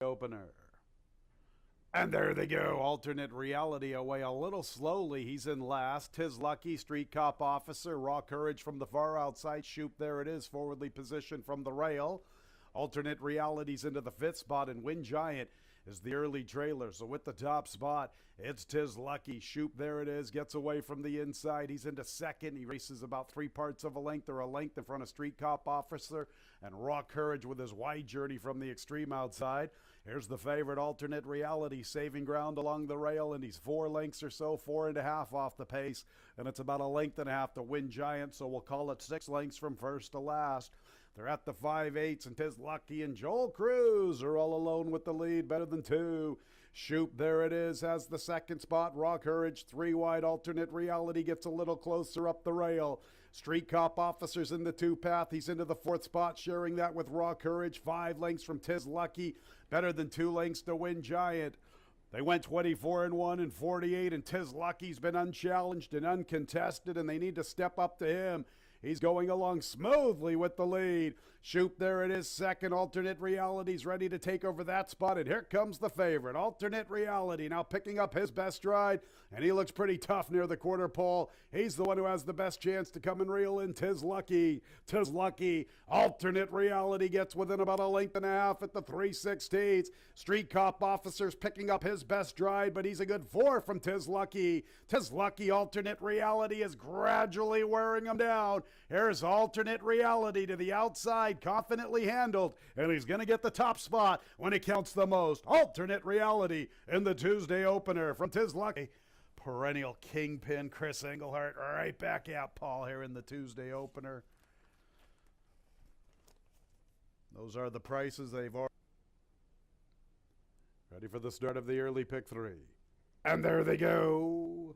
opener. And there they go. Alternate reality away a little slowly. He's in last. Tis Lucky, Street Cop Officer, Raw Courage from the far outside. Shoop, there it is, forwardly positioned from the rail. Alternate realities into the fifth spot, and Wind Giant is the early trailer. So with the top spot, it's Tis Lucky. Shoop, there it is, gets away from the inside. He's into second. He races about 3/4 of a length or a length in front of Street Cop Officer and Raw Courage with his wide journey from the extreme outside. Here's the favorite, Alternate Reality, saving ground along the rail, and he's 4 lengths or so, 4.5 off the pace, and it's about a length and a half to Wind Giant, so we'll call it 6 lengths from first to last. They're at the 5/8, and Tis Lucky and Joel Cruz are all alone with the lead, better than 2. Shoop, there it is, has the second spot. Raw Courage, 3 wide. Alternate Reality gets a little closer up the rail. Street Cop Officer's in the 2 path. He's into the 4th spot, sharing that with Raw Courage. 5 lengths from Tis Lucky, better than 2 lengths to Wind Giant. They went 24-1 and 48, and Tis Lucky's been unchallenged and uncontested, and they need to step up to him. He's going along smoothly with the lead. Shoop, there it is, second. Alternate Reality's ready to take over that spot, and here comes the favorite, Alternate Reality, now picking up his best stride, and he looks pretty tough near the quarter pole. He's the one who has the best chance to come and reel in Tis Lucky. Tis Lucky. Alternate Reality gets within about a length and a half at the 3/16. Street Cop Officer's picking up his best stride, but he's a good 4 from Tis Lucky. Tis Lucky. Alternate Reality is gradually wearing him down. Here's Alternate Reality to the outside, confidently handled, and he's going to get the top spot when it counts the most. Alternate Reality in the Tuesday opener from Tis Lucky. Perennial kingpin Chris Englehart right back at Paul here in the Tuesday opener. Those are the prices they've already. Ready for the start of the early pick 3. And there they go.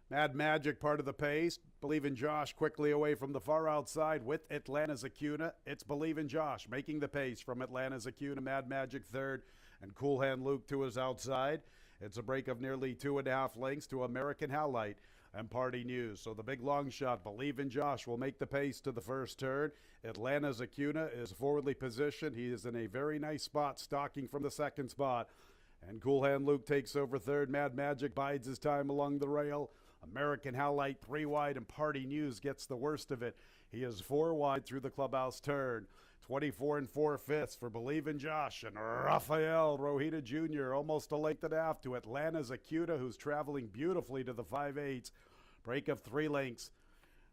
Mad Magic, part of the pace. Believe in Josh quickly away from the far outside with Atlanta's Acuna. It's Believe in Josh making the pace from Atlanta's Acuna. Mad Magic third, and Cool Hand Luke to his outside. It's a break of nearly 2.5 lengths to American Howlight and Party News. So the big long shot, Believe in Josh, will make the pace to the first turn. Atlanta's Acuna is forwardly positioned. He is in a very nice spot, stalking from the second spot. And Cool Hand Luke takes over third. Mad Magic bides his time along the rail. American Howlight 3 wide, and Party News gets the worst of it. He is 4 wide through the clubhouse turn. 24 4/5 for Believe in Josh, and Rafael Rojita Jr. almost a length and a half to Atlanta's Acuna, who's traveling beautifully to the 5/8. Break of 3 lengths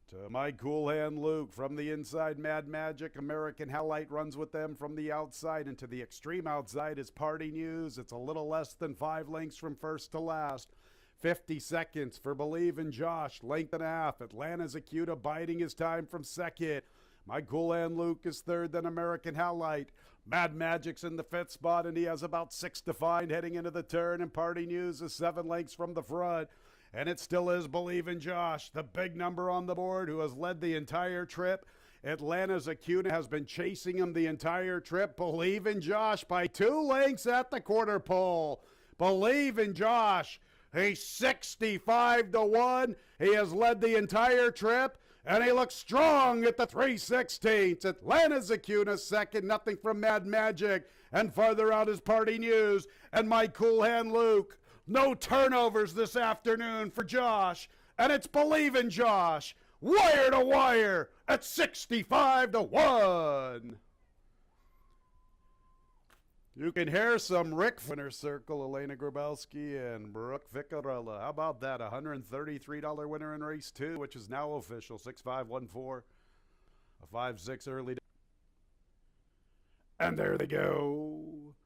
to my Cool Hand Luke. From the inside, Mad Magic. American Howlight runs with them from the outside, and to the extreme outside is Party News. It's a little less than 5 lengths from first to last. 50 seconds for Believe in Josh, length and a half. Atlanta's Acuna biding his time from second. My Cool Hand Luke is third, then American Howlight. Mad Magic's in the 5th spot, and he has about 6 to find heading into the turn, and Party News is 7 lengths from the front. And it still is Believe in Josh, the big number on the board, who has led the entire trip. Atlanta's Acuna has been chasing him the entire trip. Believe in Josh by 2 lengths at the quarter pole. Believe in Josh. He's 65-1. He has led the entire trip, and he looks strong at the 3/16. Atlanta's Acuna second, nothing from Mad Magic, and farther out is Party News and my Cool Hand Luke. No turnovers this afternoon for Josh, and it's Believe in Josh, wire to wire at 65-1. You can hear some Rick Winner Circle, Elena Grabowski and Brooke Vicarella. How about that? $133 winner in race 2, which is now official. 6-5-1-4. A 5-6 early. And there they go.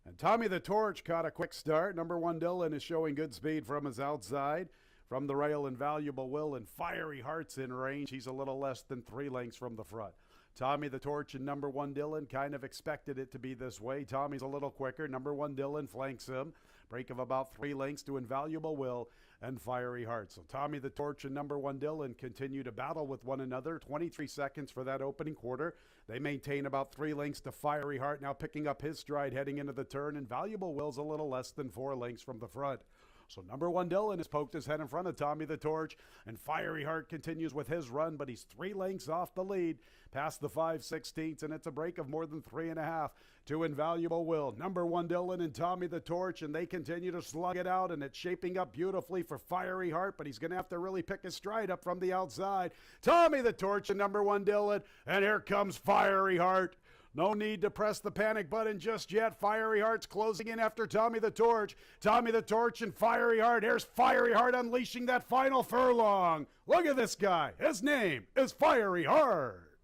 And Tommy the Torch caught a quick start. Number 1 Dylan is showing good speed from his outside. From the rail, Invaluable Will and Fiery Hearts in range. He's a little less than 3 lengths from the front. Tommy the Torch and number 1 Dylan kind of expected it to be this way. Tommy's a little quicker. Number 1 Dylan flanks him. Break of about 3 lengths to Invaluable Will and Fiery Heart. So Tommy the Torch and number 1 Dylan continue to battle with one another. 23 seconds for that opening quarter. They maintain about 3 lengths to Fiery Heart, now picking up his stride heading into the turn. Invaluable Will's a little less than 4 lengths from the front. So number 1, Dylan, has poked his head in front of Tommy the Torch, and Fiery Heart continues with his run, but he's 3 lengths off the lead, past the 5/16, and it's a break of more than 3.5 to Invaluable Will. Number 1, Dylan and Tommy the Torch, and they continue to slug it out, and it's shaping up beautifully for Fiery Heart, but he's going to have to really pick his stride up from the outside. Tommy the Torch and number 1, Dylan, and here comes Fiery Heart. No need to press the panic button just yet. Fiery Heart's closing in after Tommy the Torch. Tommy the Torch and Fiery Heart. Here's Fiery Heart unleashing that final furlong. Look at this guy. His name is Fiery Heart.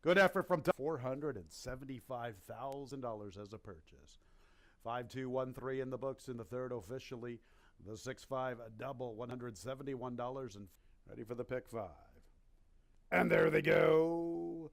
Good effort from $475,000 as a purchase. 5-2-1-3 in the books in the third officially. The 6-5 double, $171. And ready for the pick 5. And there they go.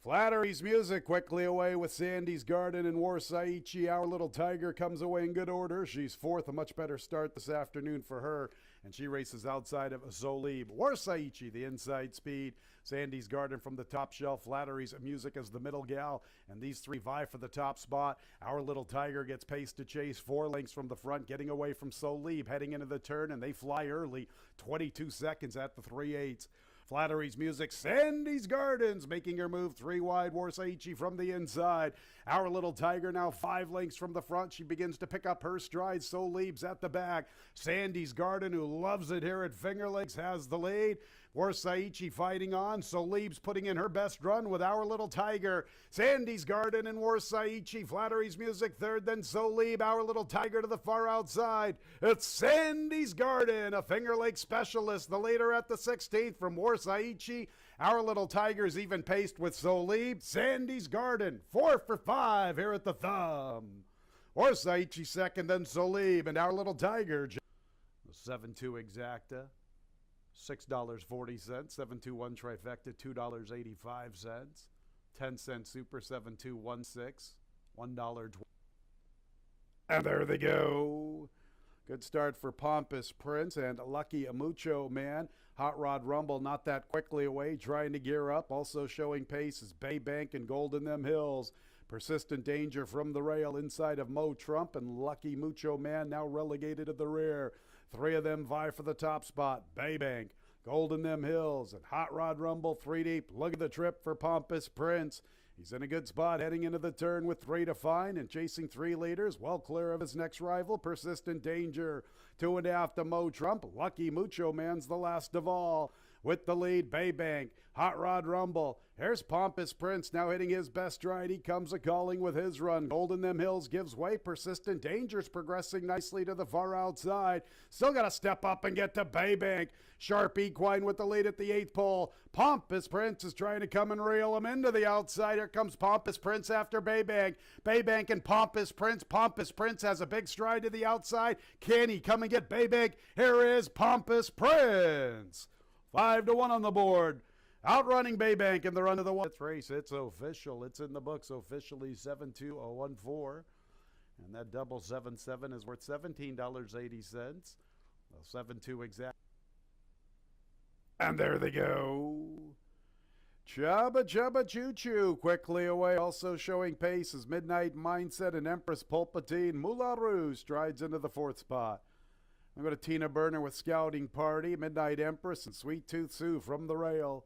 Flattery's Music quickly away with Sandy's Garden and Warsaichi. Our Little Tiger comes away in good order. She's 4th, a much better start this afternoon for her, and she races outside of Zolib. Warsaichi, the inside speed. Sandy's Garden from the top shelf. Flattery's Music as the middle gal, and these 3 vie for the top spot. Our Little Tiger gets paced to chase 4 lengths from the front, getting away from Solib, heading into the turn, and they fly early, 22 seconds at the 3/8. Flattery's Music, Sandy's Gardens, making her move 3 wide. Warsaichi from the inside. Our Little Tiger now 5 lengths from the front. She begins to pick up her stride. Solib's at the back. Sandy's Garden, who loves it here at Finger Lakes, has the lead. Warsaichi fighting on. Solib's putting in her best run with Our Little Tiger. Sandy's Garden and Warsaichi. Flattery's Music third, then Solib. Our Little Tiger to the far outside. It's Sandy's Garden, a Finger Lakes specialist. The leader at the 16th from Warsaichi. Our Little Tiger's even paced with Solib. Sandy's Garden, 4 for 5 here at the Thumb. Warsaichi second, then Solib, and Our Little Tiger. The 7-2 exacta. $6.40, 7-2-1 trifecta, $2.85, 10-cent super, 7-2-1-6, $1.20. And there they go. Good start for Pompous Prince and Lucky Mucho Man. Hot Rod Rumble not that quickly away, trying to gear up. Also showing pace is Bay Bank and Golden Them Hills. Persistent Danger from the rail inside of Mo Trump, and Lucky Mucho Man now relegated to the rear. 3 of them vie for the top spot. Baybank, Golden Them Hills, and Hot Rod Rumble 3 deep. Look at the trip for Pompous Prince. He's in a good spot heading into the turn with 3 to find and chasing 3 leaders, well clear of his next rival, Persistent Danger. 2.5 to Mo Trump. Lucky Mucho Man's the last of all. With the lead, Baybank, Hot Rod Rumble. Here's Pompous Prince now hitting his best stride. He comes a-calling with his run. Golden Them Hills gives way. Persistent Danger's progressing nicely to the far outside. Still got to step up and get to Baybank. Sharp Equine with the lead at the 8th pole. Pompous Prince is trying to come and reel him into the outside. Here comes Pompous Prince after Baybank. Baybank and Pompous Prince. Pompous Prince has a big stride to the outside. Can he come and get Baybank? Here is Pompous Prince. 5-1 on the board. Outrunning Baybank in the run of the 1st race. It's official. It's in the books officially, 7-2-0-1-4. And that double 7-7 is worth $17.80. 7-2 exact. And there they go. Chubba Chubba Choo Choo quickly away. Also showing pace is Midnight Mindset and Empress Pulpatine. Moulin Rouge strides into the 4th spot. I'm going to Tina Burner with Scouting Party, Midnight Empress, and Sweet Tooth Sue from the rail.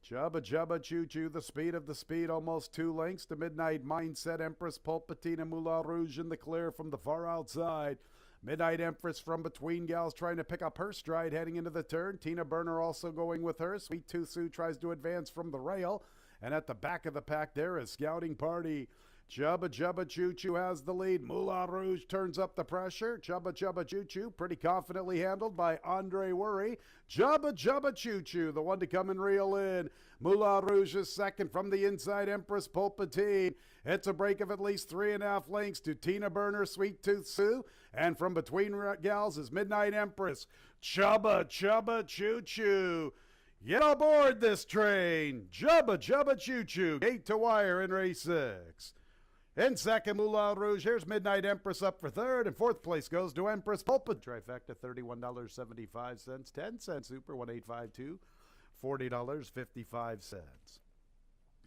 Chubba Chubba Choo Choo, the speed of the speed, almost 2 lengths to Midnight Mindset, Empress Pulpatine, and Moulin Rouge in the clear from the far outside. Midnight Empress from between gals trying to pick up her stride heading into the turn. Tina Burner also going with her. Sweet Tooth Sue tries to advance from the rail. And at the back of the pack there is Scouting Party. Chubba Chubba Choo Choo has the lead. Moulin Rouge turns up the pressure. Chubba Chubba Choo Choo pretty confidently handled by Andre Worry. Chubba Chubba Choo Choo, the one to come and reel in. Moulin Rouge is second from the inside. Empress Pulpatine. It's a break of at least 3.5 lengths to Tina Burner, Sweet Tooth Sue. And from between gals is Midnight Empress. Chubba Chubba Choo Choo. Get aboard this train. Chubba Chubba Choo Choo. Gate to wire in race 6. In second, Moulin Rouge. Here's Midnight Empress up for third. And 4th place goes to Empress Pulpit. Trifecta, $31.75. 10-cent super, 1852. $40.55.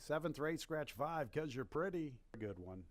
7th race, scratch 5, 'cause you're pretty. Good one.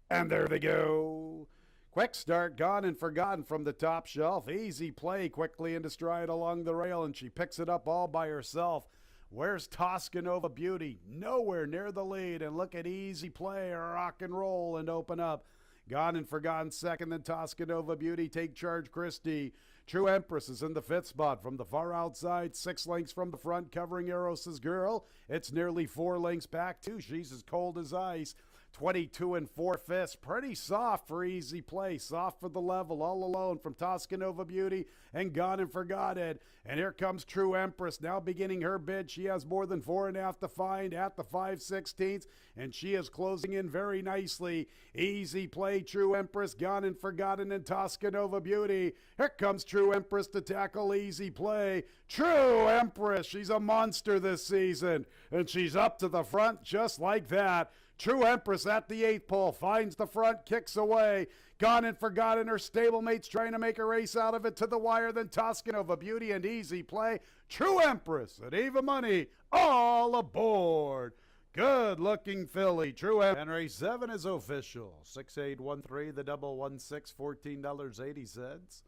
And there they go. Quick start, gone and forgotten from the top shelf. Easy play, quickly into stride along the rail, and she picks it up all by herself. Where's Toscanova Beauty? Nowhere near the lead. And look at Easy Play, rock and roll and open up. Gone and forgotten second, then Toscanova Beauty. Take charge, Christie. True Empress is in the fifth spot from the far outside. 6 lengths from the front, covering Eros's Girl. It's nearly 4 lengths back, too. She's as cold as ice. 22 and 4/5. Pretty soft for Easy Play. Soft for the level, all alone from Toscanova Beauty and Gone and Forgotten. And here comes True Empress now beginning her bid. She has more than 4.5 to find at the 5/16, and she is closing in very nicely. Easy Play, True Empress, Gone and Forgotten, and Toscanova Beauty. Here comes True Empress to tackle Easy Play. True Empress, she's a monster this season, and she's up to the front just like that. True Empress at the 8th pole, finds the front, kicks away. Gone and Forgotten, her stablemates trying to make a race out of it to the wire. Then Toscanova Beauty and Easy Play. True Empress at even money, all aboard. Good looking filly, True Empress. And race 7 is official. 6813, the double 16, $14.80.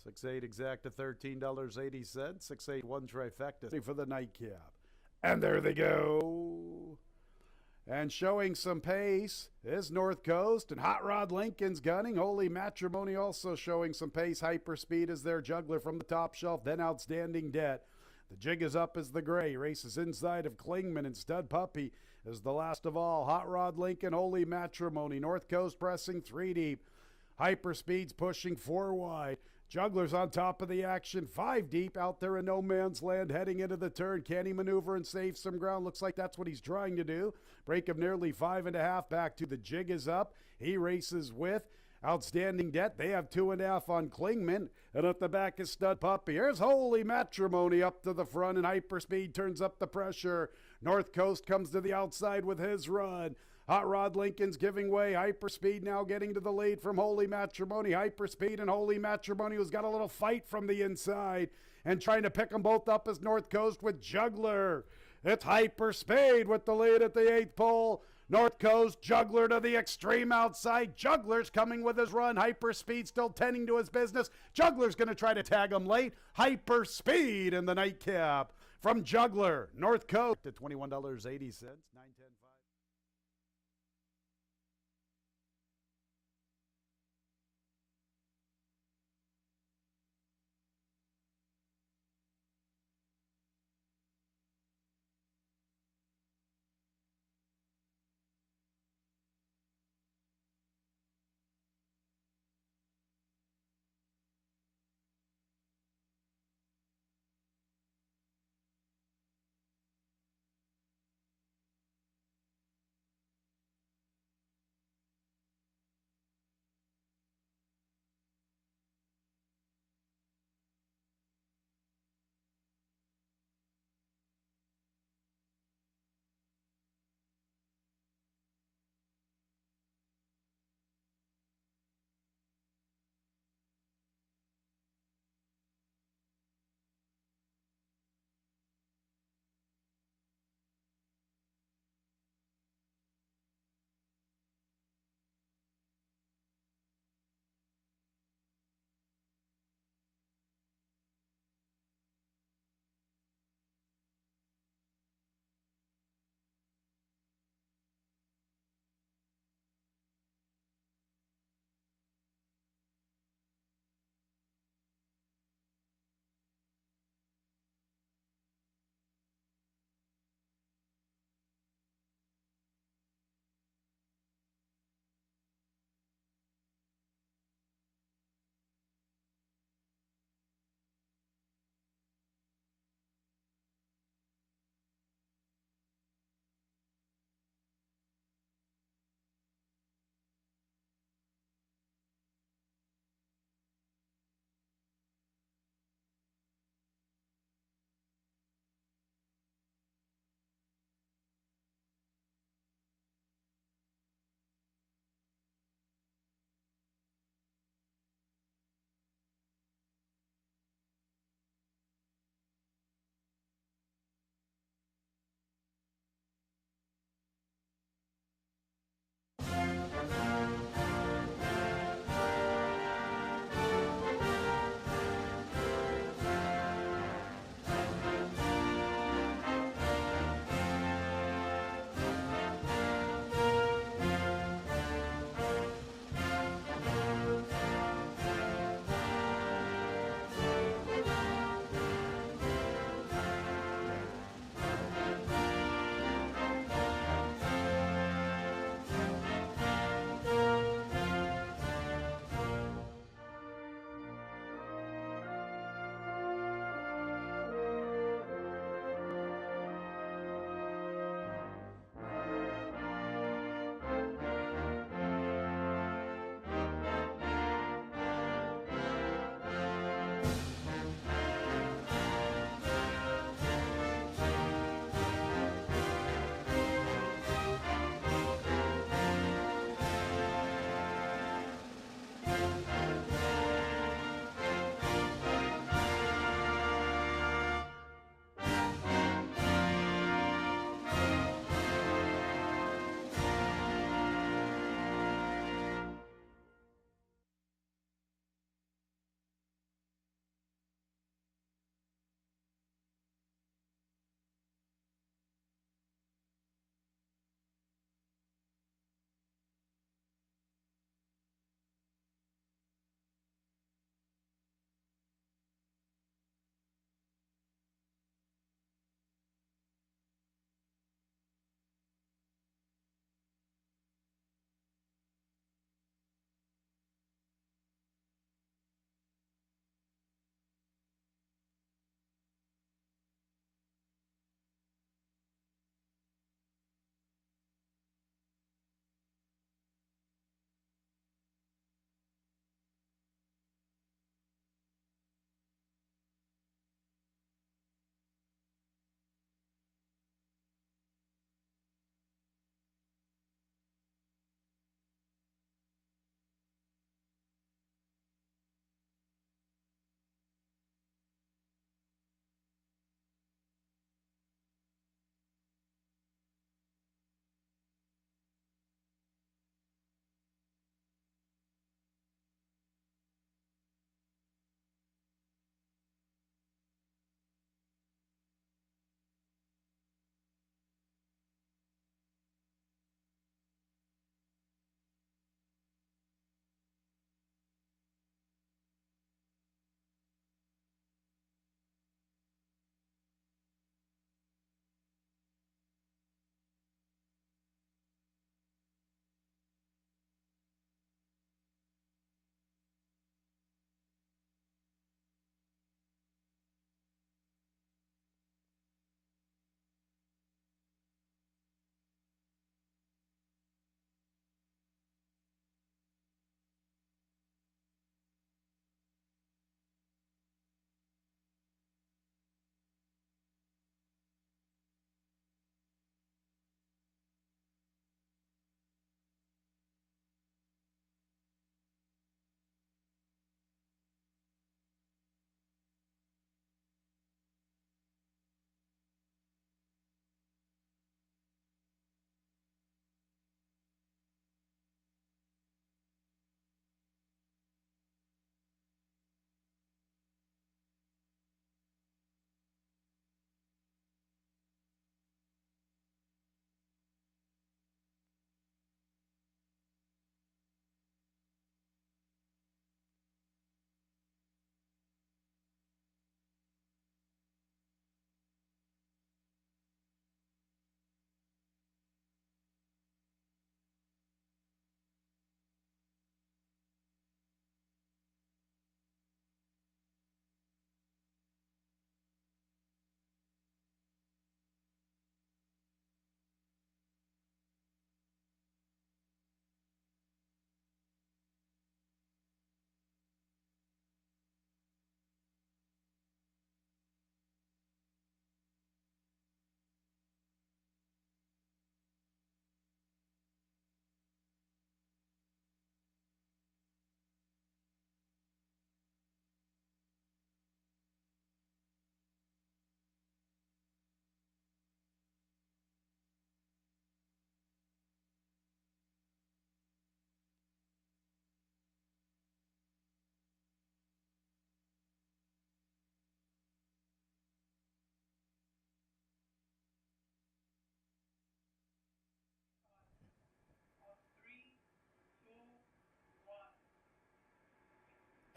68 exact to $13.80. 681 trifecta for the nightcap. And there they go. And showing some pace is North Coast, and Hot Rod Lincoln's gunning. Holy Matrimony also showing some pace. Hyperspeed is their juggler from the top shelf. Then Outstanding Debt. The jig is up as the gray. Races inside of Klingman, and Stud Puppy is the last of all. Hot Rod Lincoln, Holy Matrimony. North Coast pressing 3 deep. Hyperspeed's pushing 4 wide. Juggler's on top of the action, 5 deep out there in no man's land, heading into the turn. Can he maneuver and save some ground? Looks like that's what he's trying to do. Break of nearly 5.5 back to the jig is up. He races with Outstanding Debt. They have 2.5 on Klingman. And at the back is Stud Puppy. Here's Holy Matrimony up to the front, and Hyperspeed turns up the pressure. North Coast comes to the outside with his run. Hot Rod Lincoln's giving way. Hyperspeed now getting to the lead from Holy Matrimony. Hyperspeed and Holy Matrimony, who's got a little fight from the inside and trying to pick them both up as North Coast with Juggler. It's Hyperspeed with the lead at the 8th pole. North Coast, Juggler to the extreme outside. Juggler's coming with his run. Hyperspeed still tending to his business. Juggler's going to try to tag him late. Hyperspeed in the nightcap from Juggler. North Coast at $21.80. 910.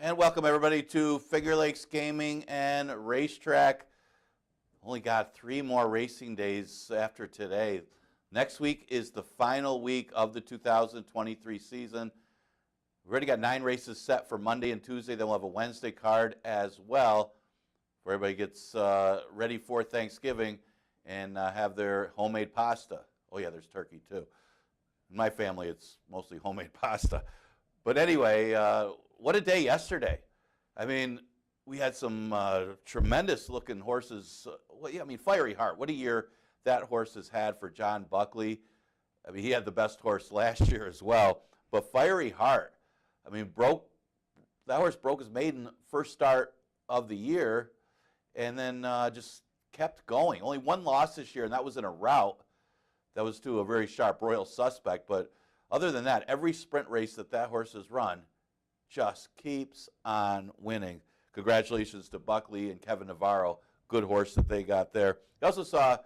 And welcome everybody to Finger Lakes Gaming and Racetrack. Only got 3 more racing days after today. Next week is the final week of the 2023 season. We've already got 9 races set for Monday and Tuesday. Then we'll have a Wednesday card as well, where everybody gets ready for Thanksgiving and have their homemade pasta. Oh yeah, there's turkey too. In my family, it's mostly homemade pasta. But anyway, what a day yesterday. I mean, we had some tremendous looking horses. Fiery Heart. What a year that horse has had for John Buckley. I mean, he had the best horse last year as well. But Fiery Heart, I mean, that horse broke his maiden first start of the year and then just kept going. Only 1 loss this year, and that was in a rout. That was to a very sharp Royal Suspect. But other than that, every sprint race that horse has run just keeps on winning. Congratulations to Buckley and Kevin Navarro. Good horse that they got there. You also saw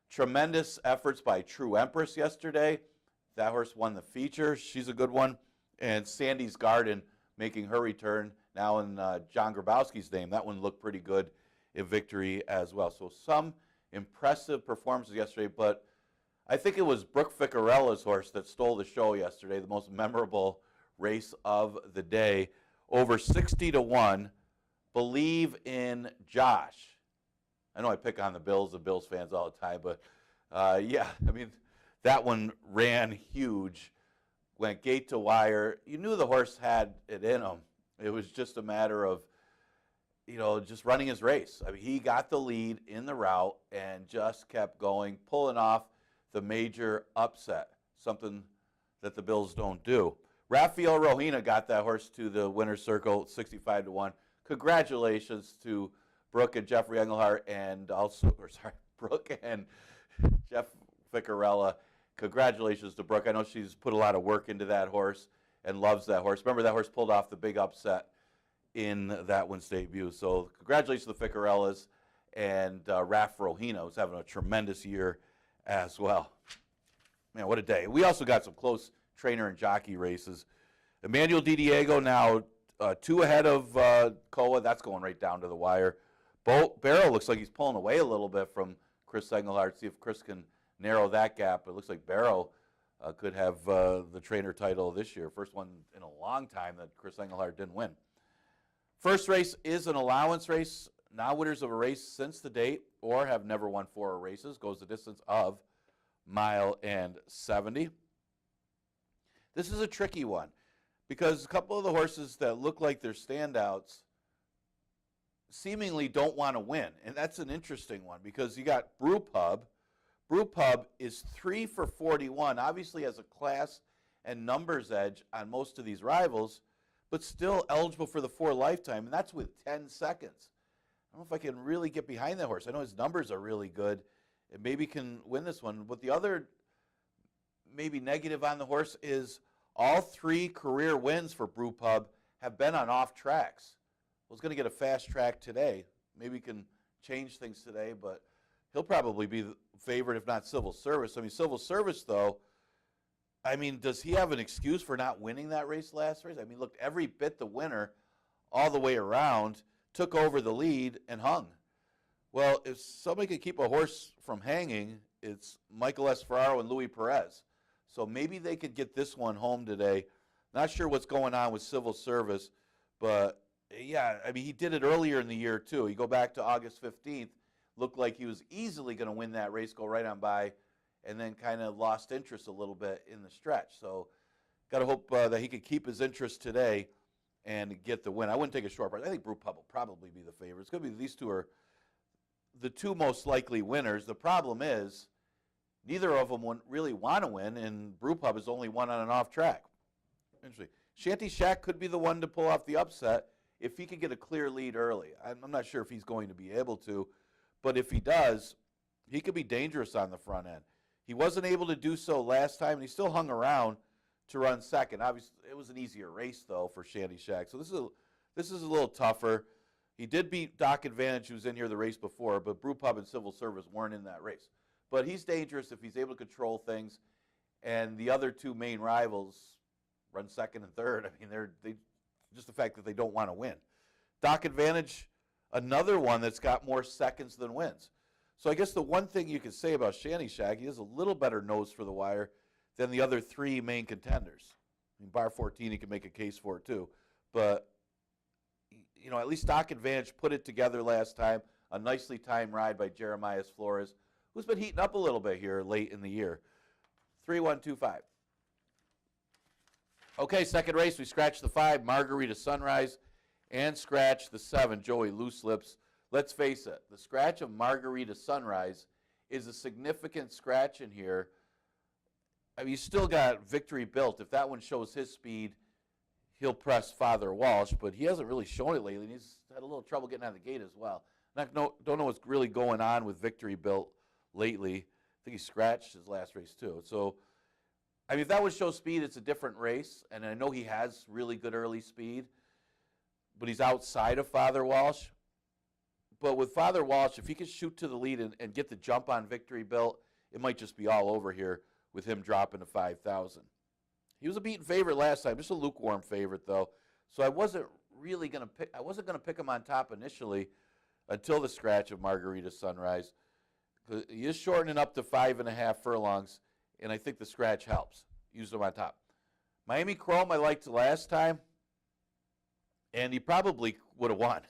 tremendous efforts by True Empress yesterday. That horse won the feature. She's a good one. And Sandy's Garden making her return now in John Grabowski's name. That one looked pretty good in victory as well. So some impressive performances yesterday, but I think it was Brooke Ficcarella's horse that stole the show yesterday, the most memorable race of the day. Over 60-1, Believe in Josh. I know I pick on the Bills and Bills fans all the time, but yeah, I mean, that one ran huge, went gate to wire. You knew the horse had it in him. It was just a matter of, just running his race. I mean, he got the lead in the route and just kept going, pulling off the major upset, something that the Bills don't do. Rafael Rohina got that horse to the winner's circle, 65-1. Congratulations to Brooke and Jeffrey Engelhardt, and Brooke and Jeff Ficcarella. Congratulations to Brooke. I know she's put a lot of work into that horse and loves that horse. Remember, that horse pulled off the big upset in that one's debut. So congratulations to the Ficcarellas, and Raf Rohina, who's having a tremendous year as well. Man, what a day. We also got some close trainer and jockey races. Emmanuel Diego now 2 ahead of Koa. That's going right down to the wire. Barrow looks like he's pulling away a little bit from Chris Engelhardt. See if Chris can narrow that gap. It looks like Barrow could have the trainer title this year. First one in a long time that Chris Engelhardt didn't win. First race is an allowance race. Now winners of a race since the date or have never won 4 races goes the distance of 1.70 miles. This is a tricky one because a couple of the horses that look like they're standouts seemingly don't want to win. And that's an interesting one because you got Brew Pub. Brew Pub is 3 for 41, obviously has a class and numbers edge on most of these rivals, but still eligible for the 4 lifetime, and that's with 10 seconds. I don't know if I can really get behind that horse. I know his numbers are really good and maybe can win this one. But the other maybe negative on the horse is all 3 career wins for Brew Pub have been on off tracks. I was going to get a fast track today. Maybe he can change things today, but he'll probably be the favorite if not Civil Service. I mean, Civil Service, though, I mean, does he have an excuse for not winning that race last race? I mean, looked every bit the winner all the way around, took over the lead, and hung. Well, if somebody could keep a horse from hanging, it's Michael S. Ferraro and Luis Perez. So maybe they could get this one home today. Not sure what's going on with Civil Service, but yeah, I mean, he did it earlier in the year, too. You go back to August 15th, looked like he was easily going to win that race, go right on by, and then kind of lost interest a little bit in the stretch. So got to hope that he could keep his interest today and get the win. I wouldn't take a short price. I think Brew Pub will probably be the favorite. It's going to be these 2 are the 2 most likely winners. The problem is neither of them really want to win, and Brew Pub is only one on an off track. Interesting. Shanty Shack could be the one to pull off the upset if he could get a clear lead early. I'm not sure if he's going to be able to, but if he does, he could be dangerous on the front end. He wasn't able to do so last time, and he still hung around to run second. Obviously, it was an easier race, though, for Shanty Shack. So this is a little tougher. He did beat Doc Advantage, who was in here the race before, but Brew Pub and Civil Service weren't in that race. But he's dangerous if he's able to control things, and the other 2 main rivals run second and third. I mean, just the fact that they don't want to win. Doc Advantage, another one that's got more seconds than wins. So I guess the one thing you could say about Shanny Shag, he has a little better nose for the wire than the other three main contenders. I mean, bar 14, he can make a case for it too. But, you know, at least Doc Advantage put it together last time. A nicely timed ride by Jeremiah Flores, who's been heating up a little bit here late in the year. 3-1-2-5. Okay, second race, we scratched the 5, Margarita Sunrise, and scratch the 7, Joey Loose Lips. Let's face it, the scratch of Margarita Sunrise is a significant scratch in here. I mean, you still got Victory Built. If that one shows his speed, he'll press Father Walsh, but he hasn't really shown it lately, and he's had a little trouble getting out of the gate as well. Don't know what's really going on with Victory Built lately. I think he scratched his last race too. So, I mean, if that would show speed, it's a different race, and I know he has really good early speed, but he's outside of Father Walsh. But with Father Walsh, if he could shoot to the lead and get the jump on Victory Built, it might just be all over here with him dropping to 5,000. He was a beaten favorite last time, just a lukewarm favorite though. So I wasn't really going to pick. I wasn't going to pick him on top initially until the scratch of Margarita Sunrise. He is shortening up to 5.5 furlongs, and I think the scratch helps. Use him on top. Miami Chrome I liked last time, and he probably would have won.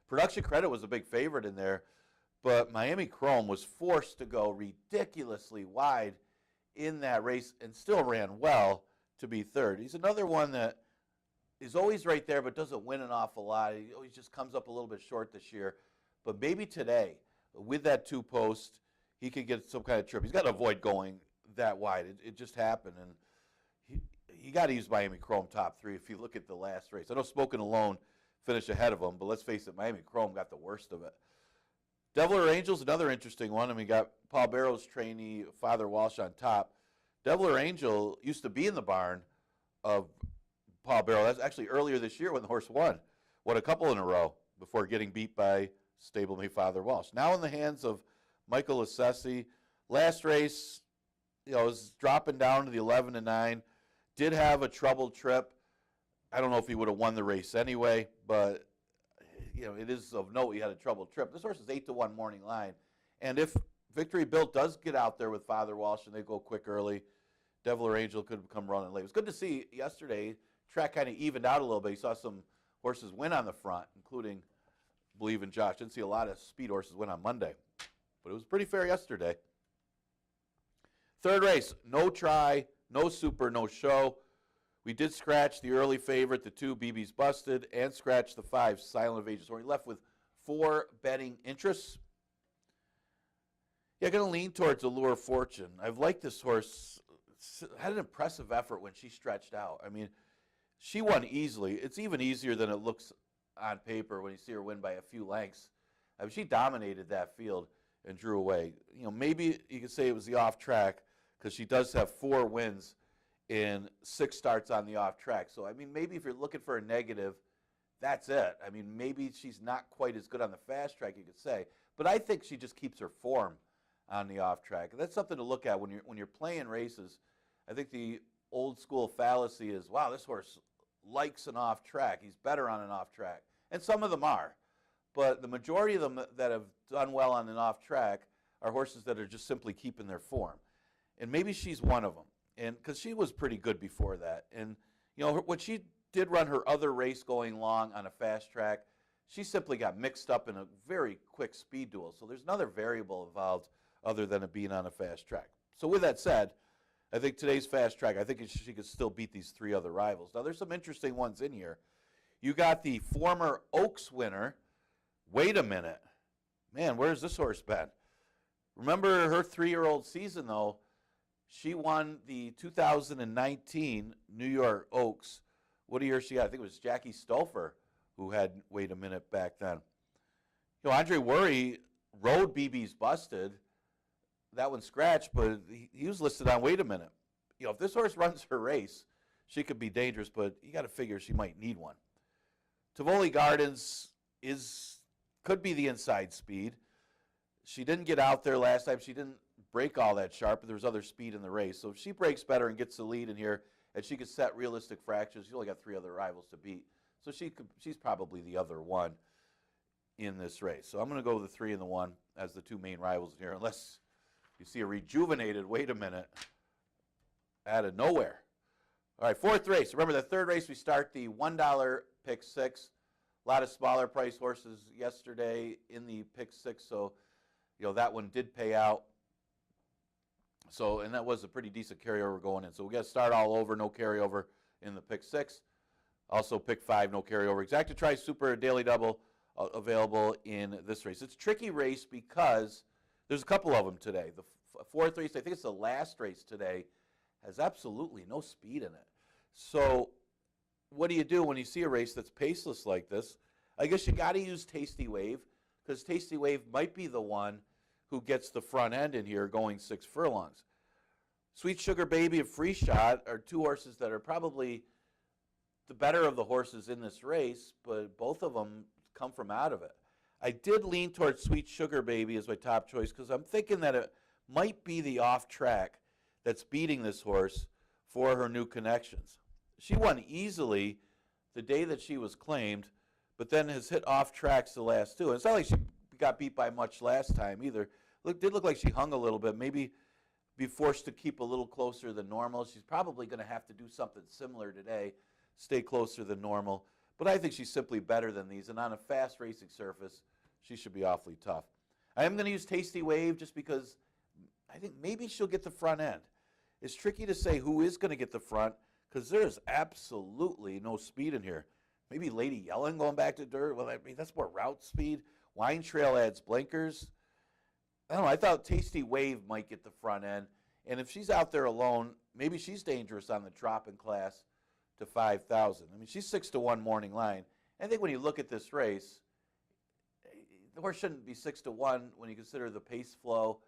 Production Credit was a big favorite in there, but Miami Chrome was forced to go ridiculously wide in that race and still ran well to be third. He's another one that is always right there but doesn't win an awful lot. He always just comes up a little bit short this year. But maybe today, with that 2-post, he could get some kind of trip. He's got to avoid going that wide. It just happened, and he got to use Miami Chrome top 3 if you look at the last race. I know Spoken Alone finished ahead of him, but let's face it, Miami Chrome got the worst of it. Devil or Angel's another interesting one. I mean, got Paul Barrow's trainee, Father Walsh, on top. Devil or Angel used to be in the barn of Paul Barrow. That's actually earlier this year when the horse won a couple in a row before getting beat by stablemate Father Walsh. Now in the hands of Michael Assessi. Last race, was dropping down to the 11-9. Did have a troubled trip. I don't know if he would have won the race anyway, but it is of note he had a troubled trip. This horse is 8-1 morning line, and if Victory Built does get out there with Father Walsh and they go quick early, Devil or Angel could come running late. It was good to see yesterday. Track kind of evened out a little bit. You saw some horses win on the front, including Believe in Josh. Didn't see a lot of speed horses win on Monday, but it was pretty fair yesterday. Third race, no try, no super, no show. We did scratch the early favorite, the 2 BB's Busted, and scratch the 5 Silent of Ages. So we're left with 4 betting interests. Yeah, going to lean towards Allure Fortune. I've liked this horse. Had an impressive effort when she stretched out. I mean, she won easily. It's even easier than it looks on paper when you see her win by a few lengths. I mean, she dominated that field and drew away. Maybe you could say it was the off track because she does have 4 wins in 6 starts on the off track. So, I mean, maybe if you're looking for a negative, that's it. I mean, maybe she's not quite as good on the fast track, you could say. But I think she just keeps her form on the off track. That's something to look at when you're playing races. I think the old school fallacy is, wow, this horse likes an off track. He's better on an off track. And some of them are. But the majority of them that have done well on an off track are horses that are just simply keeping their form. And maybe she's one of them. And because she was pretty good before that. And, when she did run her other race going long on a fast track, she simply got mixed up in a very quick speed duel. So there's another variable involved other than it being on a fast track. So with that said, I think today's fast track, I think she could still beat these 3 other rivals. Now, there's some interesting ones in here. You got the former Oaks winner. Wait a minute. Man, where's this horse been? Remember her 3-year-old season, though. She won the 2019 New York Oaks. What year she got? I think it was Jackie Stolfer who had Wait a Minute back then. Andre Worry rode BB's Busted. That one scratched, but he was listed on Wait a Minute. If this horse runs her race, she could be dangerous, but you got to figure she might need one. Tivoli Gardens could be the inside speed. She didn't get out there last time. She didn't break all that sharp, but there was other speed in the race. So if she breaks better and gets the lead in here and she could set realistic fractions. She only got 3 other rivals to beat, so she's probably the other one in this race. So I'm going to go with the 3 and the 1 as the 2 main rivals here, unless you see a rejuvenated, wait a minute, out of nowhere. All right, 4th race. Remember, the 3rd race, we start the $1 pick 6. A lot of smaller price horses yesterday in the pick 6, so that one did pay out. So, and that was a pretty decent carryover going in. So we got to start all over, no carryover in the pick 6. Also pick 5, no carryover. Exacta Tri Super Daily Double available in this race. It's a tricky race because there's a couple of them today. The 4th race, I think it's the last race today, has absolutely no speed in it. So what do you do when you see a race that's paceless like this? I guess you got to use Tasty Wave, because Tasty Wave might be the one who gets the front end in here going 6 furlongs. Sweet Sugar Baby and Free Shot are 2 horses that are probably the better of the horses in this race, but both of them come from out of it. I did lean towards Sweet Sugar Baby as my top choice because I'm thinking that it might be the off track that's beating this horse for her new connections. She won easily the day that she was claimed, but then has hit off tracks the last 2. And it's not like she got beat by much last time either. Did look like she hung a little bit, maybe be forced to keep a little closer than normal. She's probably going to have to do something similar today, stay closer than normal. But I think she's simply better than these, and on a fast racing surface, she should be awfully tough. I am going to use Tasty Wave just because I think maybe she'll get the front end. It's tricky to say who is going to get the front because there's absolutely no speed in here. Maybe Lady Yellen going back to dirt. Well, I mean, that's more route speed. Wine Trail adds blinkers. I don't know. I thought Tasty Wave might get the front end. And if she's out there alone, maybe she's dangerous on the drop in class to 5,000. I mean, she's 6-1 morning line. I think when you look at this race, the horse shouldn't be 6-1 when you consider the pace flow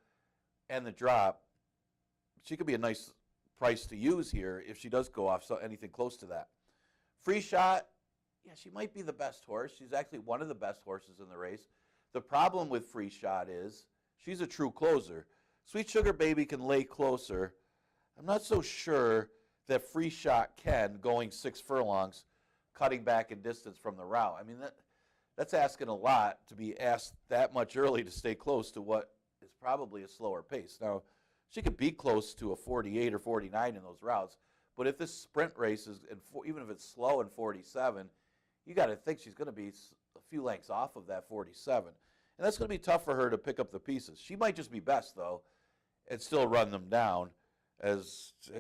and the drop. She could be a nice price to use here if she does go off anything close to that. Free Shot, yeah, she might be the best horse. She's actually one of the best horses in the race. The problem with Free Shot is she's a true closer. Sweet Sugar Baby can lay closer. I'm not so sure that Free Shot can, going 6 furlongs, cutting back in distance from the route. I mean, that's asking a lot to be asked that much early to stay close to what is probably a slower pace. Now, she could be close to a 48 or 49 in those routes, but if this sprint race is, even if it's slow in 47, you got to think she's going to be a few lengths off of that 47. And that's going to be tough for her to pick up the pieces. She might just be best, though, and still run them down.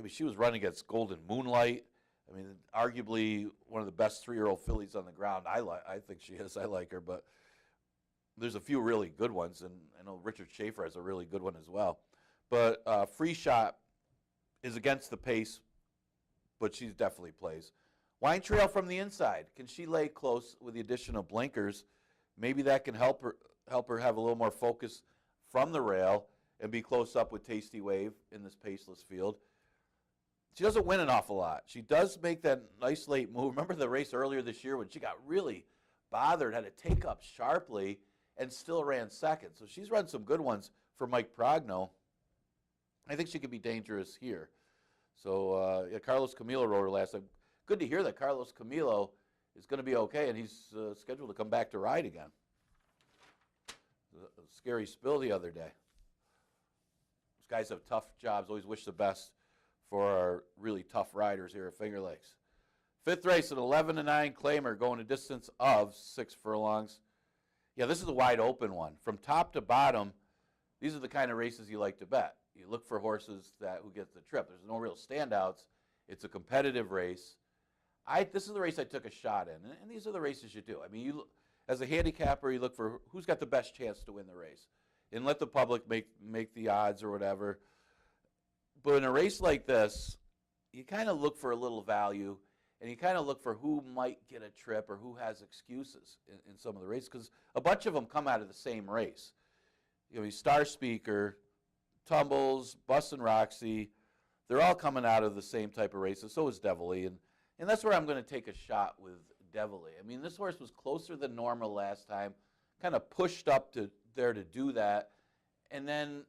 She was running against Golden Moonlight. I mean, arguably one of the best 3-year-old fillies on the ground. I think she is. I like her, but there's a few really good ones, and I know Richard Schaefer has a really good one as well. But Free Shot is against the pace, but she definitely plays. Wine Trail from the inside. Can she lay close with the addition of blinkers? Maybe that can help her have a little more focus from the rail and be close up with Tasty Wave in this paceless field. She doesn't win an awful lot. She does make that nice late move. Remember the race earlier this year when she got really bothered, had to take up sharply, and still ran second. So she's run some good ones for Mike Progno. I think she could be dangerous here. So Carlos Camilo rode her last time. Good to hear that Carlos Camilo is going to be okay, and he's scheduled to come back to ride again. A scary spill the other day. These guys have tough jobs. Always wish the best for our really tough riders here at Finger Lakes. 5th race, an 11-9 claimer going a distance of 6 furlongs. Yeah, this is a wide open one. From top to bottom, these are the kind of races you like to bet. You look for horses who get the trip. There's no real standouts. It's a competitive race. This is the race I took a shot in, and these are the races you do. I mean, as a handicapper, you look for who's got the best chance to win the race, and let the public make the odds or whatever. But in a race like this, you kind of look for a little value, and you kind of look for who might get a trip or who has excuses in some of the races, because a bunch of them come out of the same race. You know, Star Speaker, Tumbles, Bus and Roxy, they're all coming out of the same type of races. So is Devilly, and that's where I'm going to take a shot with Devilly. I mean, this horse was closer than normal last time, kind of pushed up to there to do that, and then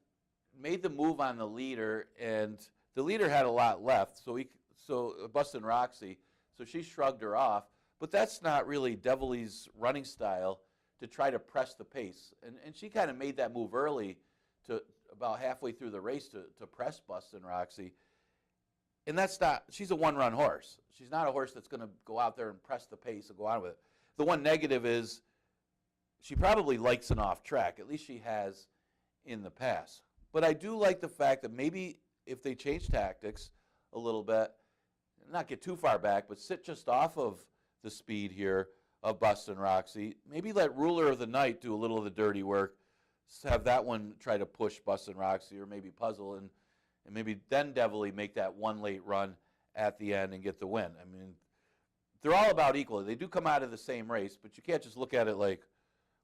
made the move on the leader, and the leader had a lot left, so So Bustin' Roxy. So she shrugged her off. But that's not really Devily's running style to try to press the pace. And she kind of made that move early to about halfway through the race to press Bustin' Roxy. And that's not, she's a one-run horse. She's not a horse that's going to go out there and press the pace and go on with it. The one negative is she probably likes an off track. At least she has in the past. But I do like the fact that maybe if they change tactics a little bit, not get too far back, but sit just off of the speed here of Bustin' Roxy, maybe let Ruler of the Night do a little of the dirty work, have that one try to push Bustin' Roxy or maybe puzzle, and maybe then Devily make that one late run at the end and get the win. I mean, they're all about equal. They do come out of the same race, but you can't just look at it like,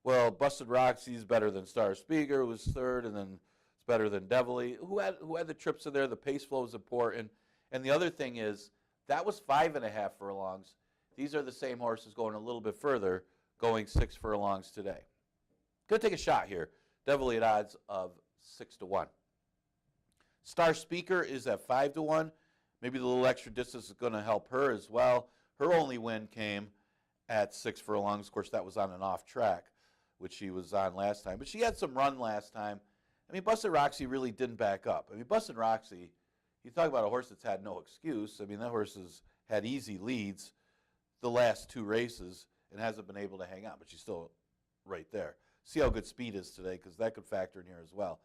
well, Bustin' Roxy's better than Star Speaker, who was third, and then it's better than Devily. Who had the trips in there? The pace flow is important. And the other thing is, that was 5.5 furlongs. These are the same horses going a little bit further, going 6 furlongs today. Going to take a shot here. Devily at odds of 6-1. Star Speaker is at 5-1. Maybe the little extra distance is going to help her as well. Her only win came at 6 furlongs. Of course, that was on an off track, which she was on last time. But she had some run last time. I mean, Bustin' Roxy really didn't back up. I mean, Bustin' Roxy, you talk about a horse that's had no excuse. I mean, that horse has had easy leads the last 2 races and hasn't been able to hang on, but she's still right there. See how good speed is today, because that could factor in here as well.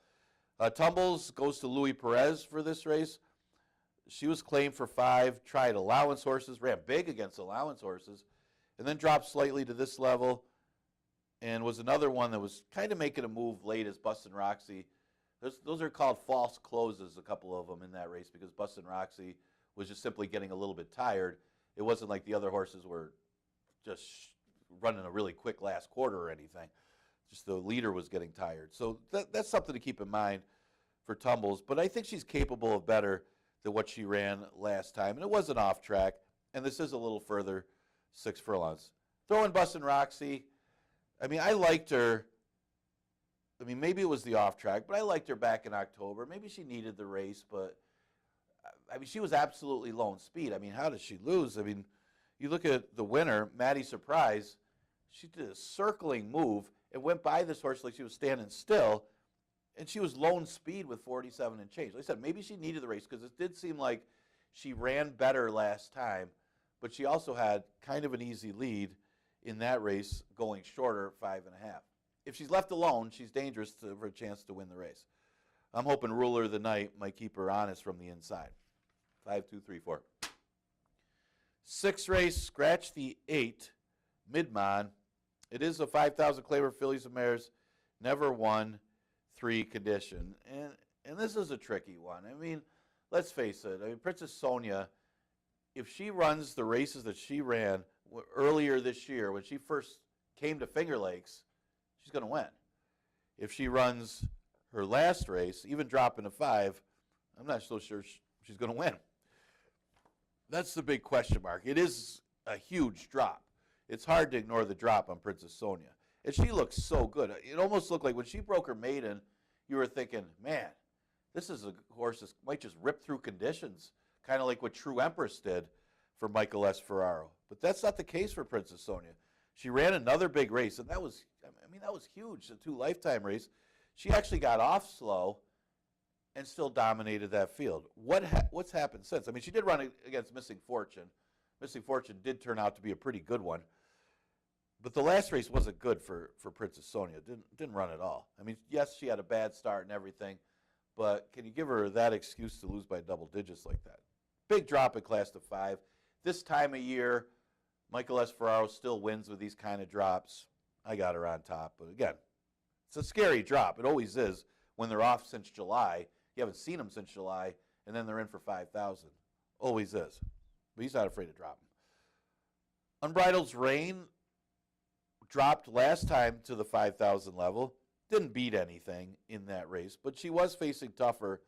Tumbles goes to Louis Perez for this race. She was claimed for 5, tried allowance horses, ran big against allowance horses, and then dropped slightly to this level, and was another one that was kind of making a move late as Bustin' Roxy. Those are called false closes, a couple of them in that race, because Bustin' Roxy was just simply getting a little bit tired. It wasn't like the other horses were just running a really quick last quarter or anything. Just the leader was getting tired. So that's something to keep in mind for Tumbles. But I think she's capable of better than what she ran last time. And it was an off track. And this is a little further, 6 furlongs. Throw in Bustin' Roxy. I mean, I liked her. I mean, maybe it was the off track, but I liked her back in October. Maybe she needed the race, but I mean, she was absolutely lone speed. I mean, how did she lose? I mean, you look at the winner, Maddie Surprise. She did a circling move and went by this horse like she was standing still, and she was lone speed with 47 and change. Like I said, maybe she needed the race because it did seem like she ran better last time, but she also had kind of an easy lead in that race going shorter, 5.5. If she's left alone, she's dangerous for a chance to win the race. I'm hoping Ruler of the Night might keep her honest from the inside. 5, 2, 3, 4. 6th race, scratch the 8, Midmon. It is a 5,000 claimer fillies and mares, never won 3 condition. And this is a tricky one. I mean, let's face it. I mean, Princess Sonia, if she runs the races that she ran earlier this year when she first came to Finger Lakes, she's going to win. If she runs her last race, even dropping a 5, I'm not so sure she's going to win. That's the big question mark. It is a huge drop. It's hard to ignore the drop on Princess Sonia. And she looks so good. It almost looked like when she broke her maiden, you were thinking, man, this is a horse that might just rip through conditions, kind of like what True Empress did for Michael S. Ferraro. But that's not the case for Princess Sonia. She ran another big race, and that was huge, the 2 lifetime race. She actually got off slow and still dominated that field. What's happened since? I mean, she did run against Missing Fortune. Missing Fortune did turn out to be a pretty good one. But the last race wasn't good for Princess Sonia. Didn't run at all. I mean, yes, she had a bad start and everything, but can you give her that excuse to lose by double digits like that? Big drop in Class to 5. This time of year, Michael S. Ferraro still wins with these kind of drops. I got her on top. But again, it's a scary drop. It always is when they're off since July. You haven't seen them since July, and then they're in for 5,000. Always is. But he's not afraid to drop them. Unbridled's Reign dropped last time to the 5,000 level. Didn't beat anything in that race, but she was facing tougher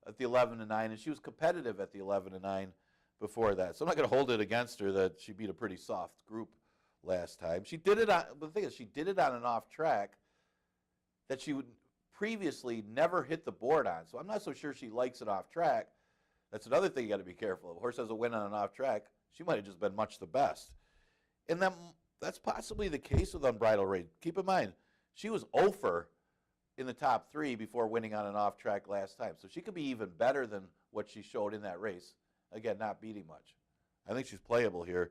at the 11-9, and she was competitive at the 11-9 before that. So I'm not going to hold it against her that she beat a pretty soft group last time. She did it on, but the thing is, she did it on an off track that she would previously never hit the board on. So I'm not so sure she likes it off track That's another thing you got to be careful of. A horse has a win on an off track, she might have just been much the best. And that's possibly the case with Unbridled Rage. Keep in mind, she was 0 in the top 3 before winning on an off track last time. So she could be even better than what she showed in that race. Again, not beating much. I think she's playable here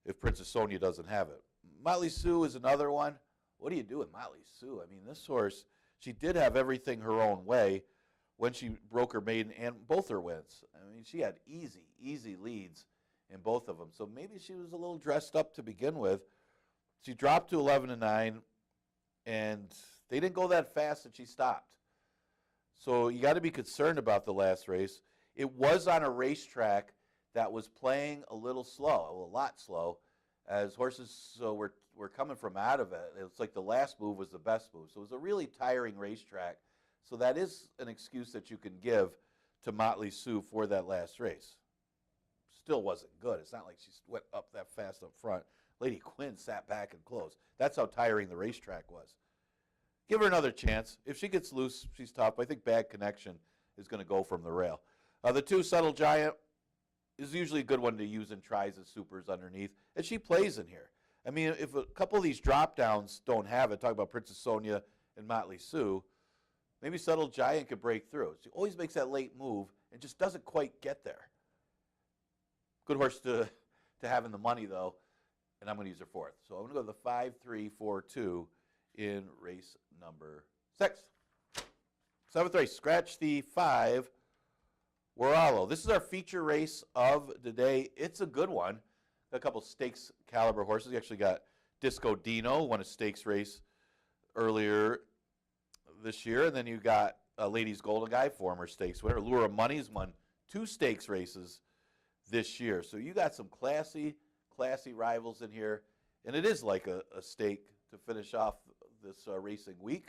if Princess Sonia doesn't have it. Motley Sue is another one. What do you do with Motley Sue? I mean, this horse, she did have everything her own way when she broke her maiden and both her wins. I mean, she had easy leads in both of them. So maybe she was a little dressed up to begin with. She dropped to 11-9, and they didn't go that fast, and she stopped. So you got to be concerned about the last race. It was on a racetrack that was playing a little slow, a lot slow, as horses were coming from out of it. It's like the last move was the best move. So it was a really tiring racetrack. So that is an excuse that you can give to Motley Sue for that last race. Still wasn't good. It's not like she went up that fast up front. Lady Quinn sat back and closed. That's how tiring the racetrack was. Give her another chance. If she gets loose, she's tough. I think Bad Connection is going to go from the rail. The 2, Subtle Giant, is usually a good one to use in tries as supers underneath. And she plays in here. I mean, if a couple of these drop downs don't have it, talk about Princess Sonia and Motley Sue, maybe Subtle Giant could break through. She always makes that late move and just doesn't quite get there. Good horse to have in the money, though, and I'm going to use her 4th. So I'm going to go to the 5, 3, 4, 2 in race number 6. 7th race, scratch the 5, Waralo. This is our feature race of the day. It's a good one. Got a couple stakes caliber horses. You actually got Disco Dino, won a stakes race earlier this year. And then you got Ladies Golden Guy, former stakes winner. Lure of Money's won 2 stakes races this year. So you got some classy rivals in here. And it is like a stake to finish off this racing week.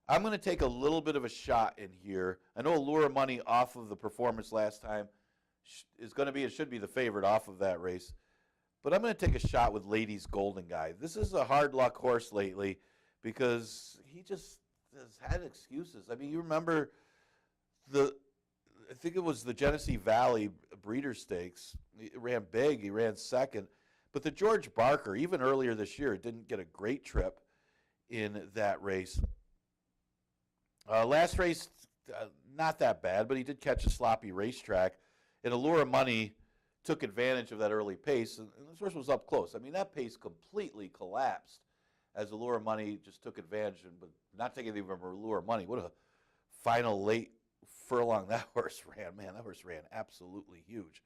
I'm going to take a little bit of a shot in here. I know Allure of Money off of the performance last time is going to be, it should be the favorite off of that race. But I'm going to take a shot with Ladies Golden Guy. This is a hard luck horse lately because he just has had excuses. I mean, you remember I think it was the Genesee Valley Breeder Stakes. He ran big. He ran second. But the George Barker, even earlier this year, didn't get a great trip in that race. Last race, not that bad, but he did catch a sloppy racetrack. And Allure of Money took advantage of that early pace, and this horse was up close. I mean, that pace completely collapsed as Allure of Money just took advantage, but not taking anything from Allure of Money. What a final late furlong that horse ran. Man, that horse ran absolutely huge.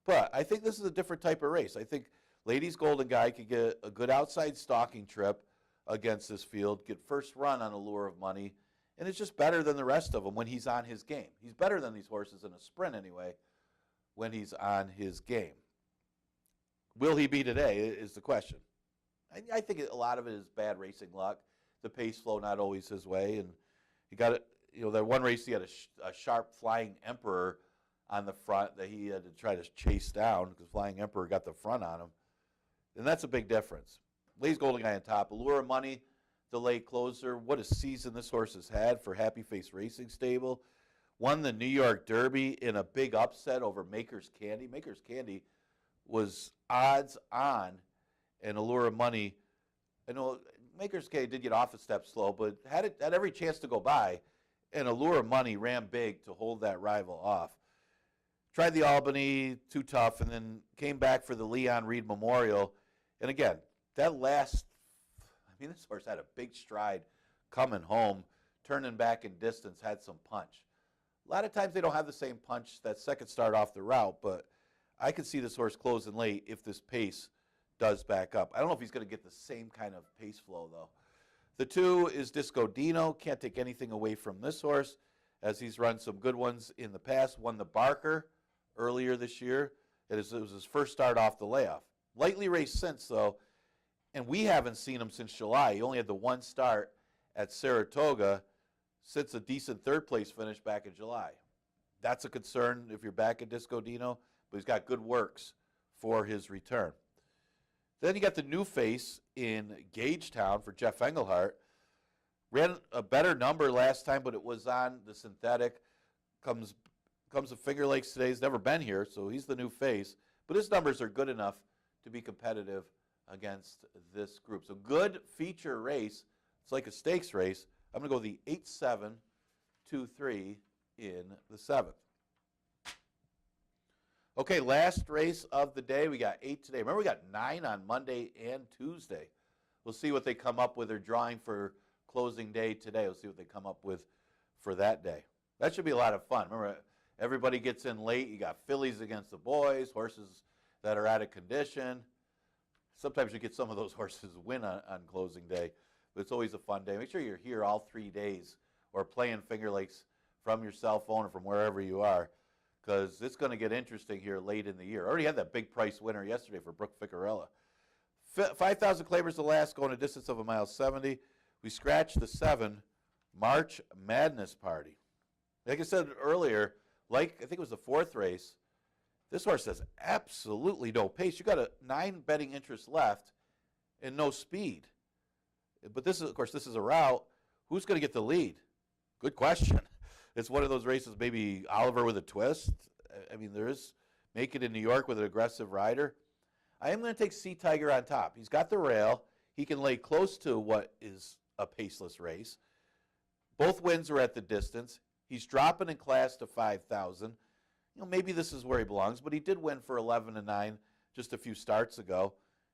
But I think this is a different type of race. I think Ladies Golden Guy could get a good outside stalking trip against this field, get first run on Allure of Money, and it's just better than the rest of them when he's on his game. He's better than these horses in a sprint anyway when he's on his game. Will he be today is the question. I think a lot of it is bad racing luck. The pace flow not always his way, and he got it. You know, that one race he had a sharp Flying Emperor on the front that he had to try to chase down because Flying Emperor got the front on him, and that's a big difference. Ladies Golden Guy on top. Allure of Money, the late closer. What a season this horse has had for Happy Face Racing Stable. Won the New York Derby in a big upset over Maker's Candy. Maker's Candy was odds on, and Allure of Money, I know Maker's Candy did get off a step slow, but had every chance to go by, and Allure of Money ran big to hold that rival off. Tried the Albany, too tough, and then came back for the Leon Reed Memorial. And again, that last, I mean, this horse had a big stride coming home, turning back in distance, had some punch. A lot of times they don't have the same punch that second start off the route, but I could see this horse closing late if this pace does back up. I don't know if he's going to get the same kind of pace flow, though. The 2 is Disco Dino. Can't take anything away from this horse, as he's run some good ones in the past. Won the Barker earlier this year. It was his first start off the layoff. Lightly raced since, though, and we haven't seen him since July. He only had the one start at Saratoga since a decent third-place finish back in July. That's a concern if you're back at Disco Dino, but he's got good works for his return. Then you got the new face in Gagetown for Jeff Engelhart. Ran a better number last time, but it was on the synthetic. Comes comes to Finger Lakes today. He's never been here, so he's the new face. But his numbers are good enough to be competitive against this group. So good feature race. It's like a stakes race. I'm going to go the 8-7-2-3 in the 7th. Okay, last race of the day. We got 8 today. Remember, we got 9 on Monday and Tuesday. We'll see what they come up with. They're drawing for closing day today. We'll see what they come up with for that day. That should be a lot of fun. Remember, everybody gets in late. You got fillies against the boys, horses that are out of condition. Sometimes you get some of those horses win on closing day, but it's always a fun day. Make sure you're here all 3 days or playing Finger Lakes from your cell phone or from wherever you are, because it's going to get interesting here late in the year. I already had that big price winner yesterday for Brooke Ficarella. 5,000 claimers the last, going a distance of 1.70 miles. We scratched the 7 March Madness Party. Like I said earlier, like I think it was the 4th race, this horse has absolutely no pace. You got a 9 betting interest left and no speed. But this is, of course, this is a route. Who's going to get the lead? Good question. It's one of those races, maybe Oliver with a twist. I mean, there is Make It in New York with an aggressive rider. I am going to take Sea Tiger on top. He's got the rail. He can lay close to what is a paceless race. Both wins are at the distance. He's dropping in class to 5,000. You know, maybe this is where he belongs, but he did win for 11-9 just a few starts ago,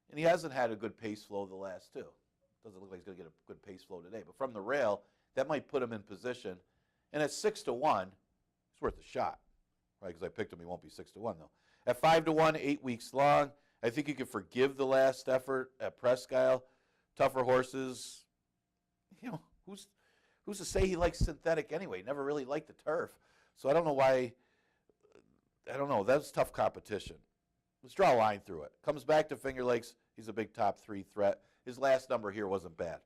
and he hasn't had a good pace flow the last 2. Doesn't look like he's going to get a good pace flow today, but from the rail, that might put him in position. And at 6-1, it's worth a shot, right? Because I picked him, he won't be 6-1 though. At 5-1, 8 weeks long, I think you can forgive the last effort at Presque Isle. Tougher horses, you know, who's to say he likes synthetic anyway? He never really liked the turf. So I don't know why, I don't know. That's tough competition. Let's draw a line through it. Comes back to Finger Lakes. He's a big top 3 threat. His last number here wasn't bad.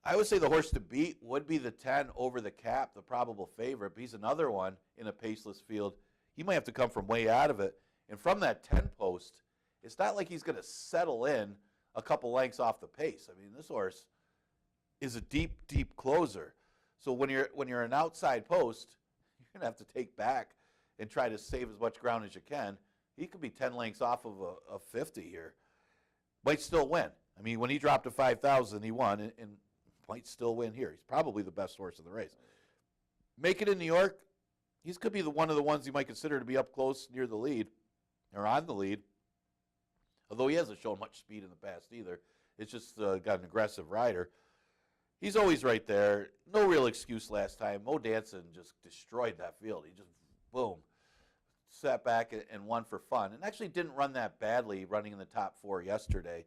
I would say the horse to beat would be the 10 Over the Cap, the probable favorite. But he's another one in a paceless field. He might have to come from way out of it. And from that 10 post, it's not like he's going to settle in a couple lengths off the pace. I mean, this horse is a deep, deep closer. So when you're an outside post, you're going to have to take back and try to save as much ground as you can. He could be 10 lengths off of a 50 here. Might still win. I mean, when he dropped to 5,000, he won, and might still win here. He's probably the best horse in the race. Make It in New York, he could be one of the ones you might consider to be up close near the lead, or on the lead, although he hasn't shown much speed in the past either. It's just got an aggressive rider. He's always right there. No real excuse last time. Mo Danson just destroyed that field. He just, boom, sat back and won for fun. And actually didn't run that badly running in the top 4 yesterday.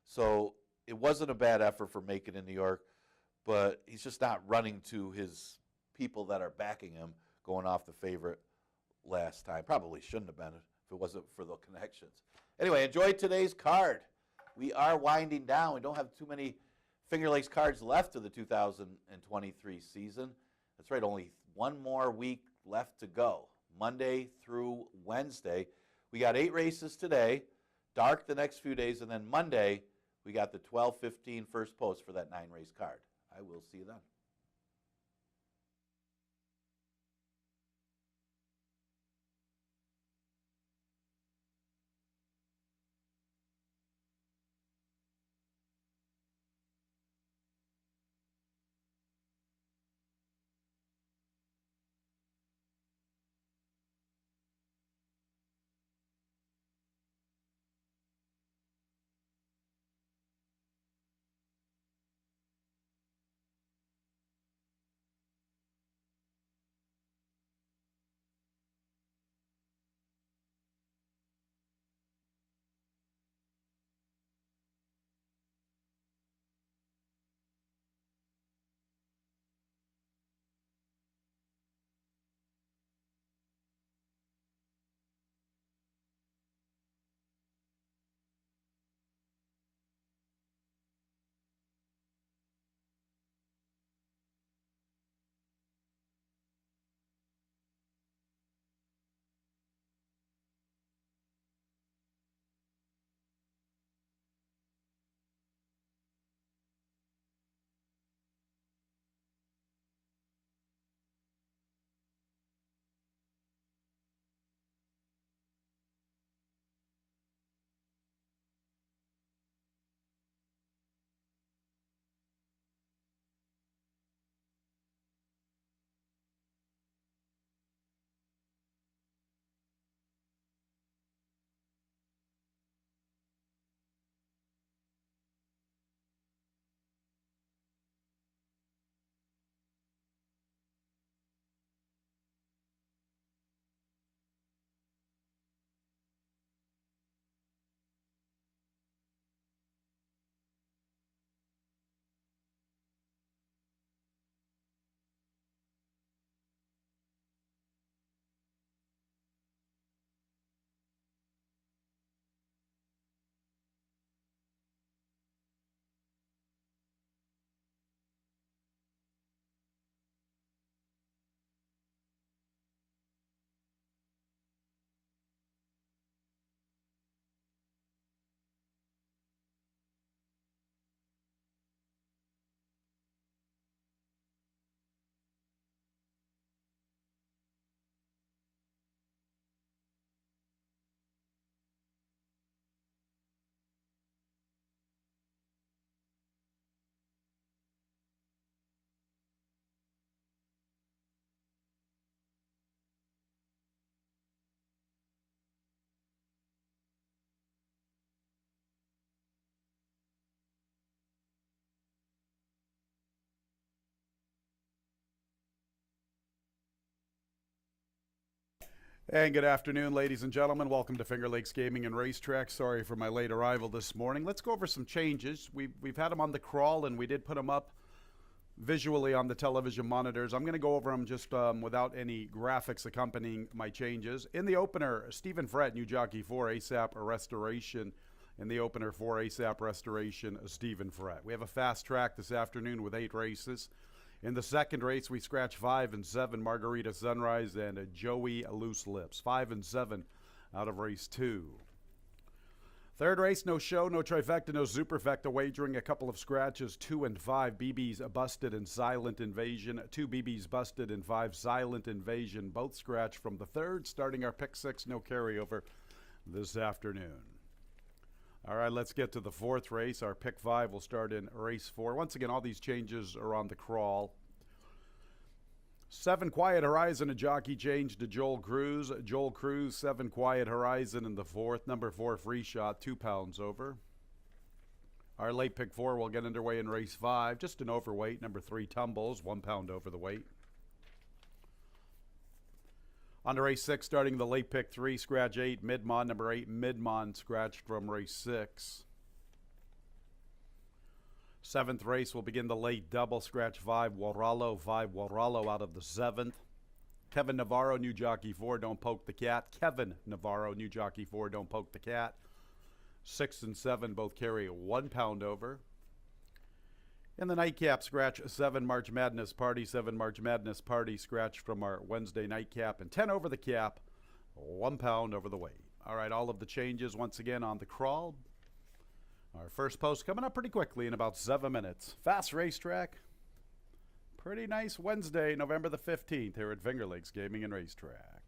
So it wasn't a bad effort for Make It in New York, but he's just not running to his people that are backing him going off the favorite last time. Probably shouldn't have been if it wasn't for the connections. Anyway, enjoy today's card. We are winding down. We don't have too many Finger Lakes cards left of the 2023 season. That's right, only one more week left to go, Monday through Wednesday. We got 8 races today, dark the next few days, and then Monday we got the 12-15 first post for that 9-race card. I will see you then. And good afternoon, ladies and gentlemen. Welcome to Finger Lakes Gaming and Racetrack. Sorry for my late arrival this morning. Let's go over some changes. We've had them on the crawl, and we did put them up visually on the television monitors. I'm going to go over them just without any graphics accompanying my changes. In the opener, Stephen Frett, new jockey for ASAP Restoration. In the opener for ASAP Restoration, Stephen Frett. We have a fast track this afternoon with 8 races. In the second race, we scratch 5 and 7, Margarita Sunrise and Joey Loose Lips. 5 and 7 out of race 2. Third race, no show, no trifecta, no superfecta. Wagering a couple of scratches, 2 and 5. BB's Busted and Silent Invasion. 2 BB's Busted and 5 Silent Invasion. Both scratch from the third. Starting our pick 6, no carryover this afternoon. All right, let's get to the fourth race. Our pick 5 will start in race 4. Once again, all these changes are on the crawl. 7 Quiet Horizon, a jockey change to Joel Cruz. Joel Cruz, 7 Quiet Horizon in the fourth. Number 4 Free Shot, 2 pounds over. Our late pick 4 will get underway in race 5. Just an overweight. Number 3 Tumbles, 1 pound over the weight. On to race 6, starting the late pick 3, scratch 8, Midmon. Number 8, Midmon, scratched from race 6. Seventh race will begin the late double, scratch 5, Waralo. 5 Waralo out of the 7th. Kevin Navarro, new jockey 4, Don't Poke the Cat. Kevin Navarro, new jockey 4, Don't Poke the Cat. 6 and 7 both carry 1 pound over. In the nightcap, scratch 7 March Madness Party. 7 March Madness Party, scratch from our Wednesday nightcap. And 10 over the cap, 1 pound over the weight. All right, all of the changes once again on the crawl. Our first post coming up pretty quickly in about 7 minutes. Fast racetrack. Pretty nice Wednesday, November the 15th here at Finger Lakes Gaming and Racetrack.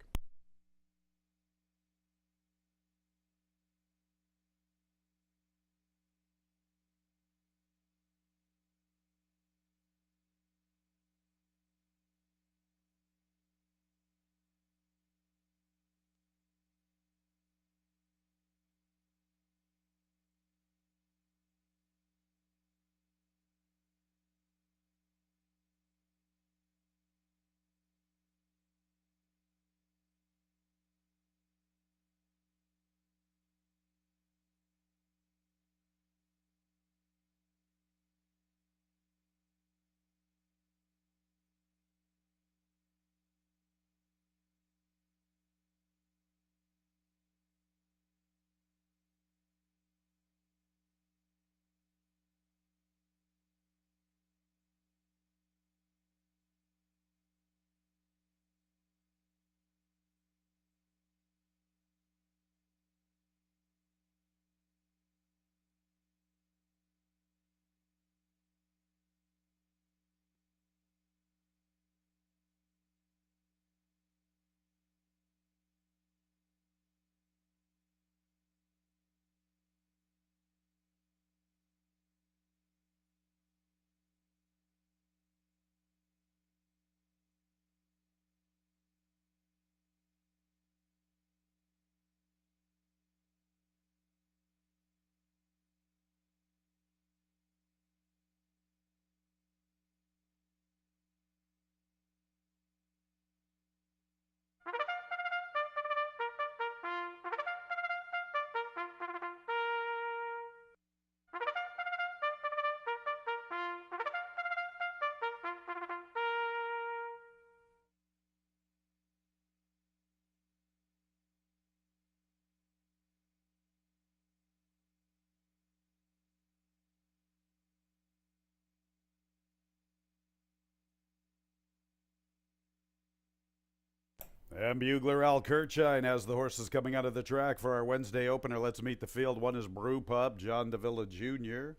And bugler Al Kirchine has the horses coming out of the track for our Wednesday opener. Let's meet the field. 1 is Brew Pub, John Davila Jr.,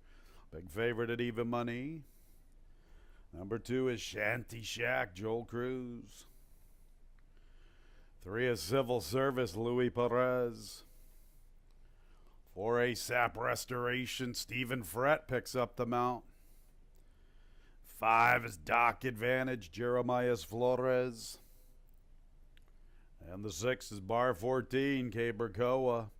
big favorite at even money. Number 2 is Shanty Shack, Joel Cruz. 3 is Civil Service, Louis Perez. 4 ASAP Restoration, Stephen Frett picks up the mount. 5 is Doc Advantage, Jeremias Flores. And the 6 is Bar 14, K. Burkoa.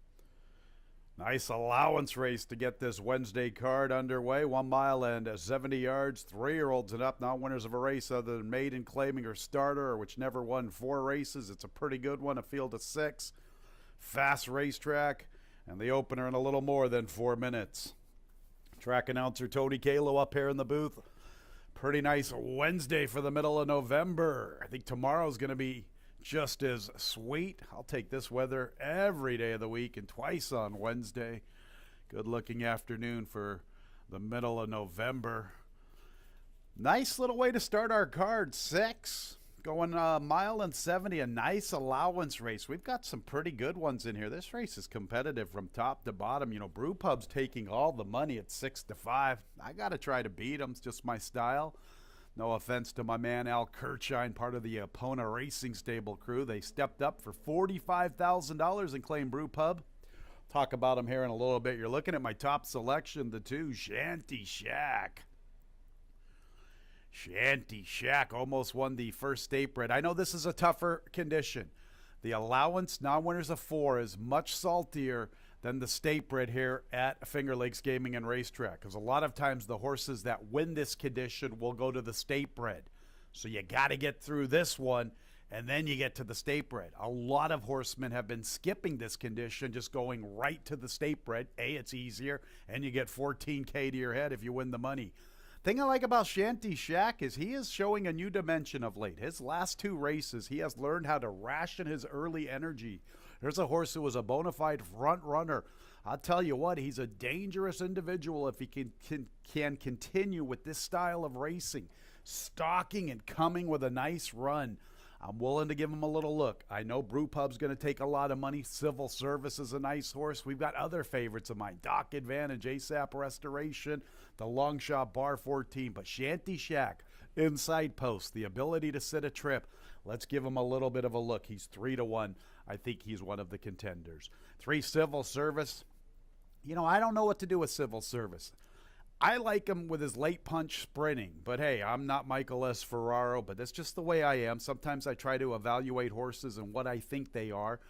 Nice allowance race to get this Wednesday card underway. 1 mile and 70 yards. 3-year-olds and up, not winners of a race other than Maiden, Claiming, or Starter, which never won 4 races. It's a pretty good one, a field of 6. Fast racetrack, and the opener in a little more than 4 minutes. Track announcer Tony Kalo up here in the booth. Pretty nice Wednesday for the middle of November. I think tomorrow's going to be just as sweet. I'll take this weather every day of the week and twice on Wednesday. Good looking afternoon for the middle of November. Nice little way to start our card. 6 going a mile and 70, a nice allowance race. We've got some pretty good ones in here. This race is competitive from top to bottom. You know, Brewpub's taking all the money at 6-5. I got to try to beat them. It's just my style. No offense to my man Al Kirchine, part of the Epona Racing Stable crew. They stepped up for $45,000 and claimed Brewpub. Talk about them here in a little bit. You're looking at my top selection, the 2, Shanty Shack. Shanty Shack almost won the first state bred. I know this is a tougher condition. The allowance, non-winners of 4, is much saltier than the state bred here at Finger Lakes Gaming and Racetrack, because a lot of times the horses that win this condition will go to the state bred. So you got to get through this one, and then you get to the state bred. A lot of horsemen have been skipping this condition, just going right to the state bred. It's easier, and you get $14K to your head if you win the money. Thing I like about Shanty Shack is he is showing a new dimension of late. His last 2 races, he has learned how to ration his early energy. There's a horse who was a bona fide front runner. I'll tell you what, he's a dangerous individual if he can continue with this style of racing, stalking and coming with a nice run. I'm willing to give him a little look. I know Brewpub's going to take a lot of money. Civil Service is a nice horse. We've got other favorites of mine. Doc Advantage, ASAP Restoration, the Long Shot Bar 14. But Shanty Shack, inside post, the ability to sit a trip. Let's give him a little bit of a look. He's 3-1. I think he's one of the contenders. 3, Civil Service. You know, I don't know what to do with Civil Service. I like him with his late punch sprinting, but hey, I'm not Michael S. Ferraro, but that's just the way I am. Sometimes I try to evaluate horses and what I think they are.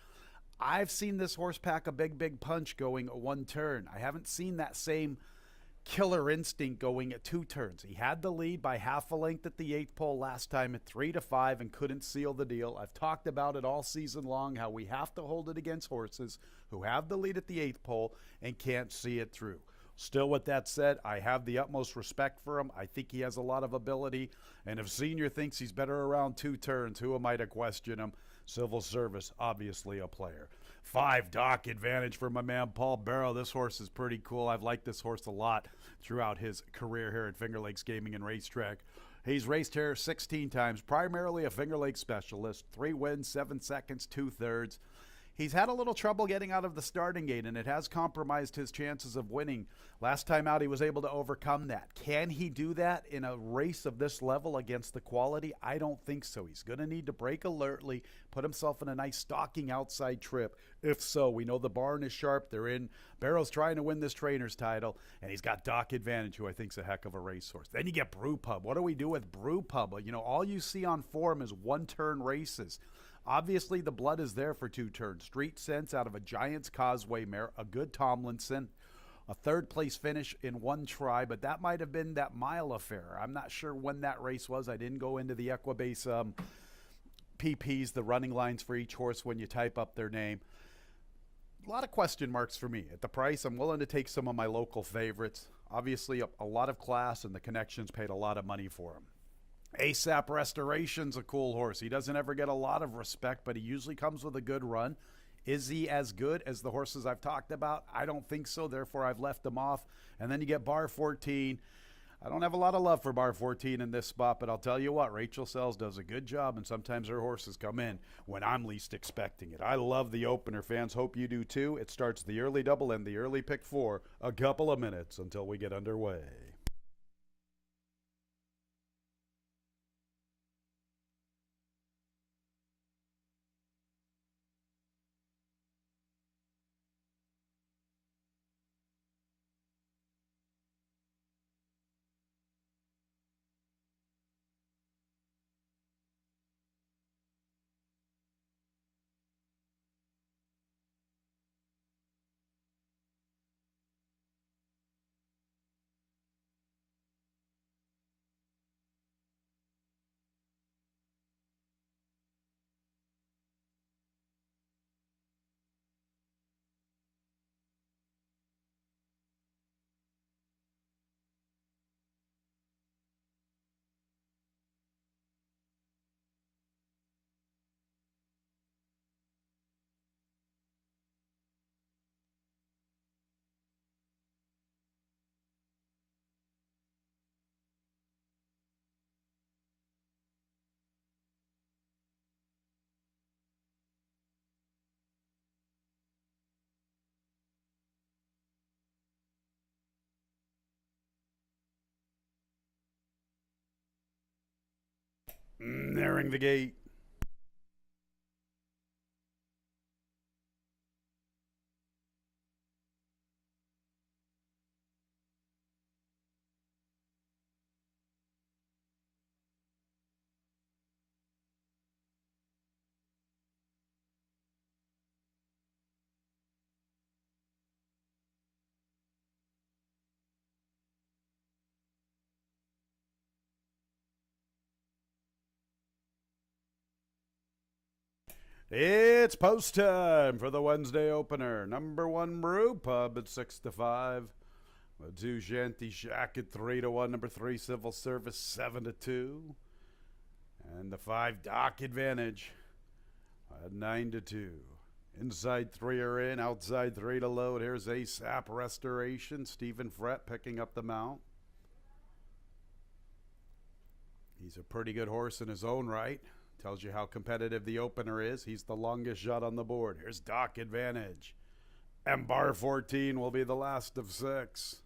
I've seen this horse pack a big punch going 1 turn. I haven't seen that same killer instinct going at 2 turns. He had the lead by half a length at the 8th pole last time at 3-5 and couldn't seal the deal. I've talked about it all season long, how we have to hold it against horses who have the lead at the 8th pole and can't see it through. Still, with that said, I have the utmost respect for him. I think he has a lot of ability. And if Senior thinks he's better around 2 turns, who am I to question him? Civil Service, obviously a player. 5, Doc Advantage for my man Paul Barrow. This horse is pretty cool. I've liked this horse a lot throughout his career here at Finger Lakes Gaming and Racetrack. He's raced here 16 times, primarily a Finger Lakes specialist. 3 wins, 7 seconds, 2/3. He's had a little trouble getting out of the starting gate, and it has compromised his chances of winning. Last time out, he was able to overcome that. Can he do that in a race of this level against the quality? I don't think so. He's going to need to break alertly, put himself in a nice stalking outside trip. If so, we know the barn is sharp. They're in. Barrow's trying to win this trainer's title, and he's got Doc Advantage, who I think is a heck of a racehorse. Then you get Brewpub. What do we do with Brewpub? You know, all you see on form is 1-turn races. Obviously, the blood is there for 2 turns. Street Sense out of a Giants Causeway mare, a good Tomlinson, a 3rd place finish in 1 try, but that might have been that mile affair. I'm not sure when that race was. I didn't go into the Equibase PPs, the running lines for each horse when you type up their name. A lot of question marks for me. At the price, I'm willing to take some of my local favorites. Obviously, a lot of class, and the connections paid a lot of money for them. ASAP Restoration's a cool horse. He doesn't ever get a lot of respect, but he usually comes with a good run. Is he as good as the horses I've talked about? I don't think so. Therefore, I've left him off. And then you get Bar 14. I don't have a lot of love for Bar 14 in this spot, but I'll tell you what, Rachel Sells does a good job, and sometimes her horses come in when I'm least expecting it. I love the opener, fans. Hope you do too. It starts the early double and the early pick 4, a couple of minutes until we get underway. Nearing the gate. It's post time for the Wednesday opener. Number 1 Brew Pub at 6-5. 2 Shanty Shack at 3-1. Number 3 Civil Service 7-2. And the 5 Dock Advantage at 9-2. Inside 3 are in, outside 3 to load. Here's ASAP Restoration. Stephen Frett picking up the mount. He's a pretty good horse in his own right. Tells you how competitive the opener is. He's the longest shot on the board. Here's Dock Advantage. And Bar 14 will be the last of 6.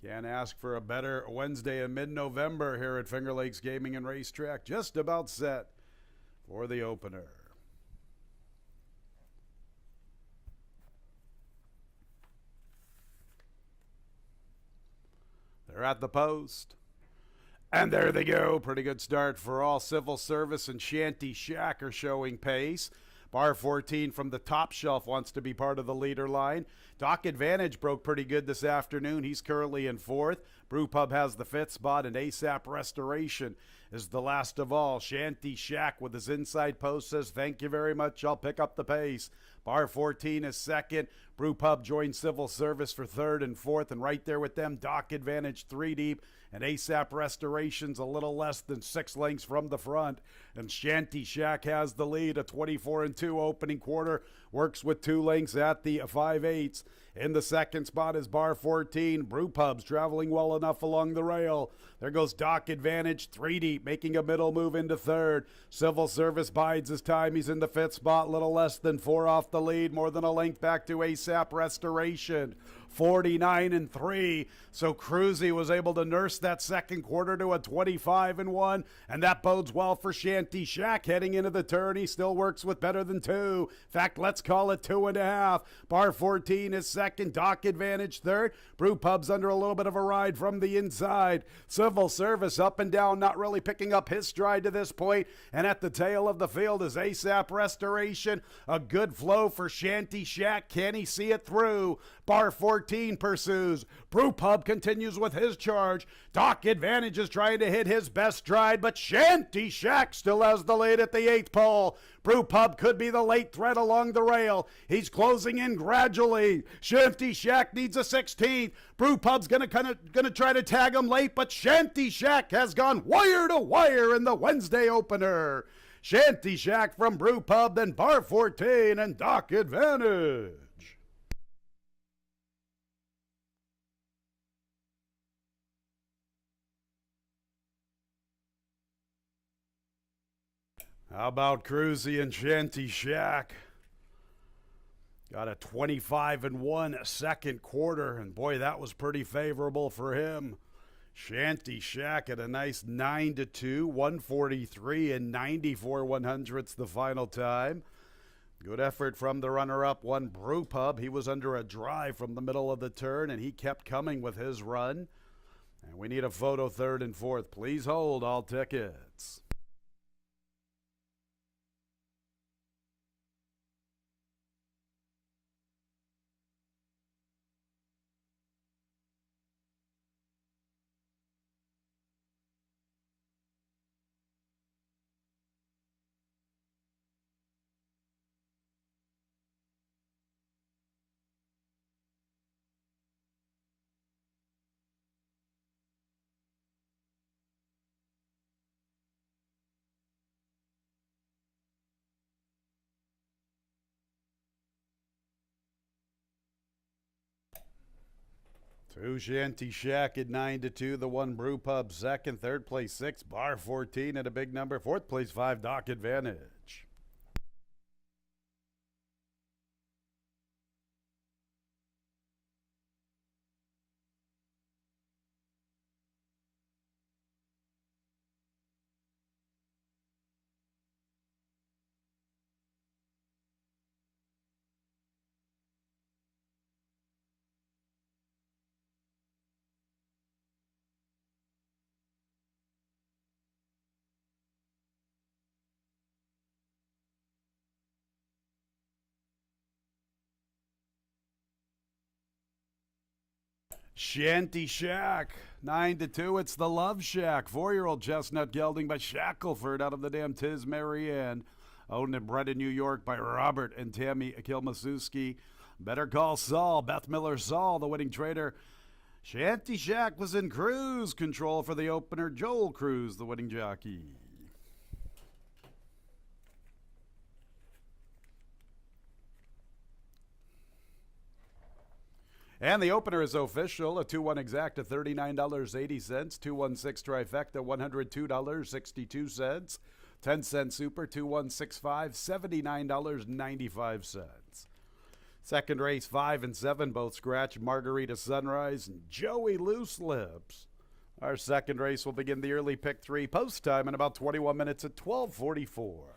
Can't ask for a better Wednesday in mid-November here at Finger Lakes Gaming and Racetrack. Just about set for the opener. They're at the post. And there they go. Pretty good start for all. Civil Service and Shanty Shack are showing pace. Bar 14 from the top shelf wants to be part of the leader line. Dock Advantage broke pretty good this afternoon. He's currently in 4th. Brew Pub has the 5th spot, and ASAP Restoration is the last of all. Shanty Shack with his inside post says, thank you very much. I'll pick up the pace. Bar 14 is 2nd. Brew Pub joins Civil Service for 3rd and 4th, and right there with them, Dock Advantage 3 deep, and ASAP Restoration's a little less than 6 lengths from the front. And Shanty Shack has the lead, a 24-2 opening quarter, works with 2 lengths at the 5/8. In the 2nd spot is Bar 14. Brew Pub's traveling well enough along the rail. There goes Dock Advantage 3 deep, making a middle move into 3rd. Civil Service bides his time. He's in the 5th spot, little less than 4 off the lead, more than a length back to ASAP Restoration. 49-3. So Cruzy was able to nurse that 2nd quarter to a 25-1, and that bodes well for Shanty Shack heading into the turn. He still works with better than 2. In fact, let's call it 2.5. Bar 14 is 2nd. Dock Advantage 3rd. Brew Pub's under a little bit of a ride from the inside. Civil Service up and down, not really picking up his stride to this point. And at the tail of the field is ASAP Restoration. A good flow for Shanty Shack. Can he see it through? Bar 14 pursues. Brew Pub continues with his charge. Dock Advantage is trying to hit his best stride, but Shanty Shack still has the lead at the 8th pole. Brew Pub could be the late threat along the rail. He's closing in gradually. Shanty Shack needs a 16th. Brew Pub's gonna try to tag him late, but Shanty Shack has gone wire to wire in the Wednesday opener. Shanty Shack from Brew Pub, then Bar 14 and Dock Advantage. How about Cruzy and Shanty Shack? Got a 25-1 2nd quarter, and boy, that was pretty favorable for him. Shanty Shack at a nice 9-2, 143 and 94/100ths the final time. Good effort from the runner-up, one Brew Pub. He was under a drive from the middle of the turn, and he kept coming with his run. And we need a photo 3rd and 4th. Please hold all tickets. Two Shanty Shack at 9-2. The one Brew Pub 2nd. 3rd place 6. Bar 14 at a big number. 4th place 5. Dock Advantage. Shanty Shack, 9-2. It's the Love Shack. 4-year-old chestnut gelding by Shackelford out of the dam Tis Marianne. Owned and bred in New York by Robert and Tammy Kilmasuski. Better Call Saul, Beth Miller Saul, the winning trader. Shanty Shack was in cruise control for the opener. Joel Cruz, the winning jockey. And the opener is official. A 2-1 exact at $39.80. 216 trifecta, $102.62. 10-cent super, 2165, $79.95. Second race, 5 and 7, both scratch. Margarita Sunrise and Joey Loose Lips. Our second race will begin the early pick 3 post time in about 21 minutes at 12:44.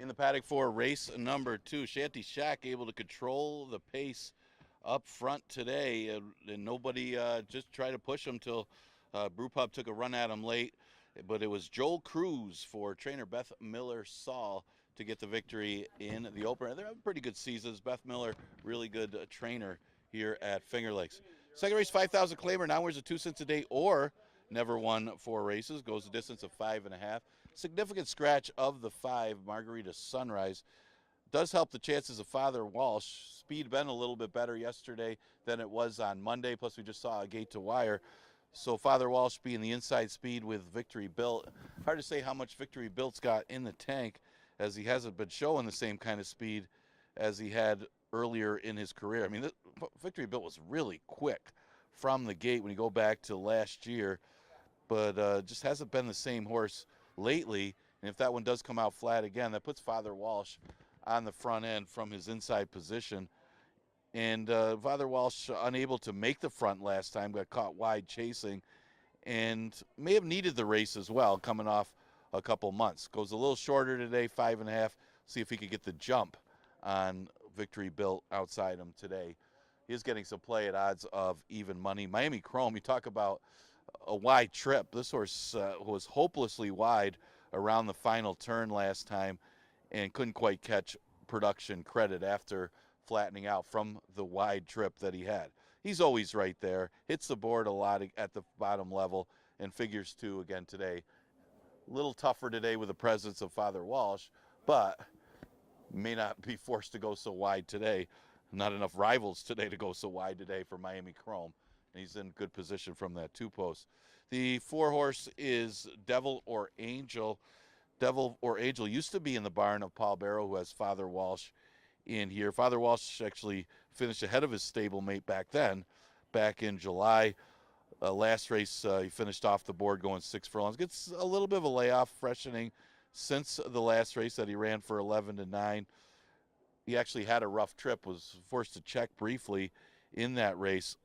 In the paddock for race number 2, Shanty Shack able to control the pace up front today, and nobody just tried to push him till Brewpub took a run at him late. But it was Joel Cruz for trainer Beth Miller-Saul to get the victory in the opener. They're having pretty good seasons. Beth Miller, really good trainer here at Finger Lakes. Second race, 5,000 claimer. Now wears a 2 cents a day or never won 4 races. Goes a distance of 5.5. Significant scratch of the 5, Margarita Sunrise. Does help the chances of Father Walsh. Speed been a little bit better yesterday than it was on Monday. Plus we just saw a gate to wire. So Father Walsh being the inside speed with Victory Built. Hard to say how much Victory Built's got in the tank, as he hasn't been showing the same kind of speed as he had earlier in his career. I mean, Victory Built was really quick from the gate when you go back to last year, but just hasn't been the same horse lately. And if that one does come out flat again, that puts Father Walsh on the front end from his inside position. And Father Walsh unable to make the front last time, got caught wide chasing, and may have needed the race as well, coming off a couple months. Goes a little shorter today, 5.5. See if he could get the jump on Victory Built outside him today. He is getting some play at odds of even money. Miami Chrome, you talk about a wide trip. This horse was hopelessly wide around the final turn last time and couldn't quite catch production credit after flattening out from the wide trip that he had. He's always right there, hits the board a lot at the bottom level, and figures 2 again today. A little tougher today with the presence of Father Walsh, but may not be forced to go so wide today. Not enough rivals today to go so wide today for Miami Chrome. And he's in good position from that 2 post. The 4 horse is Devil or Angel. Devil or Angel used to be in the barn of Paul Barrow, who has Father Walsh in here. Father Walsh actually finished ahead of his stablemate back then, back in July. Last race, he finished off the board going 6 furlongs. Gets a little bit of a layoff, freshening since the last race that he ran for 11-9. He actually had a rough trip, was forced to check briefly in that race.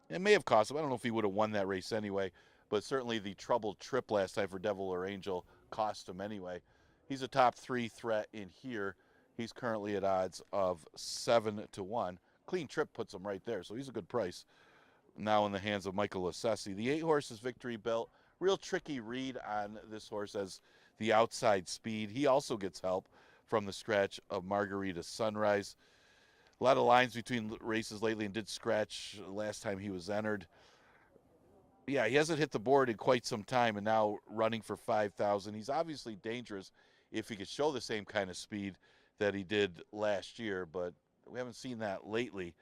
It may have cost him. I don't know if he would have won that race anyway, but certainly the troubled trip last time for Devil or Angel cost him anyway. He's a top 3 threat in here. He's currently at odds of 7-1. Clean trip puts him right there, so he's a good price now in the hands of Michael Assessi. The 8 horse is Victory Built. Real tricky read on this horse as the outside speed. He also gets help from the scratch of Margarita Sunrise. A lot of lines between races lately, and did scratch last time he was entered. Yeah, he hasn't hit the board in quite some time, and now running for 5,000. He's obviously dangerous if he could show the same kind of speed that he did last year, but we haven't seen that lately.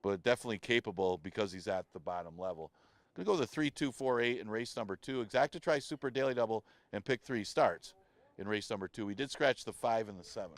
But definitely capable because he's at the bottom level. Going to go to 3-2-4-8 in race number 2. Exacta Tri Super Daily Double and pick 3 starts in race number 2. We did scratch the 5 and the 7.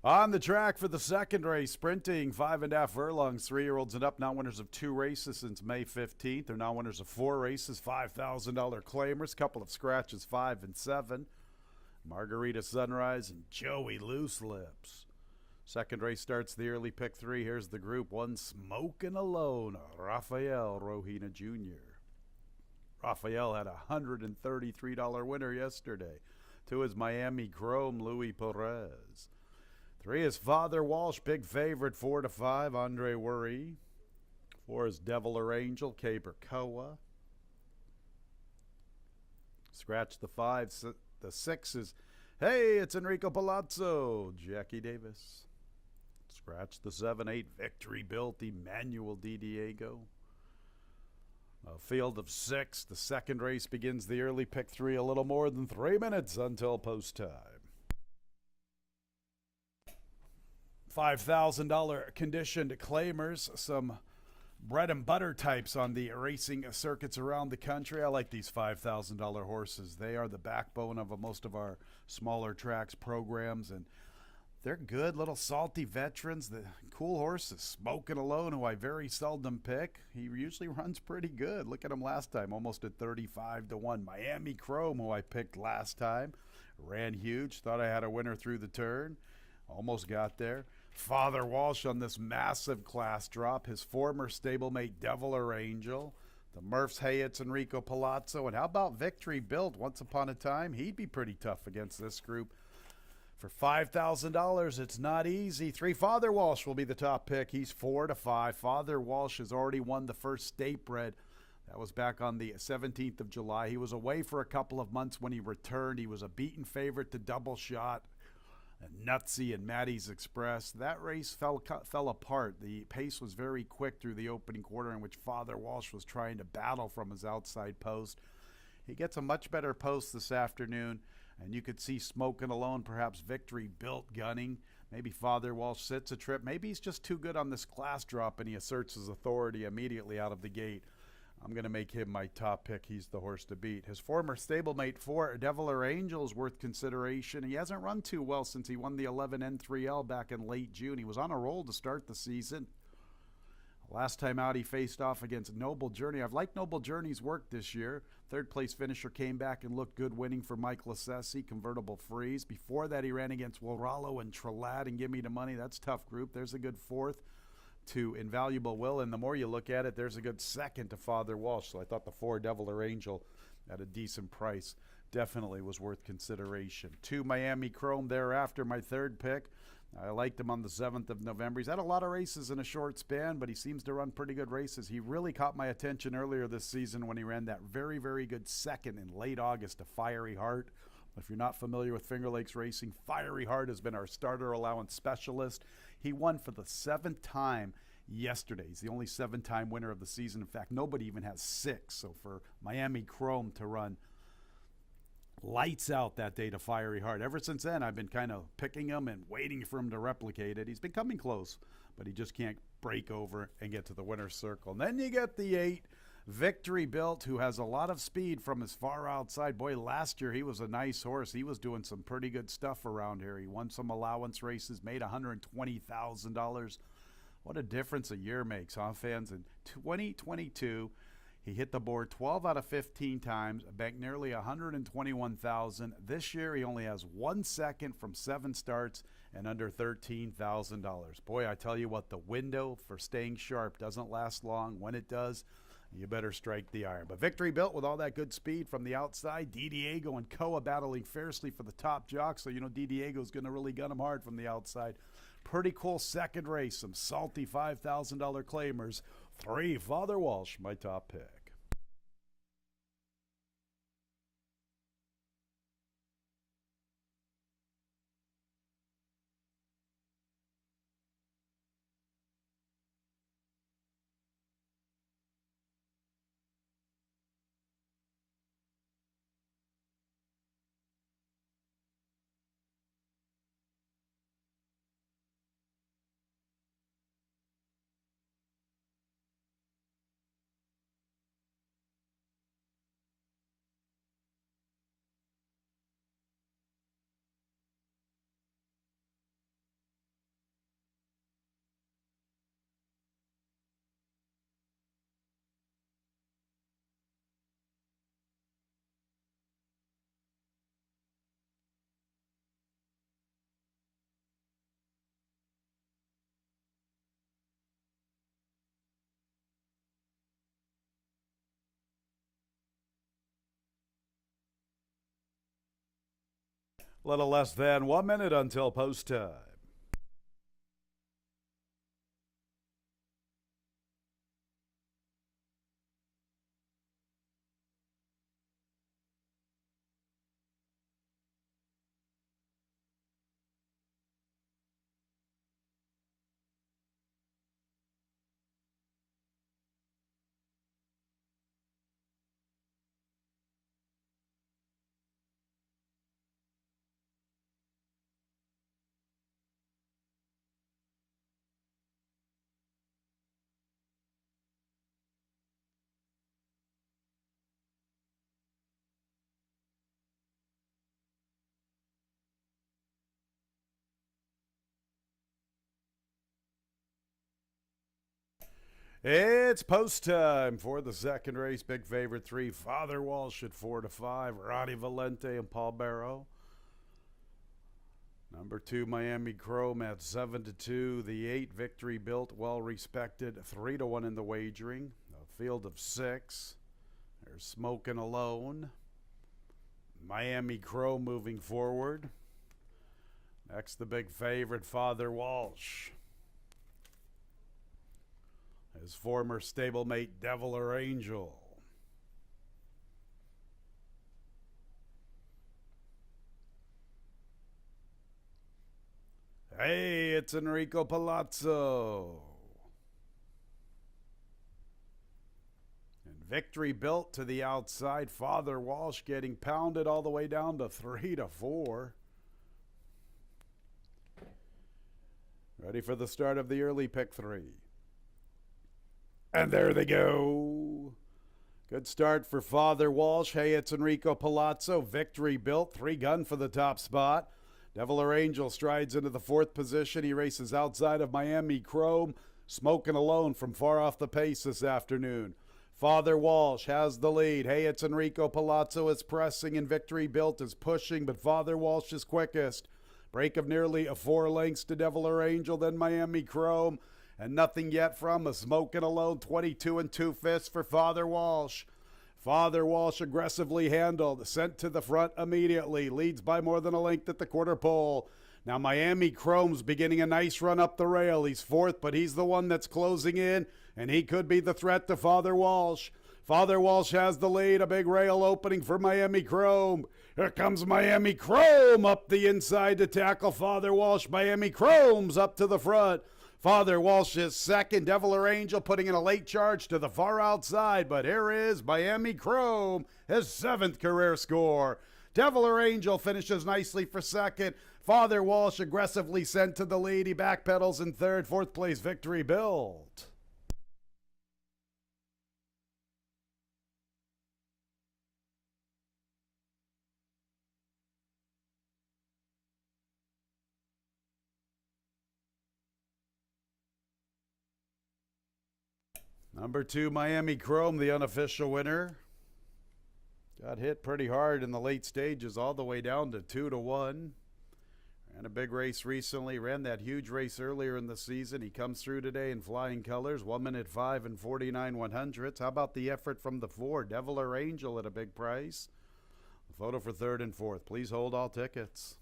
On the track for the second race, sprinting 5.5 furlongs, 3-year-olds and up, now winners of 2 races since May 15th. They're now winners of 4 races, $5,000 claimers, couple of scratches, 5 and 7. Margarita Sunrise and Joey Loose Lips. Second race starts the early pick 3. Here's the group 1, Smokin' Alone, Rafael Rohina Jr. Rafael had a $133 winner yesterday. 2 is Miami Chrome, Louis Perez. 3 is Father Walsh, big favorite, 4 to 5, Andre Worry. 4 is Devil or Angel, Caber Koa. Scratch the 5. The 6 is, hey, it's Enrico Palazzo, Jackie Davis. Scratch the 7, 8, Victory Built, Emmanuel Di Diego. A field of 6. The second race begins the early pick 3, a little more than 3 minutes until post time. $5,000 conditioned claimers, some bread and butter types on the racing circuits around the country. I like these $5,000 horses. They are the backbone of most of our smaller tracks programs, and they're good little salty veterans. The cool horses. Smokin' Alone, who I very seldom pick. He usually runs pretty good. Look at him last time, almost at 35 to 1. Miami Chrome, who I picked last time, ran huge. Thought I had a winner through the turn. Almost got there. Father Walsh on this massive class drop. His former stablemate Devil or Angel. The Murphs, Hayet's Enrico Palazzo. And how about Victory Built? Once upon a time, he'd be pretty tough against this group. For $5,000, it's not easy. 3, Father Walsh will be the top pick. He's 4 to 5. Father Walsh has already won the first state bred. That was back on the 17th of July. He was away for a couple of months. When he returned, he was a beaten favorite to Double Shot and Nutsy and Maddie's Express. That race fell apart. The pace was very quick through the opening quarter, in which Father Walsh was trying to battle from his outside post. He gets a much better post this afternoon, and you could see Smokin' Alone, perhaps Victory Built gunning. Maybe Father Walsh sits a trip. Maybe he's just too good on this class drop and he asserts his authority immediately out of the gate. I'm going to make him my top pick. He's the horse to beat. His former stablemate 4, Devil or Angel, is worth consideration. He hasn't run too well since he won the 11 N3L back in late June. He was on a roll to start the season. Last time out, he faced off against Noble Journey. I've liked Noble Journey's work this year. Third place finisher came back and looked good, winning for Mike Lassesi, convertible freeze. Before that, he ran against Walrallo and Trelad and Give Me the Money. That's a tough group. There's a good 4th to Invaluable Will, and the more you look at it, there's a good 2nd to Father Walsh. So I thought the 4, Devil or Angel, at a decent price, definitely was worth consideration. 2, Miami Chrome thereafter, my 3rd pick. I liked him on the 7th of November. He's had a lot of races in a short span, but he seems to run pretty good races. He really caught my attention earlier this season when he ran that very, very good 2nd in late August to Fiery Heart. If you're not familiar with Finger Lakes Racing, Fiery Heart has been our starter allowance specialist. He won for the 7th time yesterday. He's the only 7-time winner of the season. In fact, nobody even has 6. So for Miami Chrome to run lights out that day to Fiery Heart. Ever since then, I've been kind of picking him and waiting for him to replicate it. He's been coming close, but he just can't break over and get to the winner's circle. And then you get the 8, Victory Built, who has a lot of speed from his far outside. Boy, last year he was a nice horse. He was doing some pretty good stuff around here. He won some allowance races, made $120,000. What a difference a year makes, huh, fans? In 2022, he hit the board 12 out of 15 times, banked nearly $121,000. This year, he only has 1 second from 7 starts and under $13,000. Boy, I tell you what, the window for staying sharp doesn't last long. When it does, you better strike the iron. But Victory Built with all that good speed from the outside. Di Diego and Koa battling fiercely for the top jock, so you know Di Diego's going to really gun him hard from the outside. Pretty cool second race. Some salty $5,000 claimers. 3, Father Walsh, my top pick. A little less than 1 minute until post time. It's post time for the second race. Big favorite 3, Father Walsh at 4 to 5. Roddy Valente and Paul Barrow. Number 2, Miami Chrome at 7 to 2. The 8, Victory Built, well respected, 3 to 1 in the wagering. A field of 6. There's Smoking Alone. Miami Chrome moving forward. Next, the big favorite, Father Walsh. His former stablemate, Devil or Angel. Hey, it's Enrico Palazzo. And Victory Built to the outside. Father Walsh getting pounded all the way down to 3 to 4. Ready for the start of the early pick 3. And there they go. Good start for Father Walsh. Hey, it's Enrico Palazzo. Victory Built. 3 gun for the top spot. Devil or Angel strides into the 4th position. He races outside of Miami Chrome. Smoking Alone from far off the pace this afternoon. Father Walsh has the lead. Hey, it's Enrico Palazzo is pressing and Victory Built is pushing, but Father Walsh is quickest. Break of nearly 4 lengths to Devil or Angel, then Miami Chrome. And nothing yet from a Smoking Alone, 22 2/5 for Father Walsh. Father Walsh aggressively handled, sent to the front immediately, leads by more than a length at the quarter pole. Now Miami Chrome's beginning a nice run up the rail. He's 4th, but he's the one that's closing in, and he could be the threat to Father Walsh. Father Walsh has the lead, a big rail opening for Miami Chrome. Here comes Miami Chrome up the inside to tackle Father Walsh. Miami Chrome's up to the front. Father Walsh is 2nd. Devil or Angel putting in a late charge to the far outside. But here is Miami Chrome, his 7th career score. Devil or Angel finishes nicely for 2nd. Father Walsh aggressively sent to the lead. He backpedals in 3rd. 4th place, Victory Built. Number 2, Miami Chrome, the unofficial winner. Got hit pretty hard in the late stages, all the way down to 2 to 1. Ran a big race recently, ran that huge race earlier in the season. He comes through today in flying colors, 1 minute 5 and 49 100ths. How about the effort from the 4, Devil or Angel at a big price? A photo for 3rd and 4th. Please hold all tickets.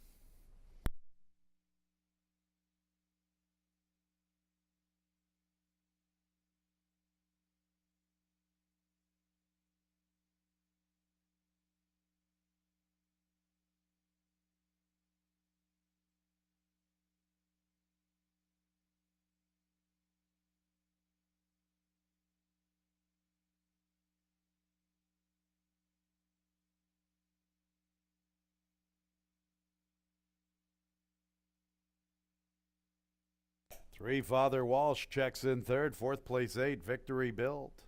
Three, Father Walsh checks in 3rd. 4th place, 8, Victory Built.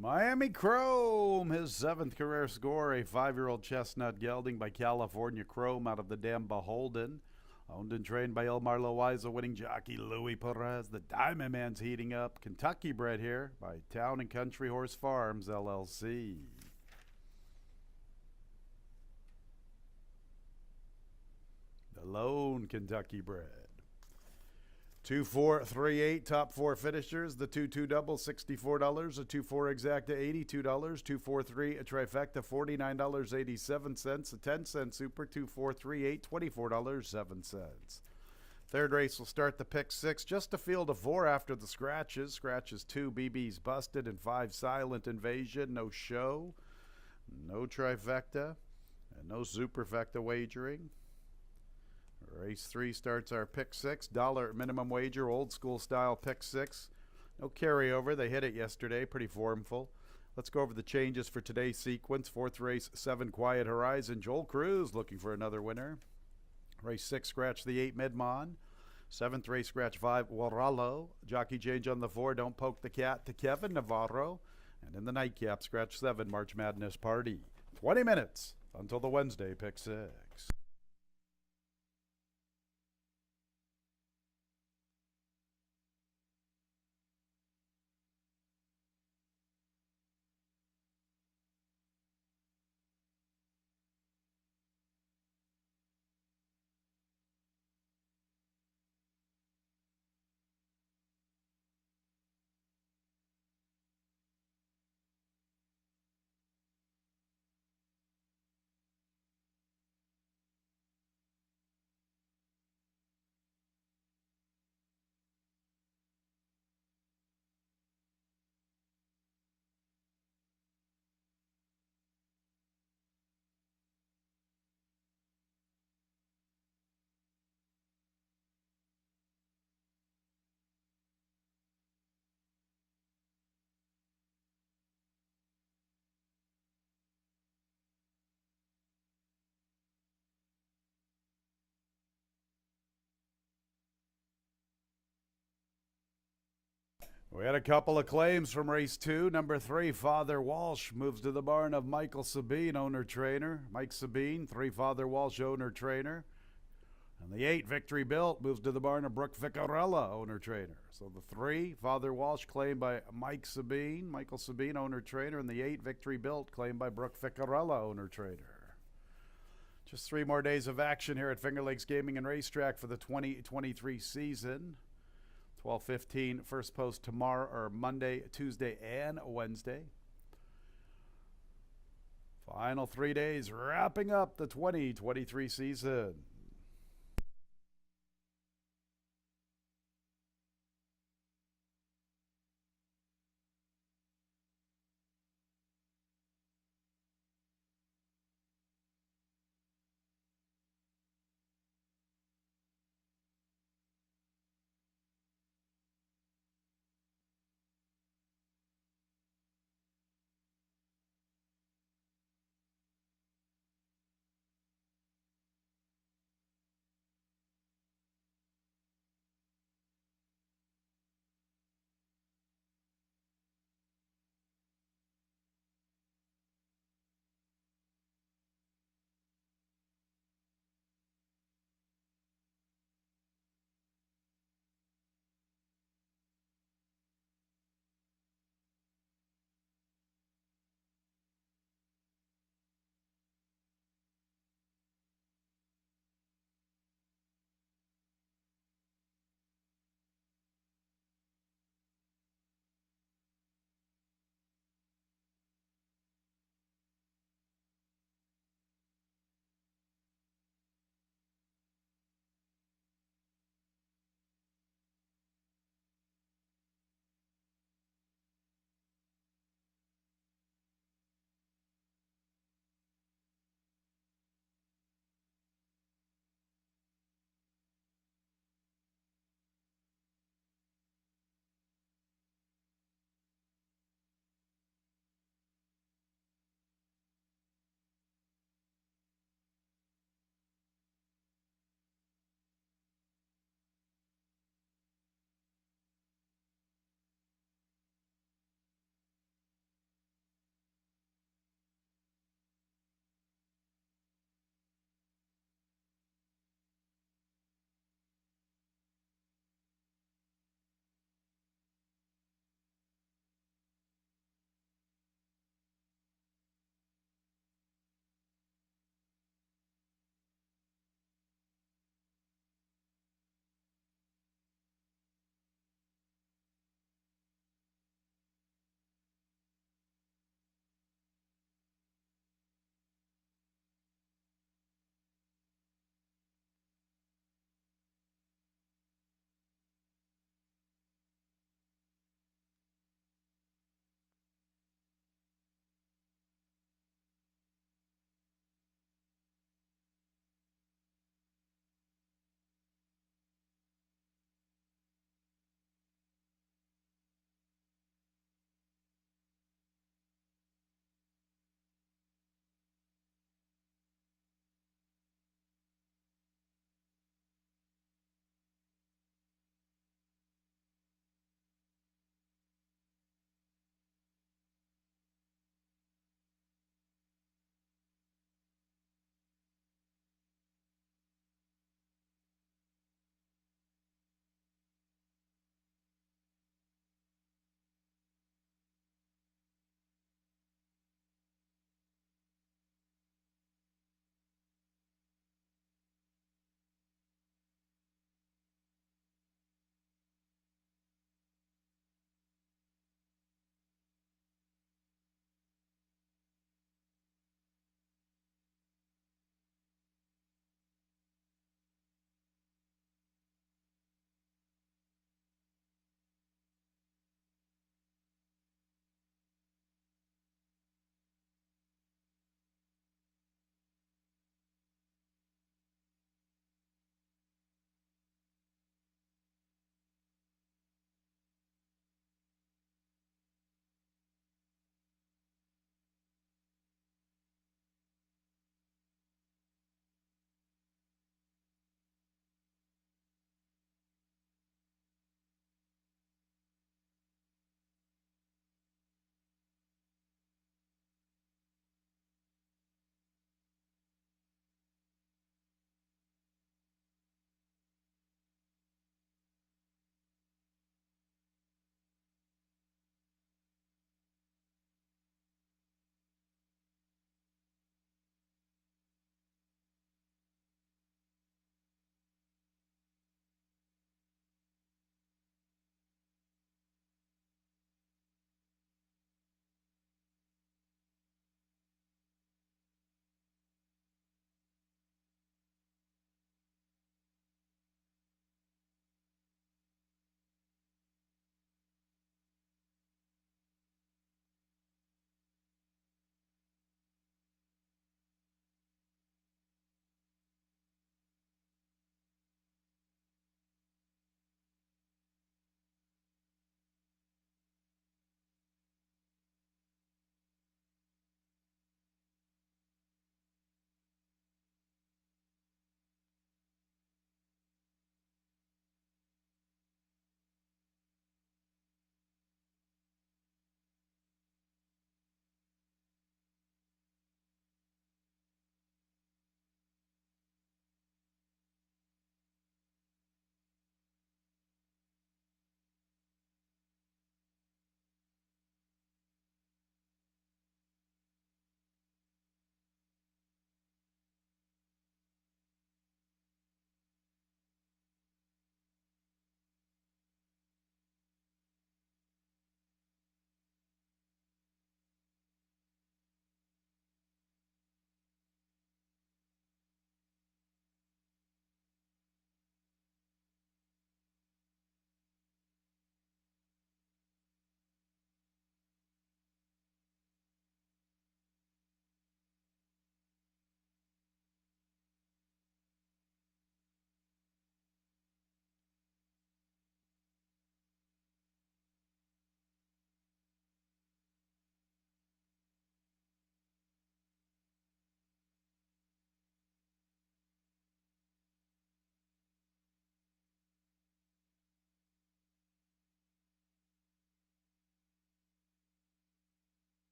Miami Chrome, his 7th career score, a 5-year-old chestnut gelding by California Chrome out of the dam Beholden. Owned and trained by Elmar Loaiza, winning jockey Louis Perez. The Diamond Man's heating up. Kentucky bred here by Town and Country Horse Farms, LLC. The lone Kentucky bred. 2, 4, 3, 8, top 4 finishers. The 2-2 double, $64. A 2-4 exacta, $82. 2, 4, 3, a trifecta, $49.87. A 10-cent super, 2, 4, 3, 8, $24.07. Third race will start the pick 6. Just a field of 4 after the scratches. Scratches 2, BB's Busted, and 5, Silent Invasion. No show, no trifecta, and no superfecta wagering. Race 3 starts our pick 6. $1 minimum wager, old school style pick 6. No carryover. They hit it yesterday. Pretty formful. Let's go over the changes for today's sequence. 4th race, 7 Quiet Horizon. Joel Cruz looking for another winner. Race 6, scratch the 8 Midmon. 7th race, scratch 5 Waralo. Jockey change on the 4, Don't Poke the Cat, to Kevin Navarro. And in the nightcap, scratch 7 March Madness Party. 20 minutes until the Wednesday pick 6. We had a couple of claims from race 2. Number 3, Father Walsh, moves to the barn of Michael Sabine, owner-trainer. Mike Sabine, 3, Father Walsh, owner-trainer. And the 8, Victory Built, moves to the barn of Brooke Ficarella, owner-trainer. So the 3, Father Walsh, claimed by Mike Sabine, Michael Sabine, owner-trainer. And the 8, Victory Built, claimed by Brooke Ficarella, owner-trainer. Just 3 more days of action here at Finger Lakes Gaming and Racetrack for the 2023 season. 12:15 first post tomorrow, or Monday, Tuesday, and Wednesday. Final 3 days wrapping up the 2023 season.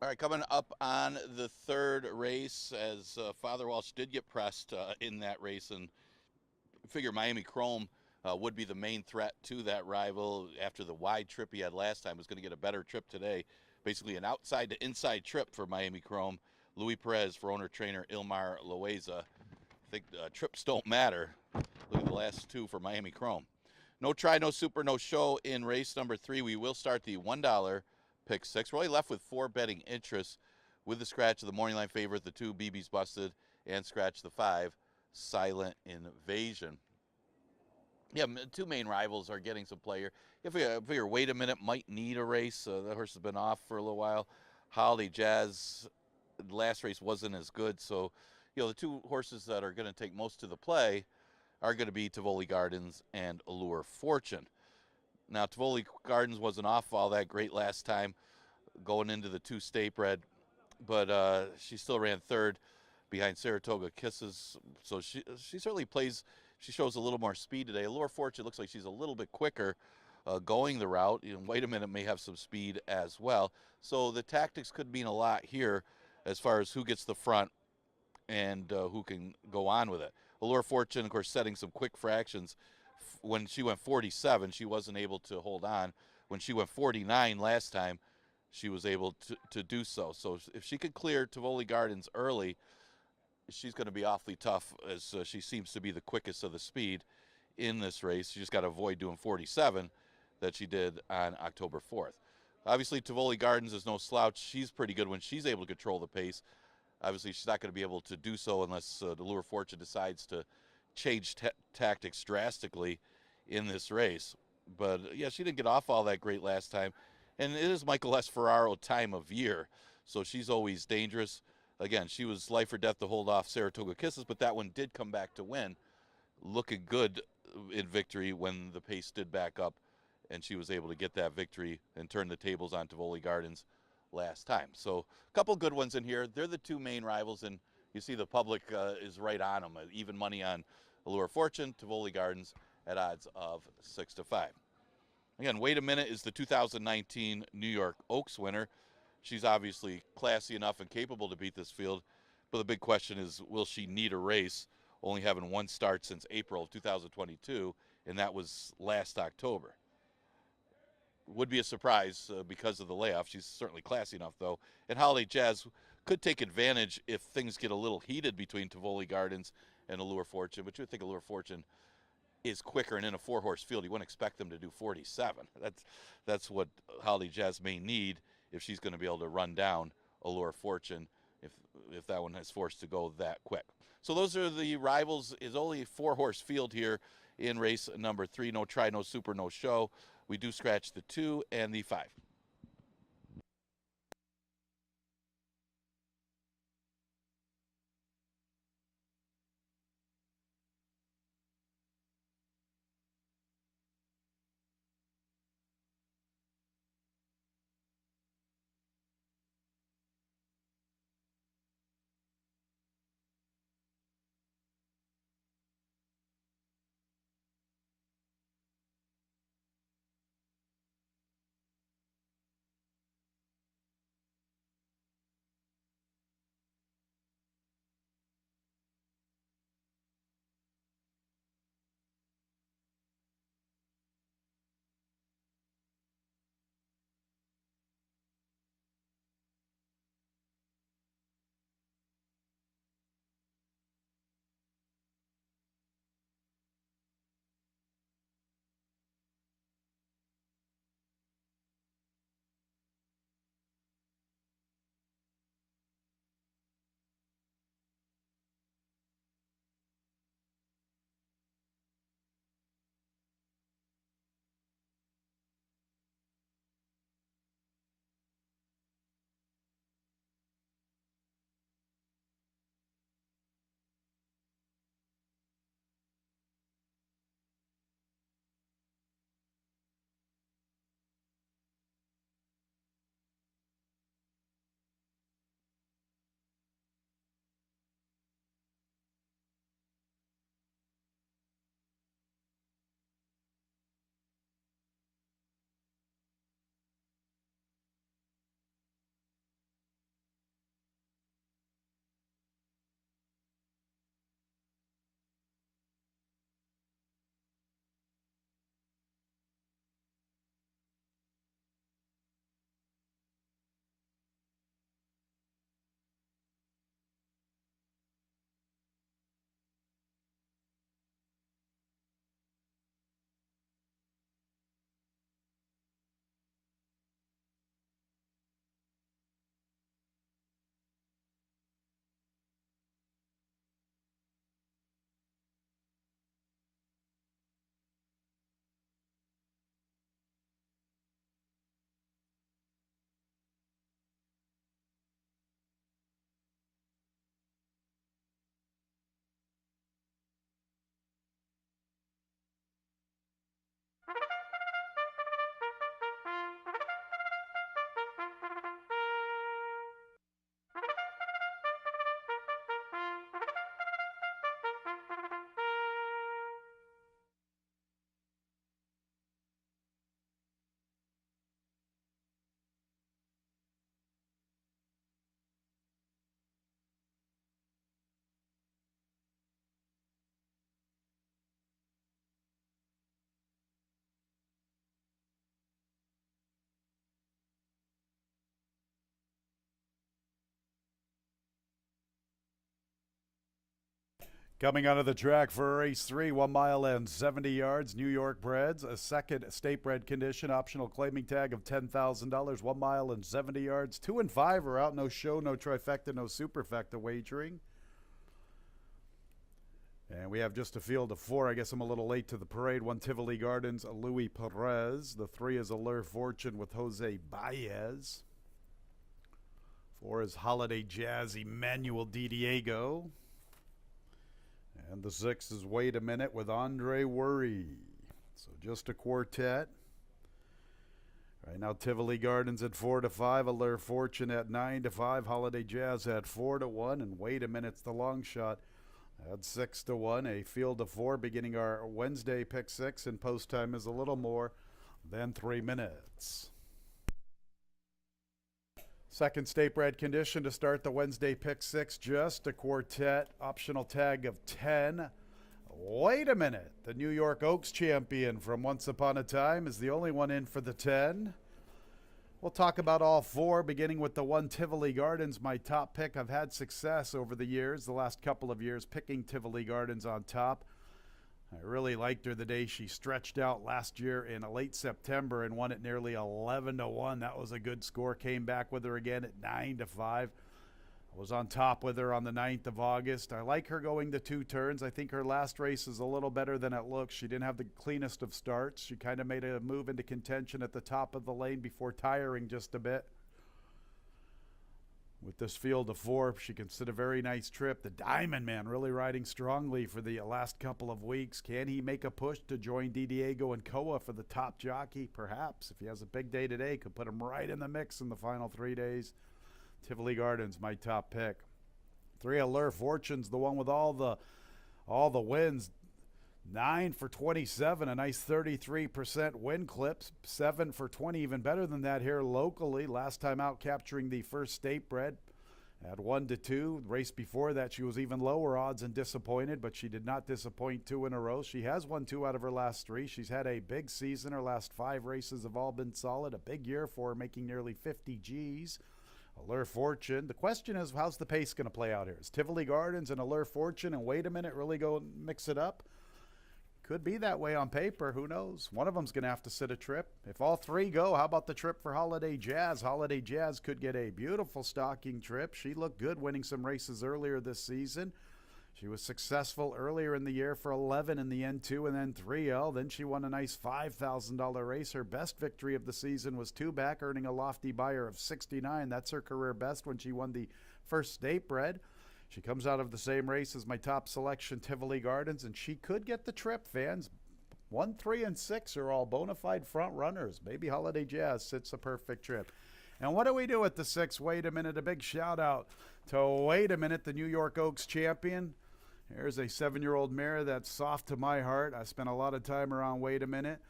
All right, coming up on the third race, as Father Walsh did get pressed in that race, and figure Miami Chrome would be the main threat to that rival after the wide trip he had last time. Was going to get a better trip today. Basically an outside to inside trip for Miami Chrome. Louis Perez for owner-trainer Ilmar Loaiza. I think trips don't matter. Look at the last two for Miami Chrome. No try, no super, no show in race number 3. We will start the $1 pick 6. We're only left with 4 betting interests with the scratch of the morning line favorite, the 2 BB's Busted, and scratch the 5 Silent Invasion. Yeah, 2 main rivals are getting some play here. If we figure Wait a Minute might need a race, that horse has been off for a little while. Holiday Jazz, last race wasn't as good, so the 2 horses that are going to take most of the play are going to be Tivoli Gardens and Allure Fortune. Now, Tivoli Gardens wasn't off all that great last time going into the 2 State Bred, but she still ran third behind Saratoga Kisses, so she certainly plays. She shows a little more speed today. Allure Fortune looks like she's a little bit quicker going the route. Wait a Minute may have some speed as well. So the tactics could mean a lot here as far as who gets the front and who can go on with it. Allure Fortune, of course, setting some quick fractions. When she went 47, she wasn't able to hold on. When she went 49 last time, she was able to do so. So if she could clear Tivoli Gardens early, she's going to be awfully tough, as she seems to be the quickest of the speed in this race. She just got to avoid doing 47 that she did on October 4th. Obviously, Tivoli Gardens is no slouch. She's pretty good when she's able to control the pace. Obviously, she's not going to be able to do so unless the Allure Fortune decides to change tactics drastically in this race. But, yeah, she didn't get off all that great last time. And it is Michael S. Ferraro time of year, so she's always dangerous. Again, she was life or death to hold off Saratoga Kisses, but that one did come back to win. Looking good in victory when the pace did back up, and she was able to get that victory and turn the tables on Tivoli Gardens last time. So a couple good ones in here. They're the 2 main rivals, and you see the public is right on them. Even money on Allure Fortune, Tivoli Gardens at odds of 6-5. Again, Wait a Minute is the 2019 New York Oaks winner. She's obviously classy enough and capable to beat this field, but the big question is, will she need a race, only having 1 start since April of 2022, and that was last October. Would be a surprise because of the layoff. She's certainly classy enough, though. And Holiday Jazz could take advantage if things get a little heated between Tivoli Gardens and Allure Fortune, but you would think Allure Fortune is quicker, and in a 4-horse field, you wouldn't expect them to do 47. That's what Holiday Jazz may need if she's going to be able to run down Allure Fortune if that one is forced to go that quick. So those are the rivals. Is only a 4-horse field here in race number 3. No try, no super, no show. We do scratch the 2 and the 5. Coming onto the track for race 3, 1 mile and 70 yards, New York breds, a second state bred condition, optional claiming tag of $10,000, 1 mile and 70 yards. 2 and 5 are out, no show, no trifecta, no superfecta wagering. And we have just a field of 4. I guess I'm a little late to the parade. 1 Tivoli Gardens, Louis Perez. The 3 is Allure Fortune with Jose Baez. 4 is Holiday Jazz, Emmanuel Di Diego. And the 6 is Wait a Minute with Andre Worry. So just a quartet. Right now, Tivoli Gardens at 4-5, Allure Fortune at 9-5, Holiday Jazz at 4-1, and Wait a Minute's the long shot at 6-1. A field of 4 beginning our Wednesday pick 6, and post time is a little more than 3 minutes. Second state bred condition to start the Wednesday pick 6, just a quartet, optional tag of 10. Wait a Minute, the New York Oaks champion from Once Upon a Time, is the only one in for the 10. We'll talk about all 4, beginning with the 1 Tivoli Gardens, my top pick. I've had success over the years, the last couple of years, picking Tivoli Gardens on top. I really liked her the day she stretched out last year in late September and won it nearly 11-1. That was a good score. Came back with her again at 9-5. I was on top with her on the 9th of August. I like her going the 2 turns. I think her last race is a little better than it looks. She didn't have the cleanest of starts. She kind of made a move into contention at the top of the lane before tiring just a bit. With this field of 4, she can sit a very nice trip. The Diamond Man really riding strongly for the last couple of weeks. Can he make a push to join Di Diego and Koa for the top jockey? Perhaps. If he has a big day today, could put him right in the mix in the final 3 days. Tivoli Gardens, my top pick. 3 Allure Fortune's the one with all the wins. 9 for 27, a nice 33% win clip. 7 for 20, even better than that here locally. Last time out capturing the first state bred at 1-2. The race before that, she was even lower odds and disappointed, but she did not disappoint 2 in a row. She has won 2 out of her last 3. She's had a big season. Her last 5 races have all been solid. A big year for her, making nearly 50 G's. Allure Fortune. The question is, how's the pace going to play out here? Is Tivoli Gardens and Allure Fortune and Wait a Minute really go and mix it up? Could be that way on paper. Who knows? One of them's going to have to sit a trip. If all 3 go, how about the trip for Holiday Jazz? Holiday Jazz could get a beautiful stocking trip. She looked good winning some races earlier this season. She was successful earlier in the year for 11 in the N2 and then 3L. Then she won a nice $5,000 race. Her best victory of the season was 2 back, earning a lofty buyer of 69. That's her career best when she won the first state bred. She comes out of the same race as my top selection, Tivoli Gardens, and she could get the trip, fans. 1, 3, and 6 are all bona fide front runners. Maybe Holiday Jazz sits a perfect trip. And what do we do with the 6? Wait a Minute. A big shout out to Wait a Minute, the New York Oaks champion. Here's a 7-year-old mare that's soft to my heart. I spent a lot of time around Wait a Minute.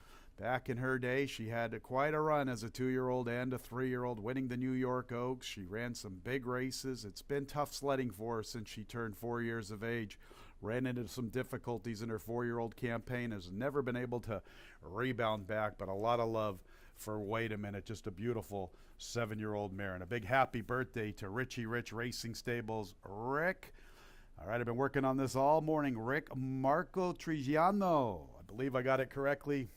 Back in her day, she had quite a run as a 2-year-old and a 3-year-old, winning the New York Oaks. She ran some big races. It's been tough sledding for her since she turned 4 years of age. Ran into some difficulties in her 4-year-old campaign. Has never been able to rebound back, but a lot of love for Wait a Minute. Just a beautiful 7-year-old mare. And a big happy birthday to Richie Rich Racing Stables, Rick. All right, I've been working on this all morning. Rick Marco Trigiano. I believe I got it correctly.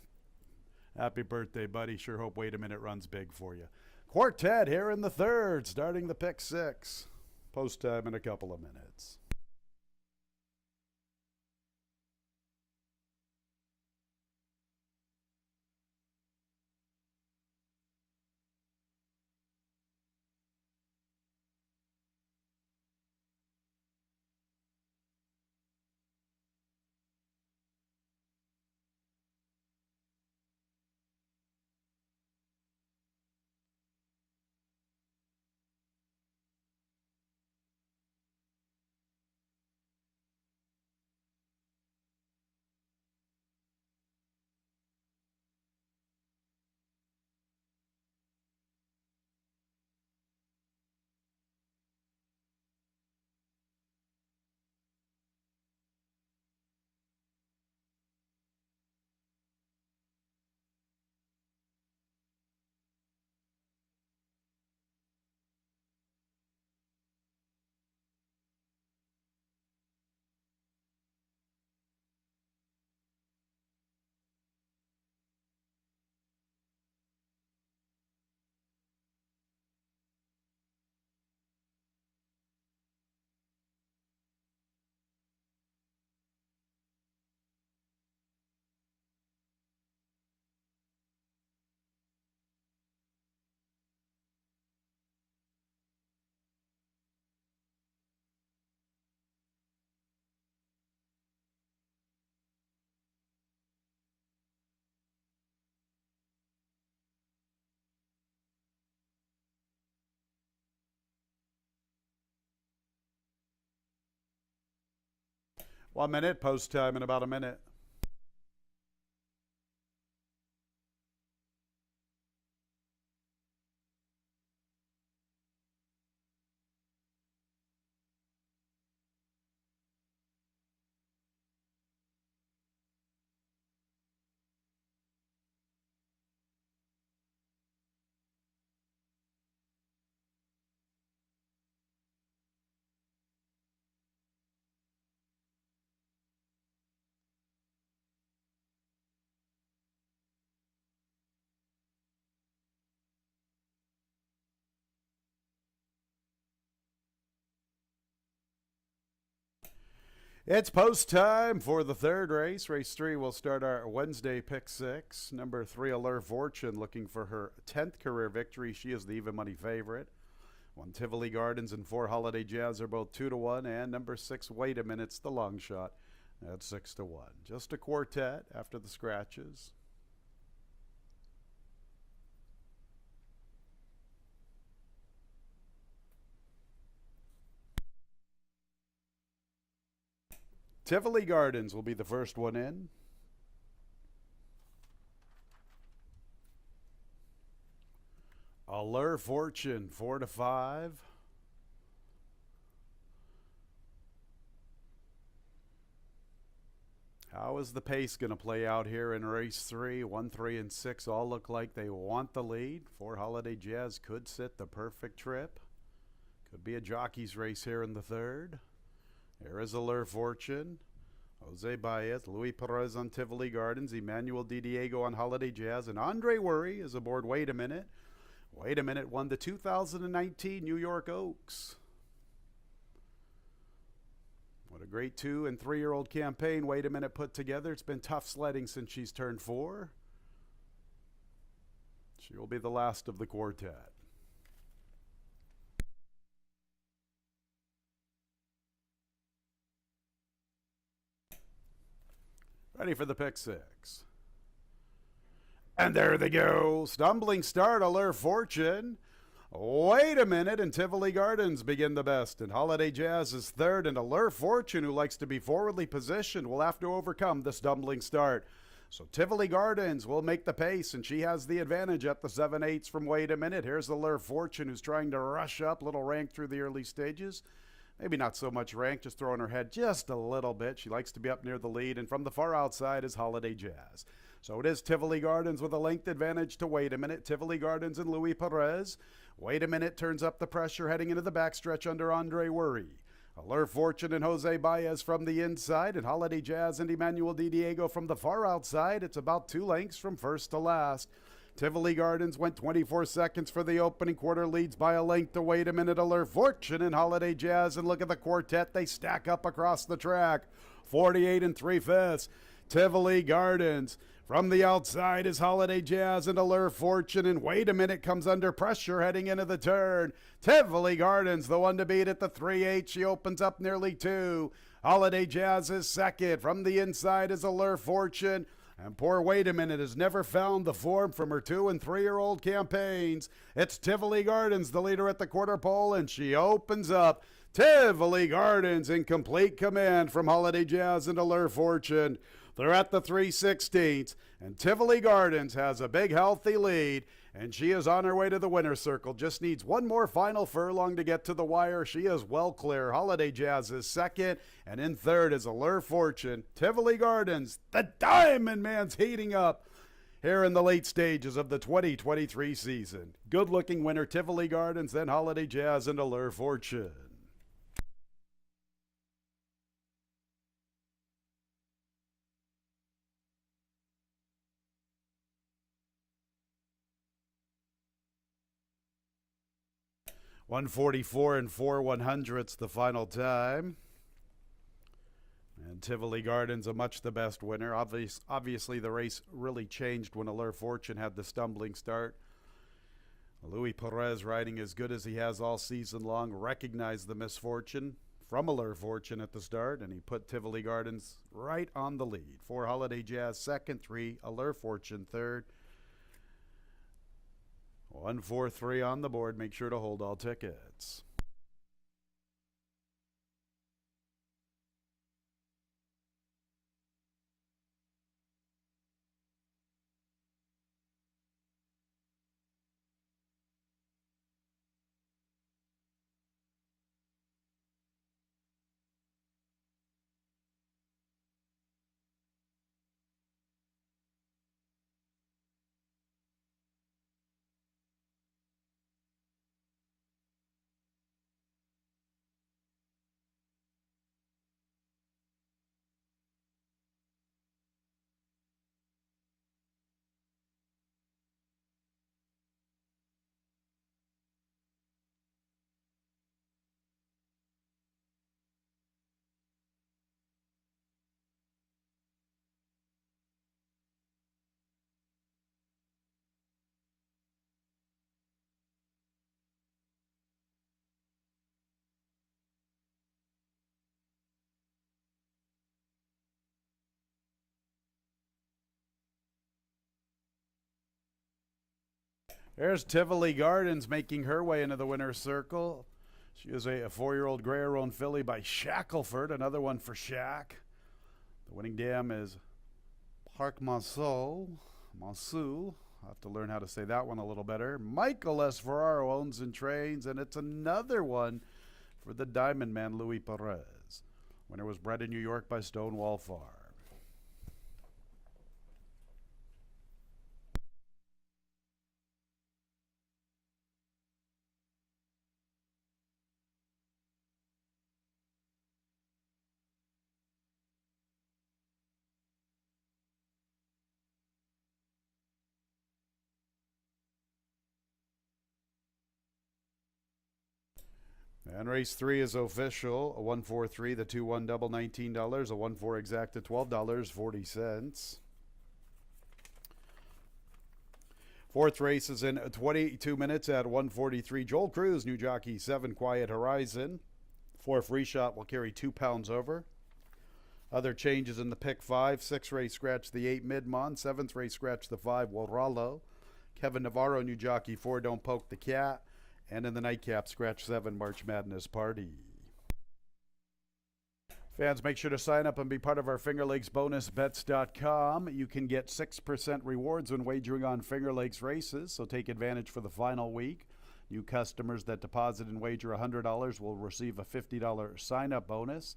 Happy birthday, buddy. Sure hope Wait a Minute runs big for you. Quartet here in the 3rd, starting the pick 6. Post time in a couple of minutes. 1 minute, post time in about a minute. It's post time for the third race. Race 3 will start our Wednesday pick 6. Number 3, Allure Fortune, looking for her 10th career victory. She is the even money favorite. 1 Tivoli Gardens and 4 Holiday Jazz are both 2-1. And number 6, Wait a Minute's the long shot at 6-1. Just a quartet after the scratches. Tivoli Gardens will be the first one in. Allure Fortune, 4-5. How is the pace going to play out here in race 3? 1, 3, and 6 all look like they want the lead. 4 Holiday Jazz could sit the perfect trip. Could be a jockey's race here in the third. Here is Allure Fortune. Jose Baez, Luis Perez on Tivoli Gardens, Emmanuel Di Diego on Holiday Jazz, and Andre Worry is aboard Wait a Minute. Wait a Minute won the 2019 New York Oaks. What a great 2- and 3-year-old campaign Wait a Minute put together. It's been tough sledding since she's turned 4. She will be the last of the quartet. Ready for the pick 6. And there they go. Stumbling start, Allure Fortune. Wait a Minute, and Tivoli Gardens begin the best. And Holiday Jazz is third, and Allure Fortune, who likes to be forwardly positioned, will have to overcome the stumbling start. So Tivoli Gardens will make the pace, and she has the advantage at the 7/8 from Wait a Minute. Here's Allure Fortune, who's trying to rush up, little rank through the early stages. Maybe not so much rank, just throwing her head just a little bit. She likes to be up near the lead, and from the far outside is Holiday Jazz. So it is Tivoli Gardens with a length advantage to Wait a Minute. Tivoli Gardens and Luis Perez. Wait a Minute turns up the pressure heading into the backstretch under Andre Worry. Allure Fortune and Jose Baez from the inside, and Holiday Jazz and Emmanuel Di Diego from the far outside. It's about 2 lengths from first to last. Tivoli Gardens went 24 seconds for the opening quarter, leads by a length to Wait a Minute. Allure Fortune and Holiday Jazz, and look at the quartet. They stack up across the track. 48 3/5. Tivoli Gardens. From the outside is Holiday Jazz and Allure Fortune, and Wait a Minute comes under pressure heading into the turn. Tivoli Gardens, the one to beat at the 3/8. She opens up nearly 2. Holiday Jazz is second. From the inside is Allure Fortune. And poor Wait a Minute has never found the form from her 2- and 3-year-old campaigns. It's Tivoli Gardens, the leader at the quarter pole, and she opens up. Tivoli Gardens in complete command from Holiday Jazz and Allure Fortune. They're at the 3/16, and Tivoli Gardens has a big, healthy lead, and she is on her way to the winner's circle. Just needs one more final furlong to get to the wire. She is well clear. Holiday Jazz is second, and in third is Allure Fortune. Tivoli Gardens, the Diamond Man's heating up here in the late stages of the 2023 season. Good-looking winner, Tivoli Gardens, then Holiday Jazz and Allure Fortune. $144 4/100ths the final time. And Tivoli Gardens a much the best winner. Obviously, the race really changed when Allure Fortune had the stumbling start. Luis Perez, riding as good as he has all season long, recognized the misfortune from Allure Fortune at the start, and he put Tivoli Gardens right on the lead. 4 Holiday Jazz second, 3 Allure Fortune third. 143 on the board. Make sure to hold all tickets. There's Tivoli Gardens making her way into the winner's circle. She is a 4-year-old Greyer-owned filly by Shackelford, another one for Shack. The winning dam is Parc Monceau. I'll have to learn how to say that one a little better. Michael S. Ferraro owns and trains, and it's another one for the Diamond Man, Louis Perez. Winner was bred in New York by Stonewall Farm. And race 3 is official. A 1-4-3, the 2-1 double $19, a 1-4 exact at $12.40. Fourth race is in 22 minutes at 1:43. Joel Cruz, new jockey 7, Quiet Horizon. 4 free shot will carry 2 pounds over. Other changes in the pick 5. 6th race scratch the 8, Midmon. 7th race scratch the 5, Warrallo. Kevin Navarro, new jockey 4, Don't Poke the Cat. And in the nightcap, scratch 7, March Madness Party. Fans, make sure to sign up and be part of our Finger Lakes bonusbets.com. You can get 6% rewards when wagering on Finger Lakes races, so take advantage for the final week. New customers that deposit and wager $100 will receive a $50 sign-up bonus.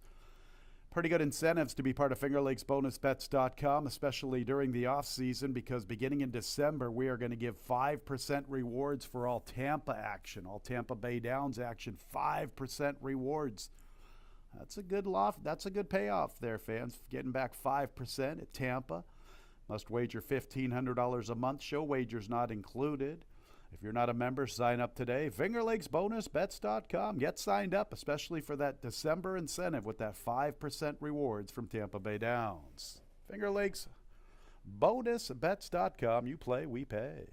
Pretty good incentives to be part of Finger Lakes bonusbets.com, especially during the off-season, because beginning in December, we are going to give 5% rewards for all Tampa action, all Tampa Bay Downs action, 5% rewards. That's a good loft. That's a good payoff there, fans. Getting back 5% at Tampa. Must wager $1,500 a month. Show wagers not included. If you're not a member, sign up today. FingerLakesBonusBets.com. Get signed up, especially for that December incentive with that 5% rewards from Tampa Bay Downs. FingerLakesBonusBets.com. You play, we pay.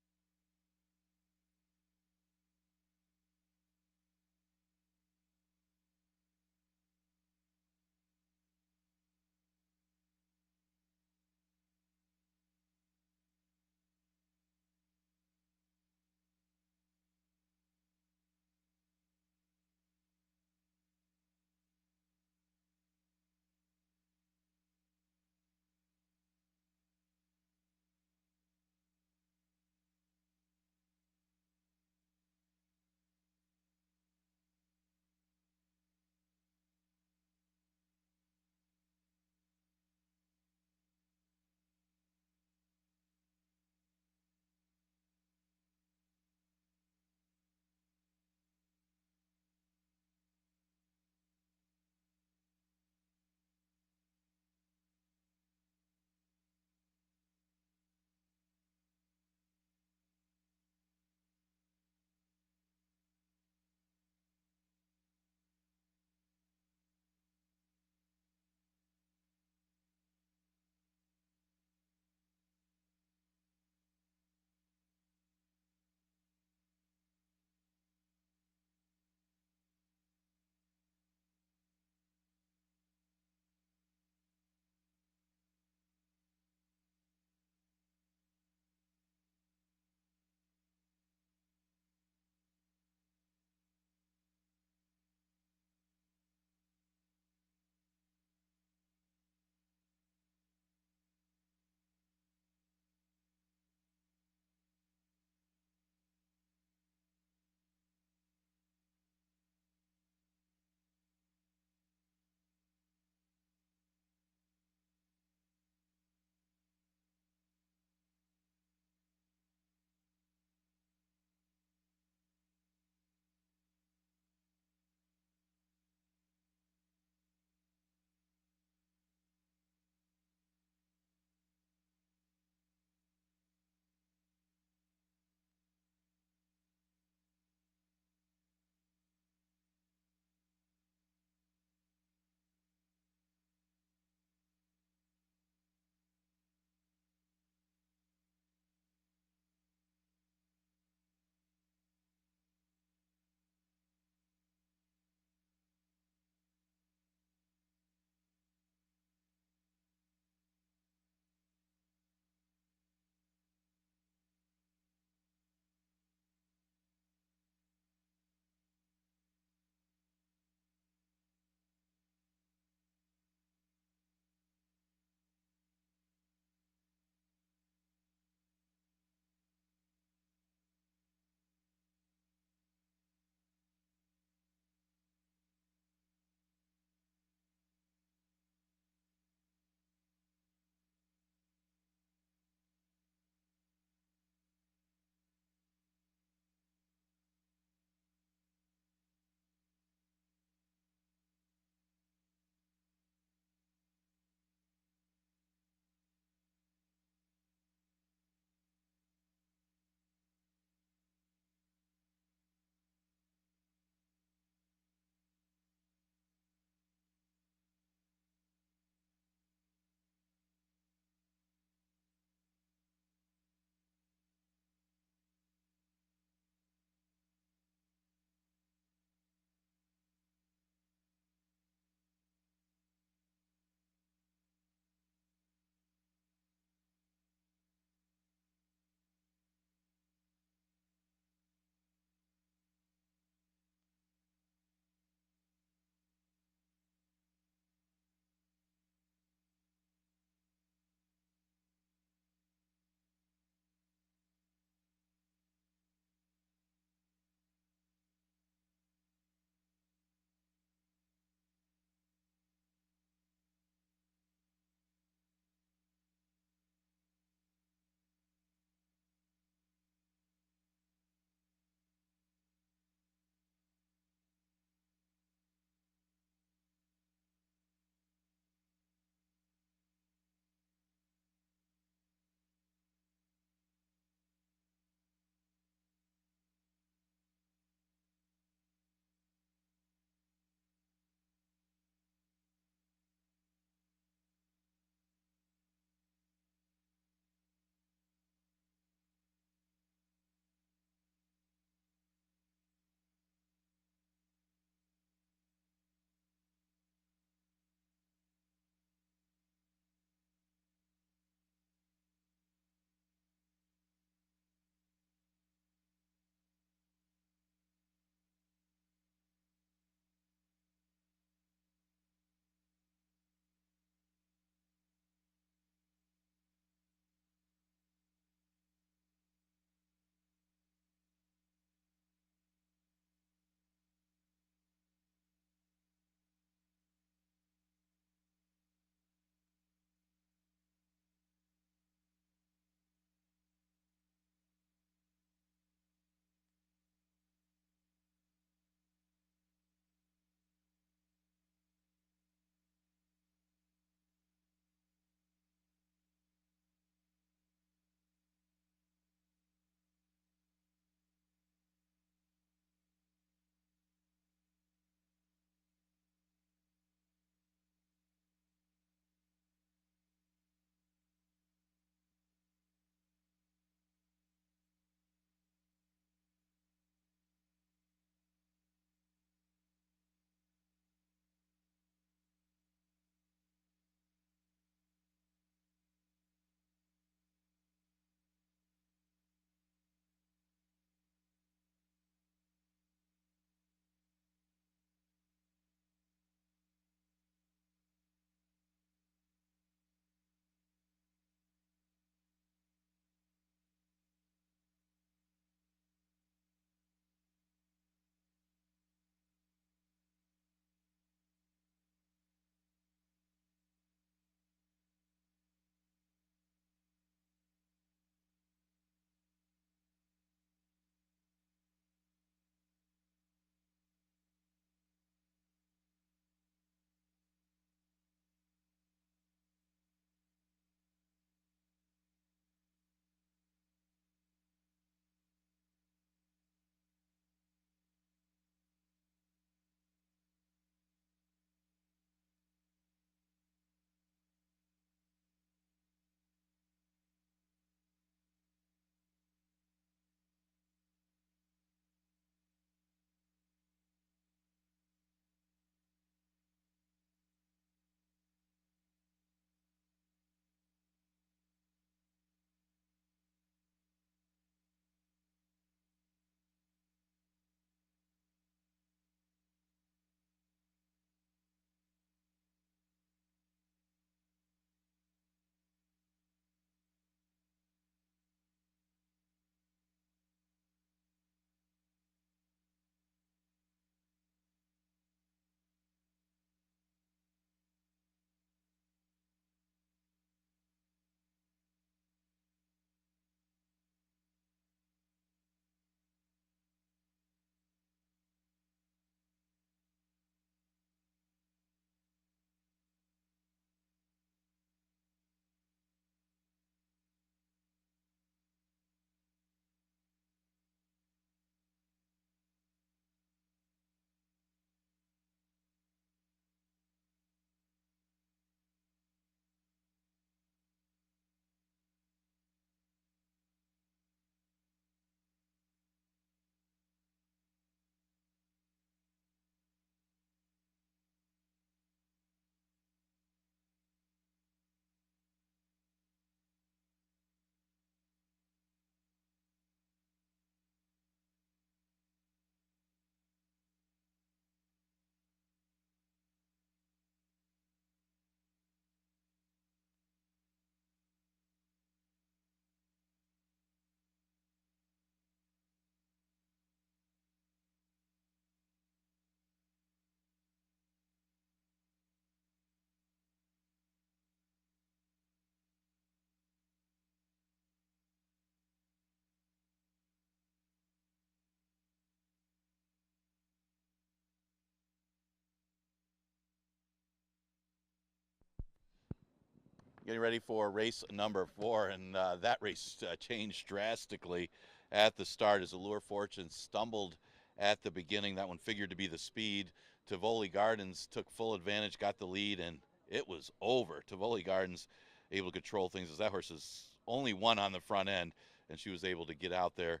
Getting ready for race number 4, and that race changed drastically at the start as Allure Fortune stumbled at the beginning. That one figured to be the speed. Tivoli Gardens took full advantage, got the lead, and it was over. Tivoli Gardens able to control things as that horse is only one on the front end, and she was able to get out there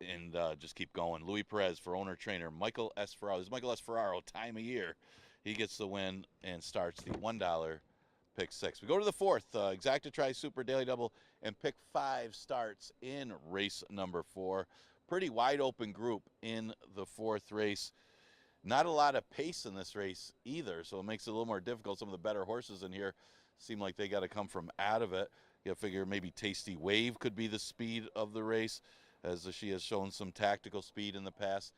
and just keep going. Louis Perez for owner-trainer Michael S. Ferraro. This is Michael S. Ferraro, time of year. He gets the win and starts the $1 pick 6. We go to the 4th, Exacta Tri Super Daily Double, and pick 5 starts in race number 4. Pretty wide open group in the 4th race. Not a lot of pace in this race either, so it makes it a little more difficult. Some of the better horses in here seem like they got to come from out of it. You figure maybe Tasty Wave could be the speed of the race, as she has shown some tactical speed in the past.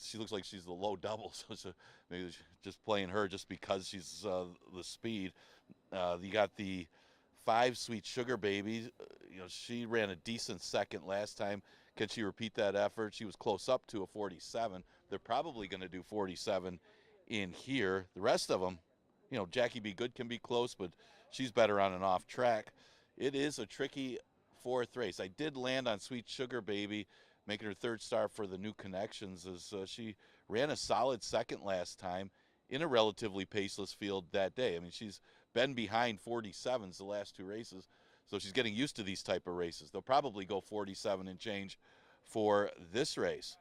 She looks like she's the low double, so maybe just playing her just because she's the speed. You got the 5 Sweet Sugar Baby. She ran a decent second last time. Can she repeat that effort? She was close up to a 47. They're probably going to do 47 in here. The rest of them, Jackie Be Good can be close, but she's better on and off track. It is a tricky 4th race. I did land on Sweet Sugar Baby, making her 3rd star for the New Connections, as she ran a solid second last time in a relatively paceless field that day. I mean, she's been behind 47s the last 2 races, so she's getting used to these type of races. They'll probably go 47 and change for this race.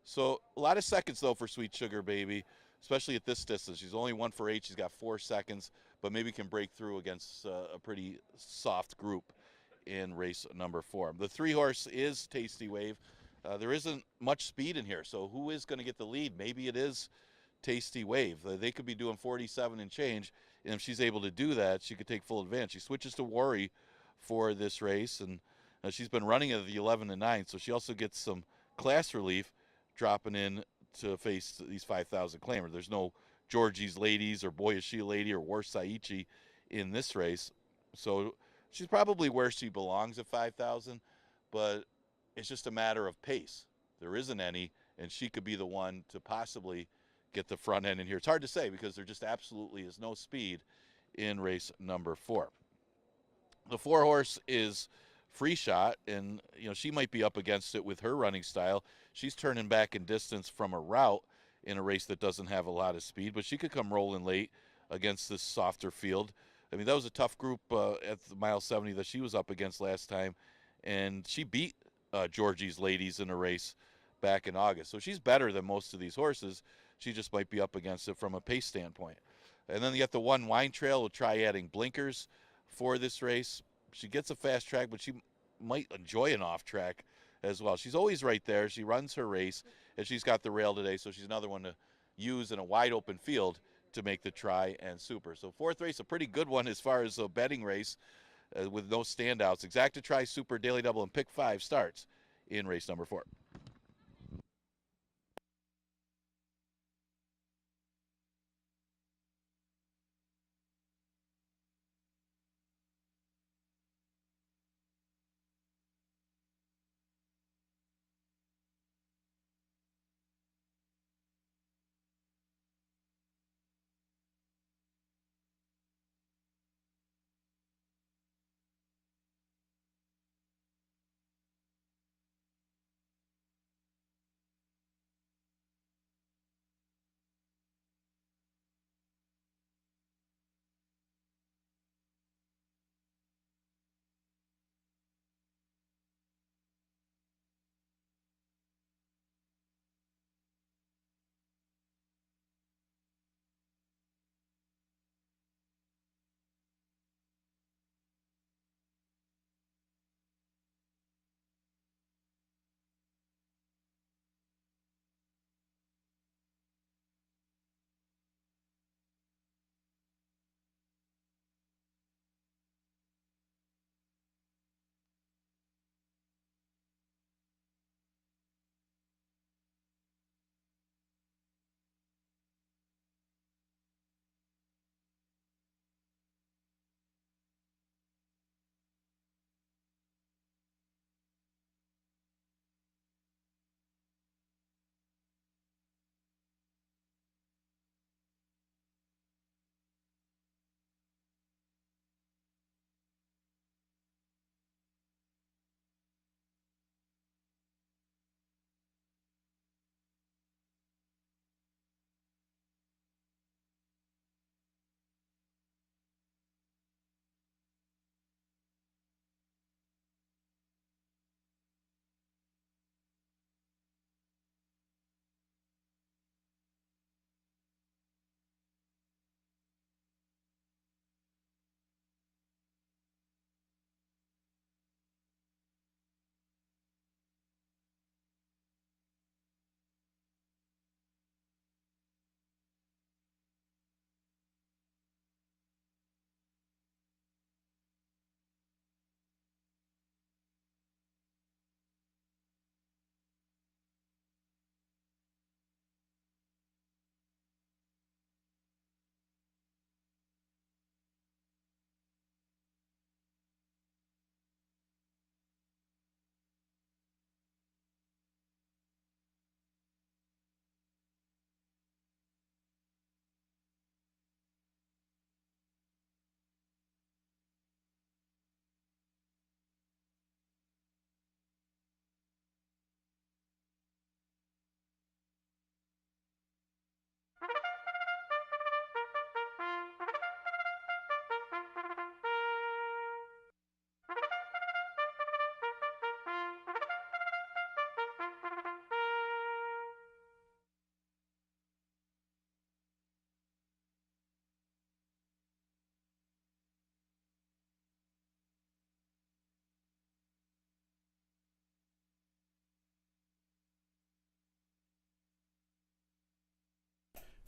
So a lot of seconds, though, for Sweet Sugar Baby, especially at this distance. She's only 1 for 8. She's got 4 seconds, but maybe can break through against a pretty soft group in race number 4. The 3 horse is Tasty Wave. There isn't much speed in here, so who is going to get the lead? Maybe it is Tasty Wave. They could be doing 47 and change, and if she's able to do that, she could take full advantage. She switches to Worry for this race, and she's been running at the 11 and 9, so she also gets some class relief dropping in to face these 5,000 claimers. There's no Georgie's Ladies or Boy Is She a Lady or War Saichi in this race, so she's probably where she belongs at 5,000, but it's just a matter of pace. There isn't any, and she could be the one to possibly get the front end in here. It's hard to say because there just absolutely is no speed in race number 4. The 4 horse is Free Shot, and she might be up against it with her running style. She's turning back in distance from a route in a race that doesn't have a lot of speed, but she could come rolling late against this softer field. I mean, that was a tough group at the mile 70 that she was up against last time, and she beat Georgie's Ladies in a race back in August. So she's better than most of these horses. She just might be up against it from a pace standpoint. And then you got the 1 Wine Trail. We'll try adding blinkers for this race. She gets a fast track, but she might enjoy an off track as well. She's always right there. She runs her race, and she's got the rail today, so she's another one to use in a wide open field to make the try and super. So 4th race, a pretty good one as far as a betting race with no standouts. Exacta Tri Super Daily Double and pick 5 starts in race number 4.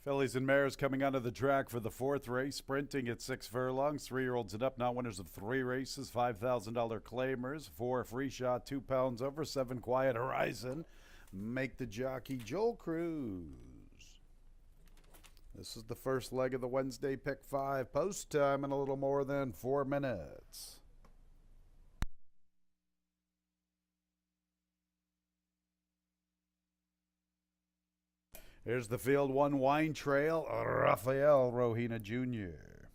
Fillies and mares coming onto the track for the fourth race, sprinting at 6 furlongs. 3-year-olds and up, now winners of 3 races, $5,000 claimers. 4 free shot, 2 pounds over, 7 quiet horizon. Make the jockey Joel Cruz. This is the first leg of the Wednesday Pick 5. Post time in a little more than 4 minutes. Here's the field 1 Wine Trail, Rafael Rohina Jr.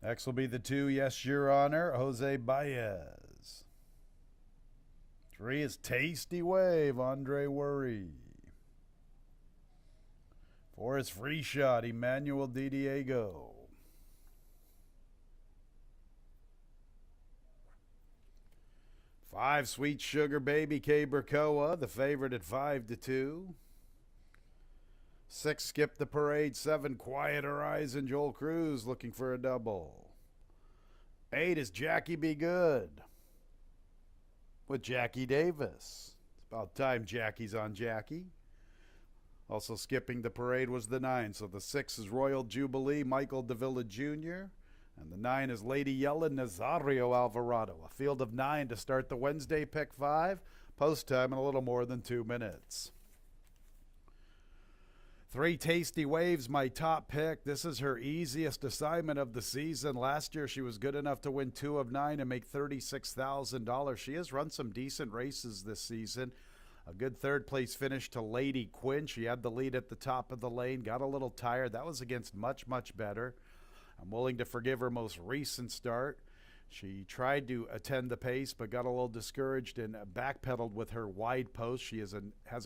Next will be the 2 Yes, Your Honor, Jose Baez. 3 is Tasty Wave, Andre Worry. 4 is Free Shot, Emmanuel Di Diego. 5 Sweet Sugar Baby, K. Burkoa, the favorite at 5-2. 6 Skip the Parade, 7 Quiet Horizon, Joel Cruz looking for a double. 8 is Jackie Be Good with Jackie Davis. It's about time Jackie's on Jackie. Also skipping the parade was the 9. So the 6 is Royal Jubilee, Michael Davila Jr. And the 9 is Lady Yella, Nazario Alvarado. A field of 9 to start the Wednesday Pick 5. Post time in a little more than 2 minutes. 3 Tasty Waves, my top pick. This is her easiest assignment of the season. Last year she was good enough to win 2 of 9 and make $36,000. She has run some decent races this season. A good third place finish to Lady Quinn. She had the lead at the top of the lane, got a little tired. That was against much, much better. I'm willing to forgive her most recent start. She tried to attend the pace but got a little discouraged and backpedaled with her wide post. She has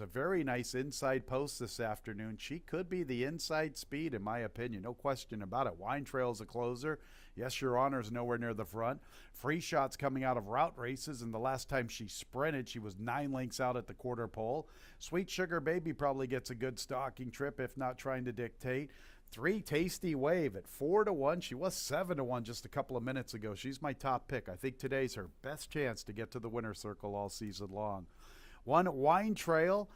a very nice inside post this afternoon. She could be the inside speed in my opinion, no question about it. Wine Trail's a closer. Yes, Your Honor is nowhere near the front. Free Shot's coming out of route races, and the last time she sprinted, she was 9 lengths out at the quarter pole. Sweet Sugar Baby probably gets a good stalking trip, if not trying to dictate. 3 Tasty Wave at 4-1. She was 7-1 just a couple of minutes ago. She's my top pick. I think today's her best chance to get to the winner's circle all season long. 1 Wine Trail.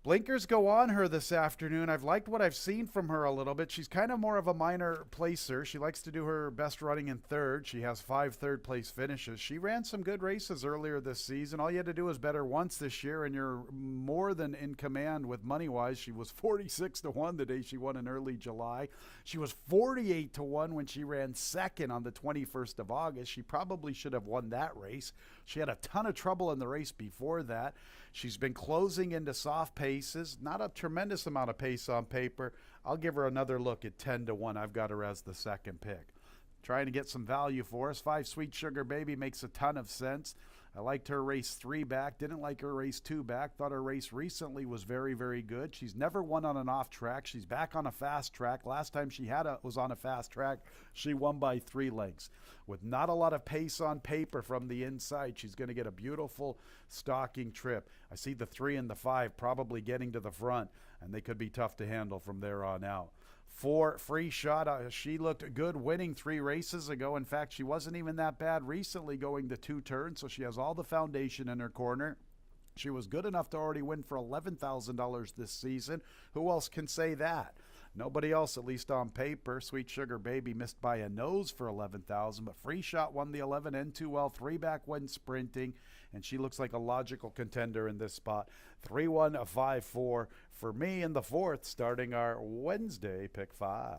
Blinkers go on her this afternoon. I've liked what I've seen from her a little bit. She's kind of more of a minor placer. She likes to do her best running in third. She has 5 third-place finishes. She ran some good races earlier this season. All you had to do was bet her once this year, and you're more than in command with money-wise. She was 46-1 the day she won in early July. She was 48-1 when she ran second on the 21st of August. She probably should have won that race. She had a ton of trouble in the race before that. She's been closing into soft paces, not a tremendous amount of pace on paper. I'll give her another look at 10-1. I've got her as the second pick. Trying to get some value for us. 5 Sweet Sugar Baby makes a ton of sense. I liked her race 3 back, didn't like her race 2 back. Thought her race recently was very, very good. She's never won on an off track. She's back on a fast track. Last time she was on a fast track, she won by 3 lengths. With not a lot of pace on paper from the inside, she's going to get a beautiful stalking trip. I see the 3 and the 5 probably getting to the front, and they could be tough to handle from there on out. 4 Free Shot. She looked good winning 3 races ago. In fact, she wasn't even that bad recently going the 2 turns, so she has all the foundation in her corner. She was good enough to already win for $11,000 this season. Who else can say that? Nobody else, at least on paper. Sweet Sugar Baby missed by a nose for $11,000, but Free Shot won the 11 and 2 well, 3 back when sprinting, and she looks like a logical contender in this spot. 3-1, a 5-4 for me in the fourth, starting our Wednesday Pick 5.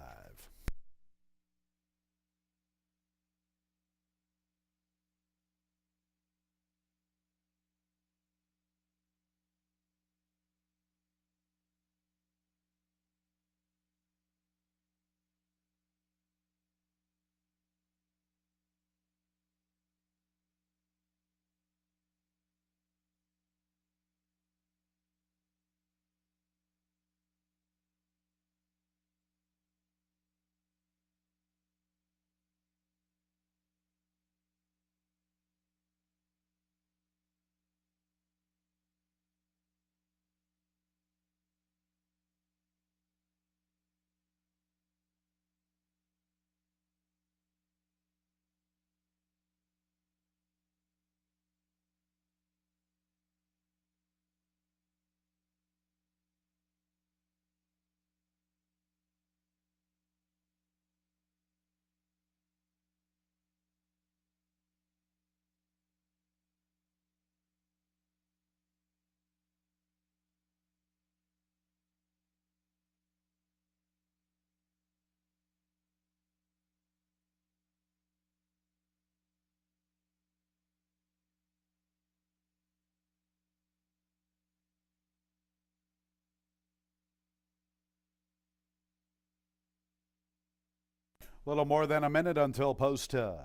Little more than a minute until post time.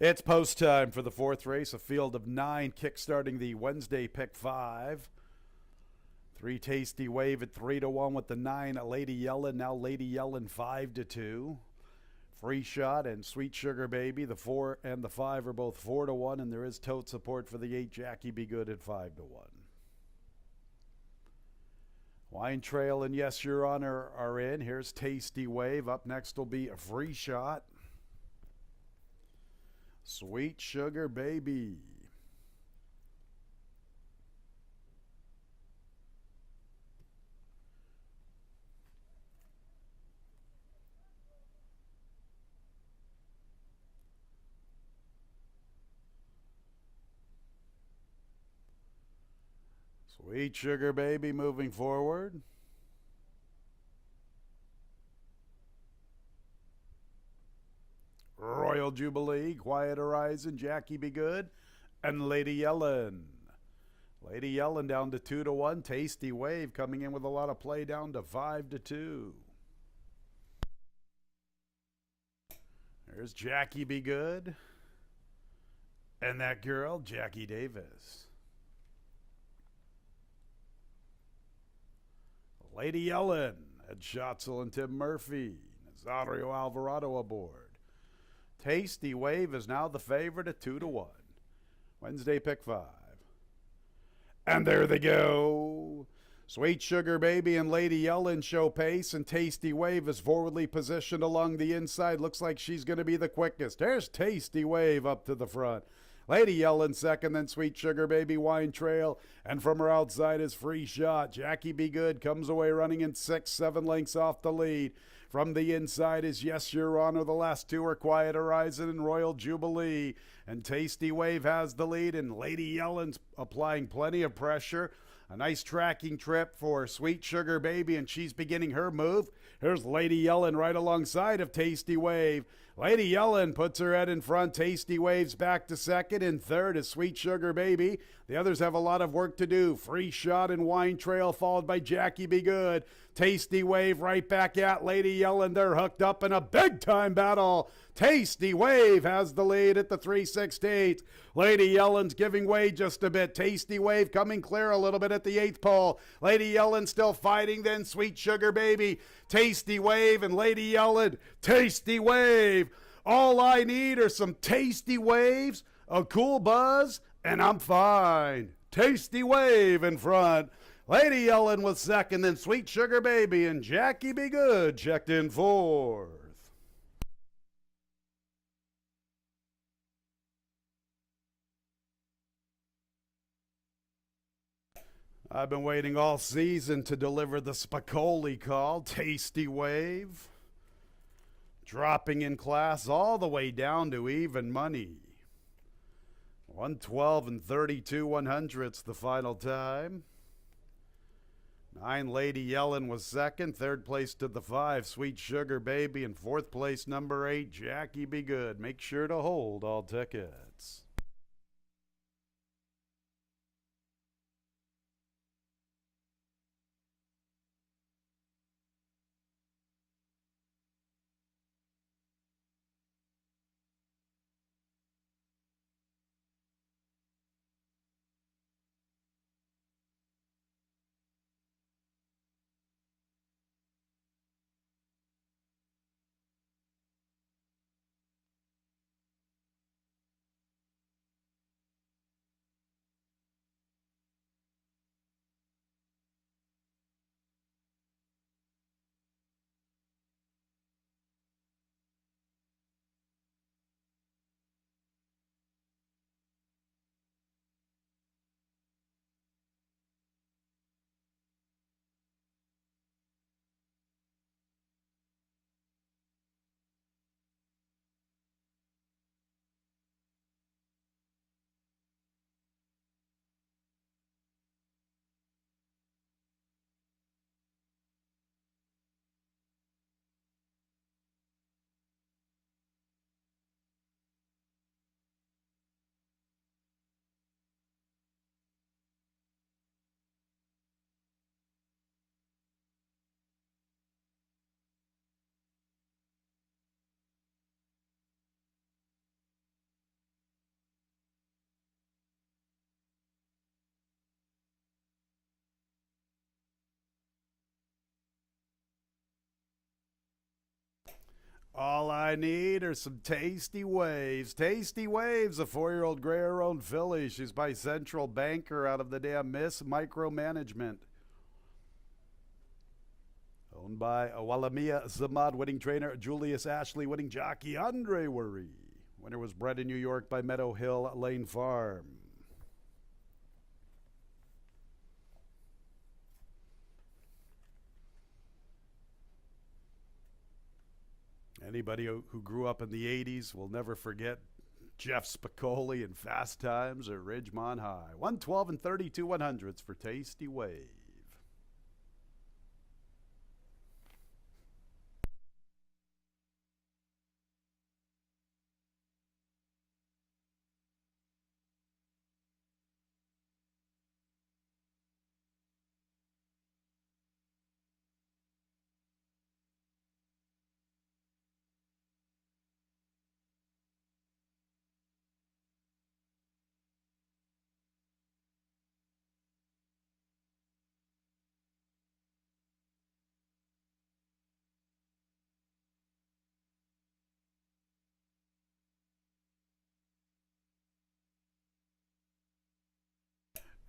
It's post time for the fourth race, a field of 9 kickstarting the Wednesday pick 5. 3 Tasty Wave at 3-1 with the 9 Lady Yellen. Now Lady Yellen 5-2. Free Shot and Sweet Sugar Baby, the 4 and the 5 are both 4-1, and there is tote support for the 8 Jackie Be Good at 5-1. Wine Trail and Yes Your Honor are in. Here's Tasty Wave. Up next will be a Free Shot. Sweet Sugar Baby. Sweet Sugar Baby moving forward. Royal Jubilee, Quiet Horizon, Jackie Be Good, and Lady Yellen. Lady Yellen down to 2-1. Tasty Wave coming in with a lot of play down to 5-2. There's Jackie Be Good. And that girl, Jackie Davis. Lady Yellen, Ed Schatzel and Tim Murphy. Nazario Alvarado aboard. Tasty Wave is now the favorite at 2-1. Wednesday pick 5. And there they go. Sweet Sugar Baby and Lady Yellen show pace, and Tasty Wave is forwardly positioned along the inside. Looks like she's going to be the quickest. There's Tasty Wave up to the front. Lady Yellen second, then Sweet Sugar Baby, Wine Trail, and from her outside is Free Shot. Jackie Be Good comes away running in 6-7 lengths off the lead. From the inside is Yes Your Honor. The last 2 are Quiet Horizon and Royal Jubilee. And Tasty Wave has the lead, and Lady Yellen's applying plenty of pressure. A nice tracking trip for Sweet Sugar Baby, and she's beginning her move. Here's Lady Yellen right alongside of Tasty Wave. Lady Yellen puts her head in front. Tasty Wave's back to second. In third is Sweet Sugar Baby. The others have a lot of work to do. Free Shot and Wine Trail followed by Jackie Be Good. Tasty Wave right back at Lady Yellen. They're hooked up in a big-time battle. Tasty Wave has the lead at the 3/16. Lady Yellen's giving way just a bit. Tasty Wave coming clear a little bit at the 8th pole. Lady Yellen still fighting, then Sweet Sugar Baby. Tasty Wave and Lady Yellen. Tasty Wave. All I need are some tasty waves, a cool buzz, and I'm fine. Tasty Wave in front. Lady Yellen was second, then Sweet Sugar Baby and Jackie Be Good checked in fourth. I've been waiting all season to deliver the Spicoli call. Tasty Wave. Dropping in class all the way down to even money. 112 and 32 100ths the final time. 9 Lady Yellen was second. Third place to the 5 Sweet Sugar Baby. And fourth place number 8 Jackie Be Good. Make sure to hold all tickets. All I need are some tasty waves. Tasty Waves, a 4-year-old gray-owned filly. She's by Central Banker out of the damn Miss Micromanagement. Owned by Walamia Zamad, winning trainer Julius Ashley, winning jockey Andre Worry. Winner was bred in New York by Meadow Hill Lane Farm. Anybody who grew up in the 80s will never forget Jeff Spicoli and Fast Times at Ridgemont High. 112 and 32 100s for Tasty Wave.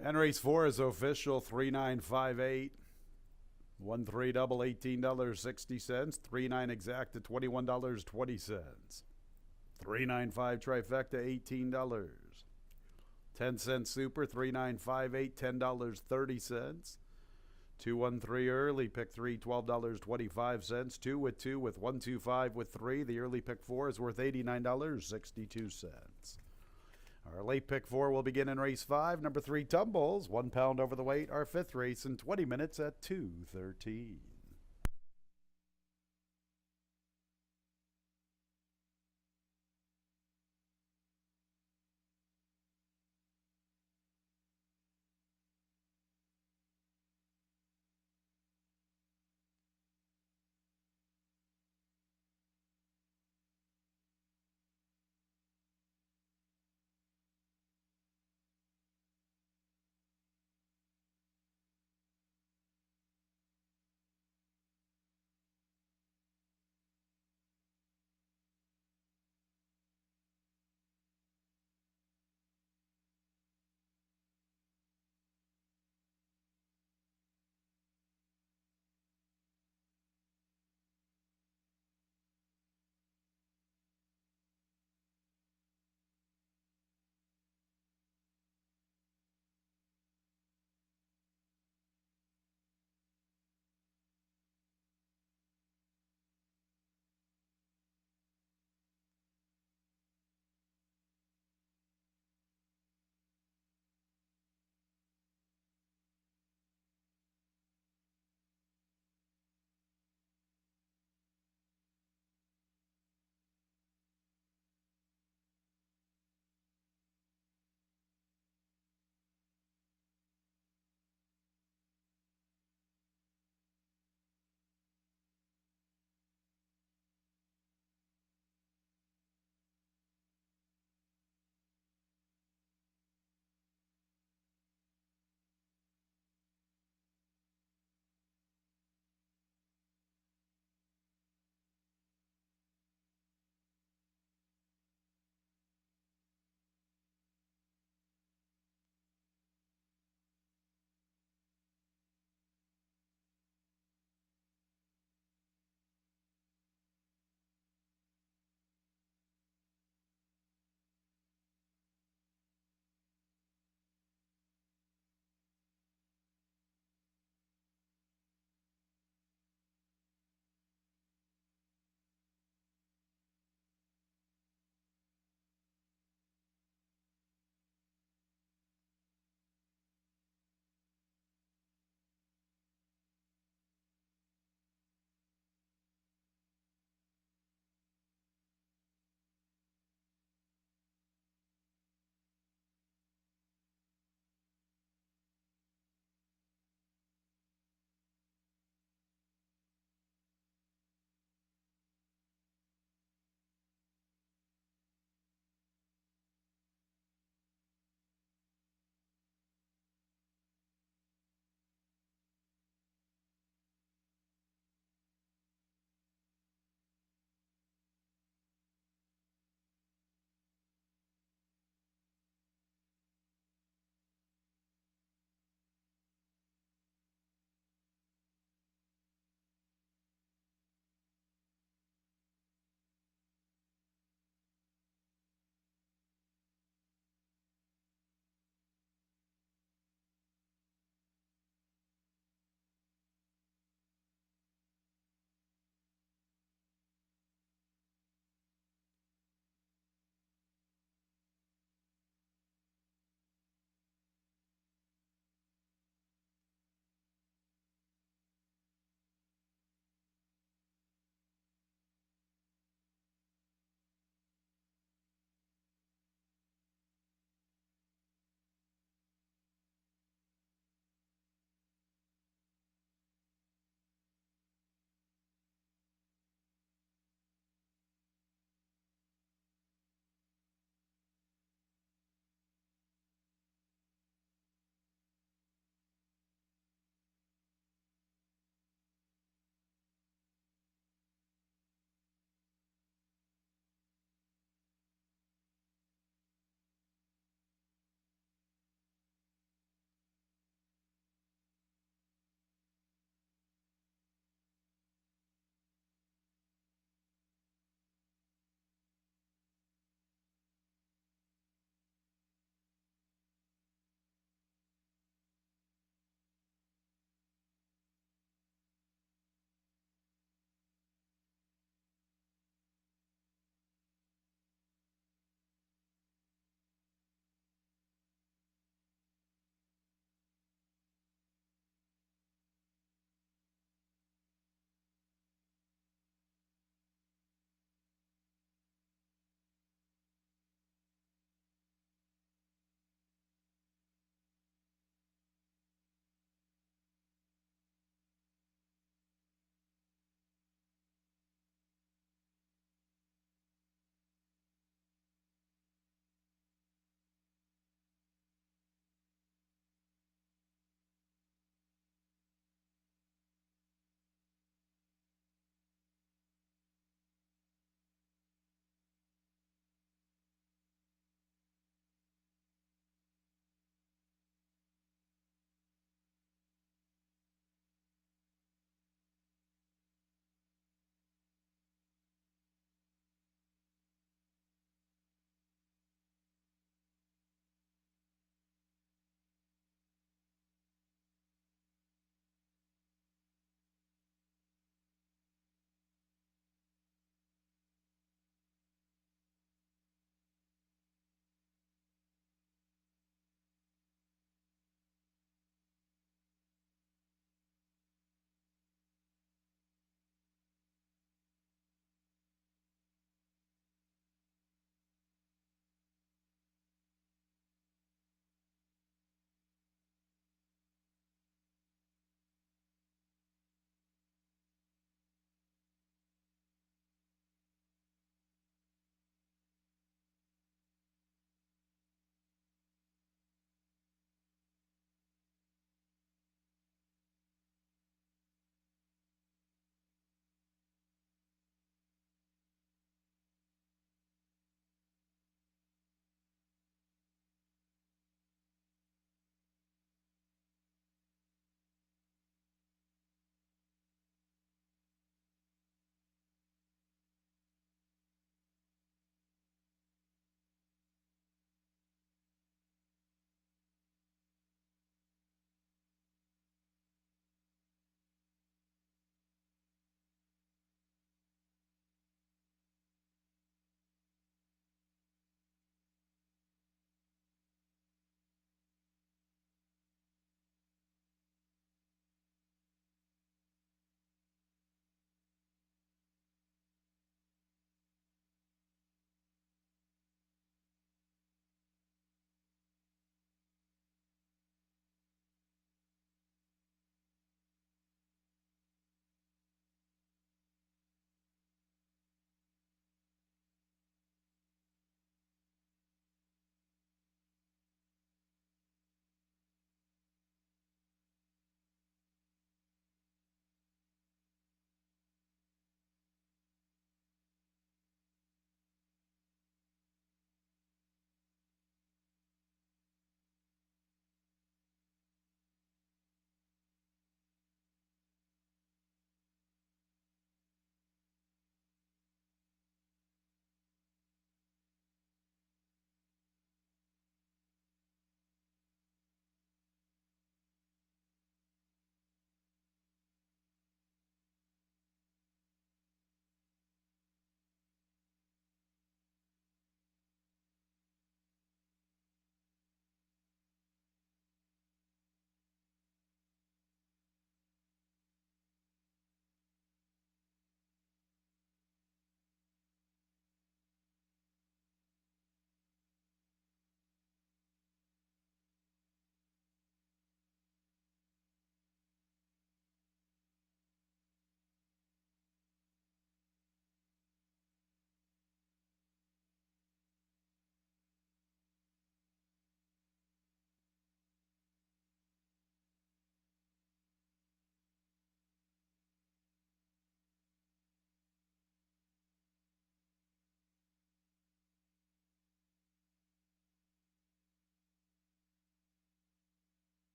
And race 4 is official, 3958. 1-3 double, $18.60. 3-9 exact to $21.20. 3-9-5 trifecta, $18. 10-cent super, 3-9-5-8, $10.30. 2-1-3 early, pick 3, $12.25. 2 with 2 with 1-2-5 with 3. The early pick 4 is worth $89.62. Our late pick 4 will begin in race 5. Number 3 tumbles, 1 pound over the weight. Our 5th race in 20 minutes at 2:13.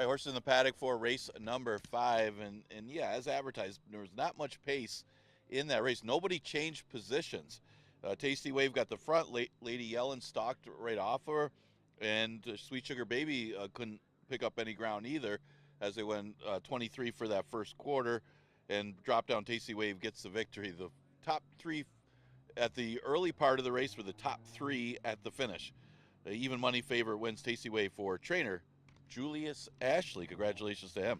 All right, horse in the paddock for race number 5, and yeah, as advertised, there was not much pace in that race. Nobody changed positions. Tasty Wave got the front. Lady Yellen stalked right off her, and Sweet Sugar Baby couldn't pick up any ground either, as they went 23 for that first quarter, and drop down Tasty Wave gets the victory. The top 3 at the early part of the race were the top 3 at the finish. The even money favorite wins Tasty Wave for trainer Julius Ashley. Congratulations to him.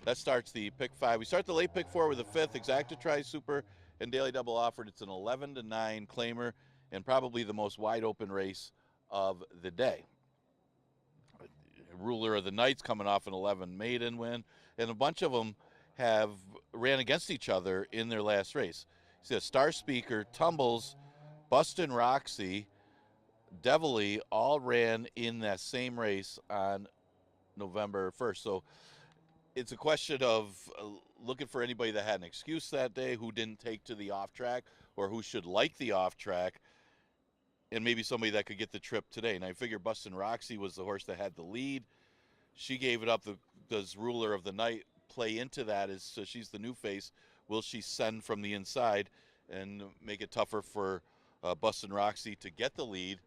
That starts the pick 5. We start the late pick 4 with the 5th Exacta Tri Super and Daily Double offered. It's an 11-9 claimer and probably the most wide open race of the day. Ruler of the Night's coming off an 11 maiden win, and a bunch of them have ran against each other in their last race. See, a Star Speaker, Tumbles, Bustin' Roxy, Devilly all ran in that same race on November 1st. So it's a question of looking for anybody that had an excuse that day, who didn't take to the off track, or who should like the off track, and maybe somebody that could get the trip today. And I figure Bustin' Roxy was the horse that had the lead. She gave it up. Does Ruler of the Night play into that? So she's the new face. Will she send from the inside and make it tougher for Bustin' Roxy to get the lead?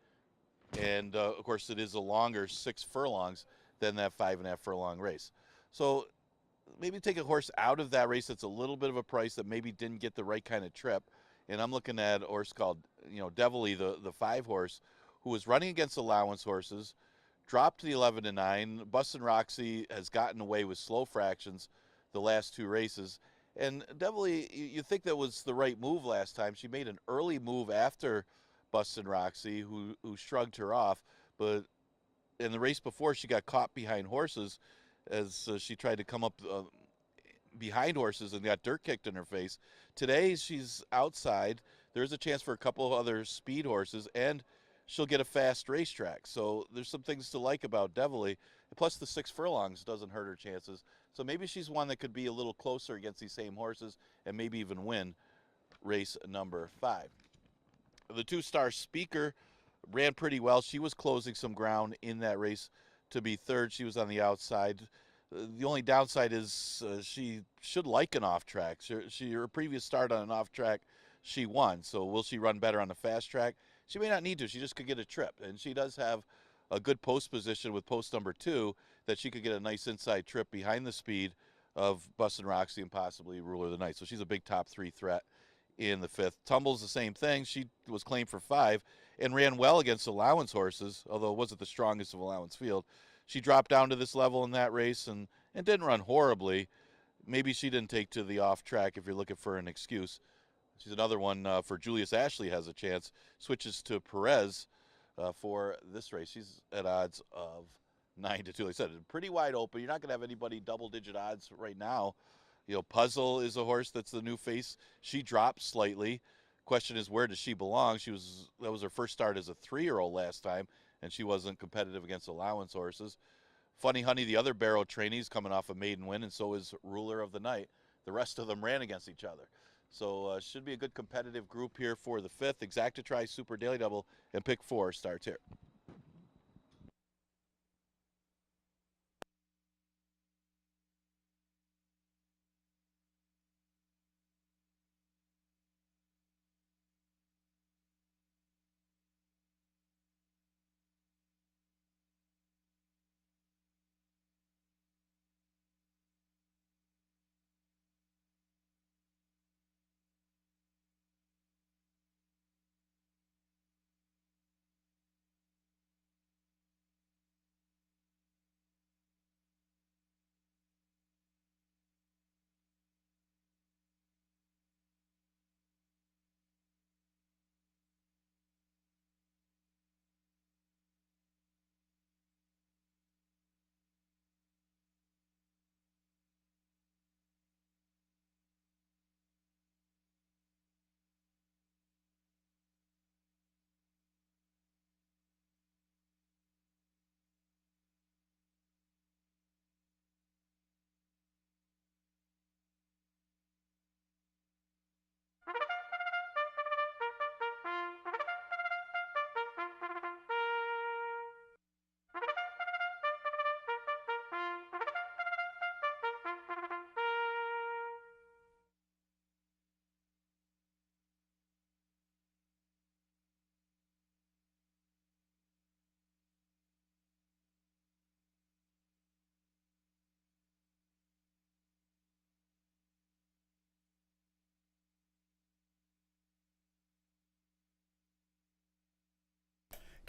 And, of course, it is a longer 6 furlongs than that 5.5 furlong race. So maybe take a horse out of that race that's a little bit of a price that maybe didn't get the right kind of trip. And I'm looking at a horse called, Devilly, the 5 horse, who was running against allowance horses, dropped to the 11-9. Bustin' Roxy has gotten away with slow fractions the last 2 races. And Devilly, you think that was the right move last time. She made an early move after Bustin' Roxy, who shrugged her off. But in the race before, she got caught behind horses as she tried to come up behind horses and got dirt kicked in her face. Today, she's outside. There's a chance for a couple of other speed horses, and she'll get a fast racetrack. So there's some things to like about Devilly. Plus, the 6 furlongs doesn't hurt her chances. So maybe she's one that could be a little closer against these same horses and maybe even win race number 5. The 2-star Speaker ran pretty well. She was closing some ground in that race to be 3rd. She was on the outside. The only downside is she should like an off track. Her previous start on an off track, she won. So will she run better on the fast track? She may not need to. She just could get a trip. And she does have a good post position with post number 2 that she could get a nice inside trip behind the speed of Bustin' Roxy and possibly Ruler of the Night. So she's a big top 3 threat in the 5th. Tumbles the same thing. She was claimed for 5 and ran well against allowance horses, although it wasn't the strongest of allowance field. She dropped down to this level in that race and didn't run horribly. Maybe she didn't take to the off track if you're looking for an excuse. She's another one for Julius Ashley has a chance. Switches to Perez for this race. She's at odds of 9-2. Like I said, pretty wide open. You're not going to have anybody double-digit odds right now. Puzzle is a horse that's the new face. She dropped slightly. Question is, where does she belong? That was her first start as a 3-year-old last time, and she wasn't competitive against allowance horses. Funny Honey, the other Barrow trainees, coming off a maiden win, and so is Ruler of the Night. The rest of them ran against each other. So should be a good competitive group here for the 5th. Exacta Tri Super Daily Double and pick 4 starts here.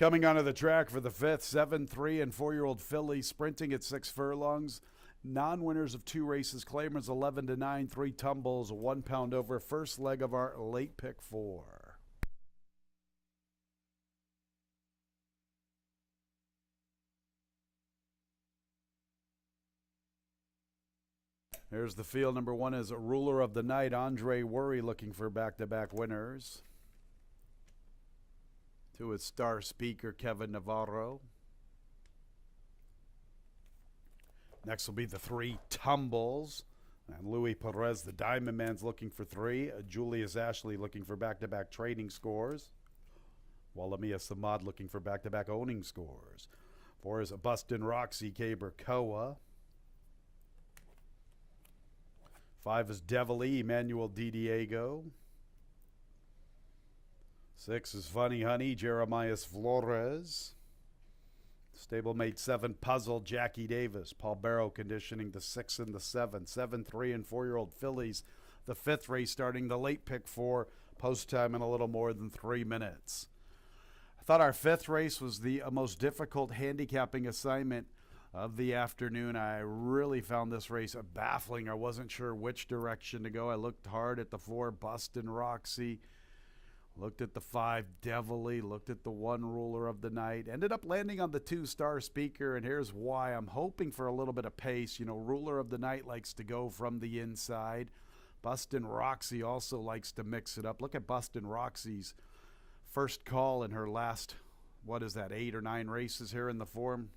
Coming onto the track for the fifth, 7, 3, and 4-year-old filly sprinting at 6 furlongs. Non-winners of 2 races, claimers 11-9, 3 tumbles, 1 pound over. First leg of our late pick 4. Here's the field. Number 1 is Ruler of the Night, Andre Worry, looking for back-to-back winners. 2 is Star Speaker, Kevin Navarro. Next will be the 3 tumbles. And Louis Perez, the Diamond Man's looking for 3. Julius Ashley looking for back-to-back trading scores. Walamia Samad looking for back-to-back owning scores. 4 is Bustin Roxy, Caber Koa. 5 is Devil E, Emmanuel Di Diego. 6 is Funny Honey, Jeremias Flores. Stablemate 7, Puzzle, Jackie Davis. Paul Barrow conditioning the 6 and the 7. 7, 3, and 4-year-old fillies. The 5th race starting the late pick 4. Post time in a little more than 3 minutes. I thought our 5th race was the most difficult handicapping assignment of the afternoon. I really found this race baffling. I wasn't sure which direction to go. I looked hard at the 4, Bustin Roxy. Looked at the 5, Devilly. Looked at the 1, Ruler of the Night. Ended up landing on the 2, Star Speaker, and here's why. I'm hoping for a little bit of pace. You know, Ruler of the Night likes to go from the inside. Bustin Roxy also likes to mix it up. Look at Bustin Roxy's first call in her last, 8 or 9 races here in the form.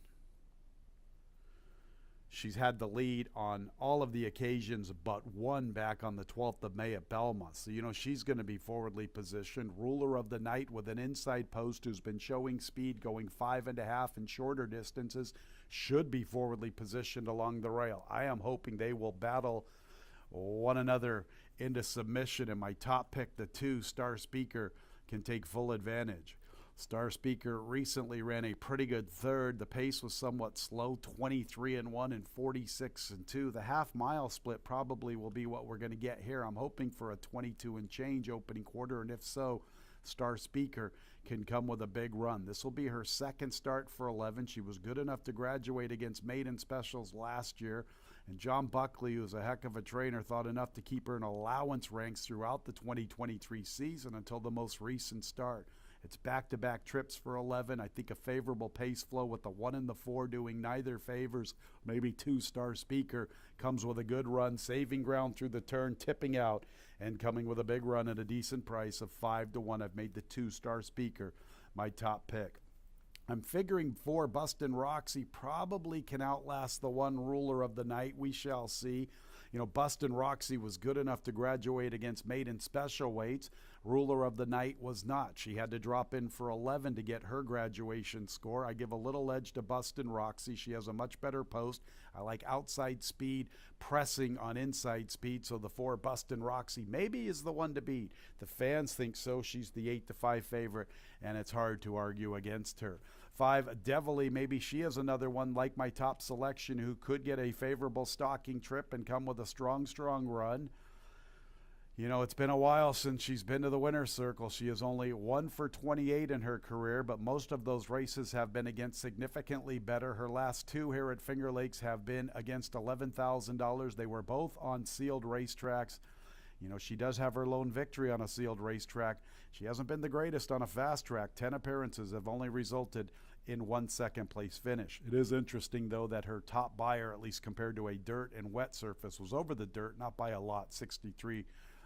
She's had the lead on all of the occasions but 1 back on the 12th of May at Belmont. So, you know, she's going to be forwardly positioned. Ruler of the Night with an inside post who's been showing speed going 5.5 and shorter distances should be forwardly positioned along the rail. I am hoping they will battle one another into submission, and my top pick, the 2, Star Speaker, can take full advantage. Star Speaker recently ran a pretty good 3rd. The pace was somewhat slow, 23-1 and 46-2. The half-mile split probably will be what we're going to get here. I'm hoping for a 22 and change opening quarter, and if so, Star Speaker can come with a big run. This will be her 2nd start for 11. She was good enough to graduate against Maiden Specials last year, and John Buckley, who's a heck of a trainer, thought enough to keep her in allowance ranks throughout the 2023 season until the most recent start. It's back-to-back trips for 11. I think a favorable pace flow with the 1 and the 4 doing neither favors. Maybe 2, Star Speaker, comes with a good run, saving ground through the turn, tipping out, and coming with a big run at a decent price of 5-1. I've made the 2, Star Speaker, my top pick. I'm figuring 4, Bustin Roxy, probably can outlast the 1, Ruler of the Night. We shall see. You know, Bustin Roxy was good enough to graduate against Maiden Special Weights. Ruler of the Night was not. She had to drop in for 11 to get her graduation score. I give a little edge to Bustin Roxy. She has a much better post. I like outside speed, pressing on inside speed, so the 4, Bustin Roxy, maybe is the one to beat. The fans think so. She's the 8-5 favorite, and it's hard to argue against her. 5, Devilly, maybe she is another one like my top selection who could get a favorable stalking trip and come with a strong run. You know, it's been a while since she's been to the winner's circle. She is only 1 for 28 in her career, but most of those races have been against significantly better. Her last 2 here at Finger Lakes have been against $11,000. They were both on sealed racetracks. You know, she does have her lone victory on a sealed racetrack. She hasn't been the greatest on a fast track. 10 appearances have only resulted in 1 second-place finish. It is interesting, though, that her top buyer, at least compared to a dirt and wet surface, was over the dirt, not by a lot, 63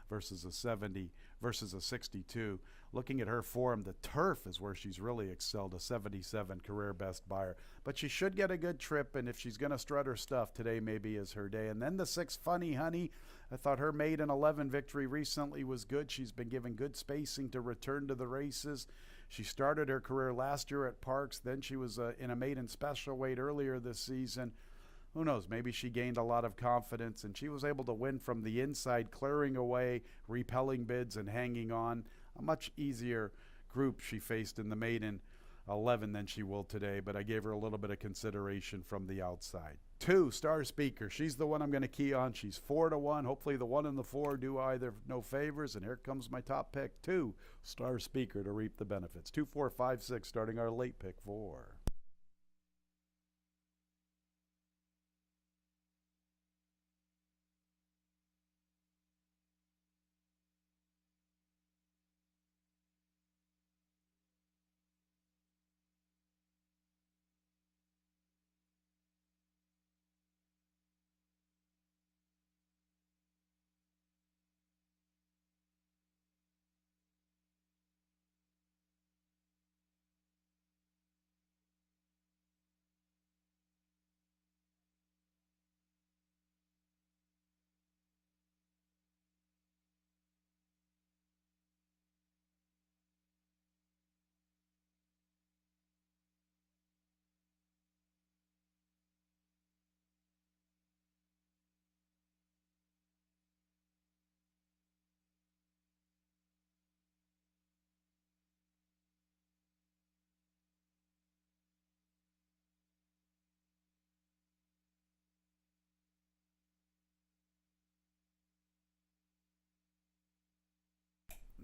versus a 70 versus a 62. Looking at her form, the turf is where she's really excelled, a 77 career best buyer. But she should get a good trip, and if she's going to strut her stuff, today maybe is her day. And then the 6, Funny Honey, I thought her maiden 11 victory recently was good. She's been given good spacing to return to the races. She started her career last year at Parks. Then she was in a maiden special weight earlier this season. Who knows, maybe she gained a lot of confidence, and she was able to win from the inside, clearing away, repelling bids, and hanging on. A much easier group she faced in the maiden 11 than she will today, but I gave her a little bit of consideration from the outside. 2, Star Speaker. She's the one I'm going to key on. She's 4-1. Hopefully the 1 and the 4 do either no favors, and here comes my top pick. 2, Star Speaker to reap the benefits. 2, 4, 5, 6, starting our late pick 4.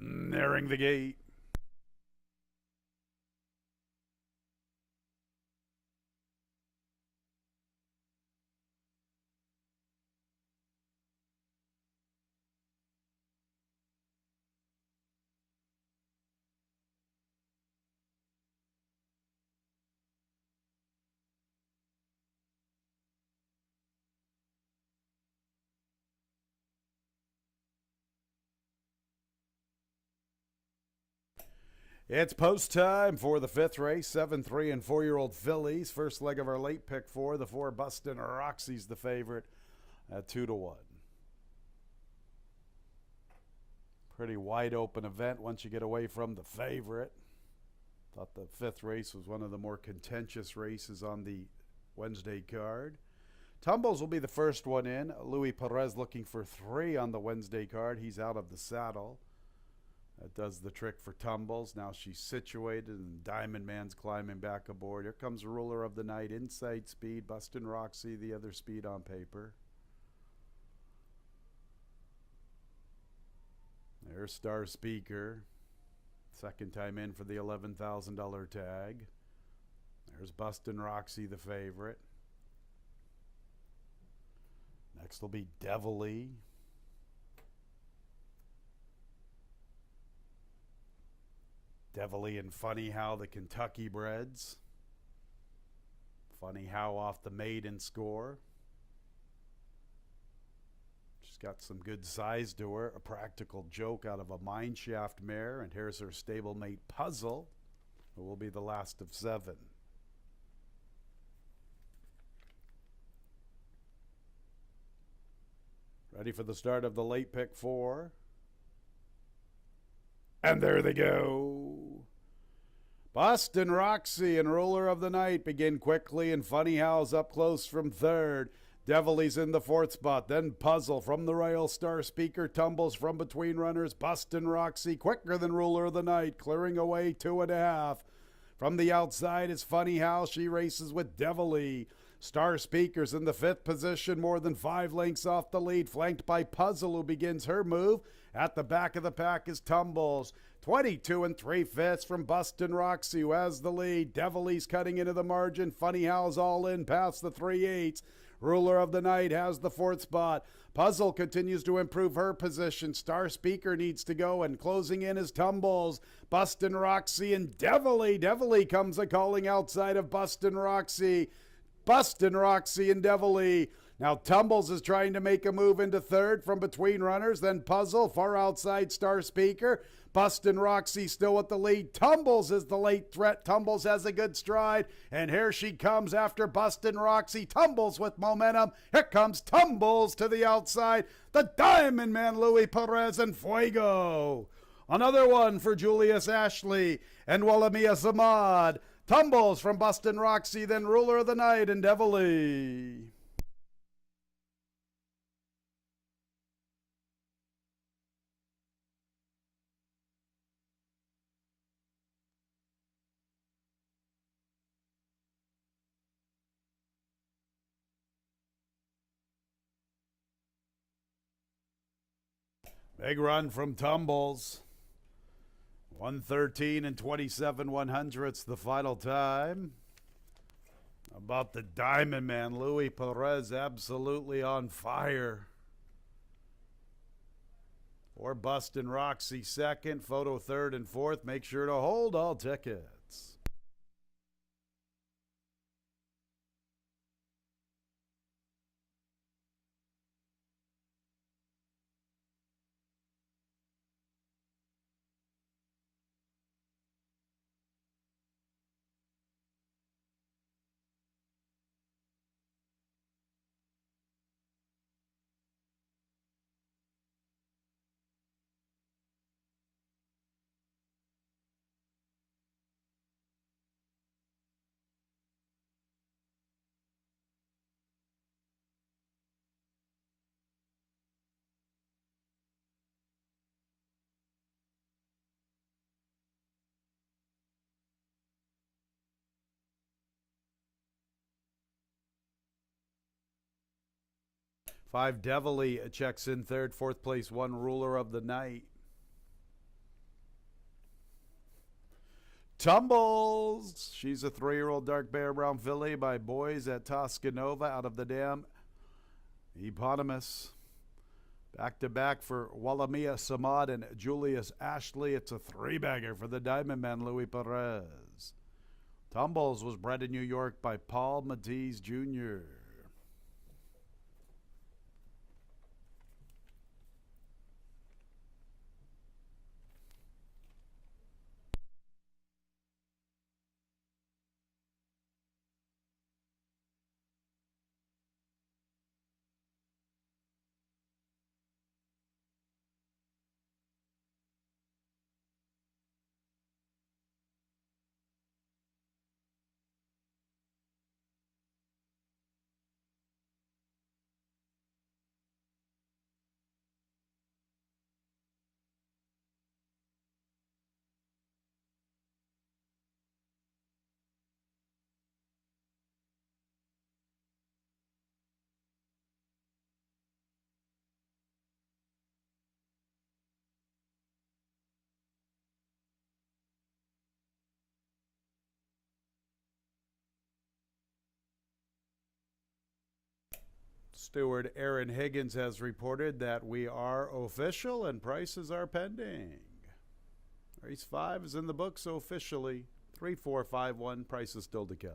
Nearing the gate. It's post time for the 5th race. 7, 3, and 4-year-old fillies. First leg of our late pick 4. The 4, Bustin' Roxy's the favorite at 2-1. Pretty wide open event once you get away from the favorite. Thought the 5th race was one of the more contentious races on the Wednesday card. Tumbles will be the first one in. Louis Perez looking for 3 on the Wednesday card. He's out of the saddle. That does the trick for Tumbles. Now she's situated and Diamond Man's climbing back aboard. Here comes Ruler of the Night. Inside speed. Bustin' Roxy, the other speed on paper. There's Star Speaker. Second time in for the $11,000 tag. There's Bustin' Roxy, the favorite. Next will be Devilly. Devilly and Funny How, the Kentucky breds. Funny How off the maiden score. She's got some good size to her. A practical joke out of a mine shaft mare. And here's her stablemate Puzzle, who will be the last of 7. Ready for the start of the late pick 4. And there they go. Bustin' Roxy and Ruler of the Night begin quickly, and Funny How's up close from 3rd. Devily's in the 4th spot. Then Puzzle from the rail. Star Speaker tumbles from between runners. Bustin' Roxy quicker than Ruler of the Night, clearing away 2.5. From the outside is Funny How. She races with Devilly. Star Speaker's in the 5th position, more than 5 lengths off the lead, flanked by Puzzle, who begins her move. At the back of the pack is Tumbles. 22 3/5 from Bustin' Roxy, who has the lead. Devily's cutting into the margin. Funny How's all in past the 3/8. Ruler of the Night has the 4th spot. Puzzle continues to improve her position. Star Speaker needs to go, and closing in is Tumbles. Bustin' Roxy and Devilly. Devilly comes a calling outside of Bustin' Roxy. Bustin' Roxy and Devilly. Now Tumbles is trying to make a move into 3rd from between runners. Then Puzzle far outside Star Speaker. Bustin' Roxy still at the lead. Tumbles is the late threat. Tumbles has a good stride. And here she comes after Bustin' Roxy. Tumbles with momentum. Here comes Tumbles to the outside. The Diamond Man, Louis Perez, and Fuego. Another one for Julius Ashley and Walamia Samad. Tumbles from Bustin' Roxy, then Ruler of the Night and Devilly. Big run from Tumbles. 113 and 27 100ths the final time. About the Diamond Man, Louis Perez, absolutely on fire. Or Bustin' Roxy second, Photo third and fourth. Make sure to hold all tickets. Five Devilly checks in third, fourth place, one ruler of the night. Tumbles. She's a 3-year-old dark bear brown filly by Boys at Toscanova out of the dam. Eponymous. Back to back for Walamia Samad and Julius Ashley. It's a 3-bagger for the Diamond Man, Louis Perez. Tumbles was bred in New York by Paul Matisse Jr. Steward Aaron Higgins has reported that we are official and prices are pending. Race 5 is in the books officially. 3-4-5-1, prices still to come.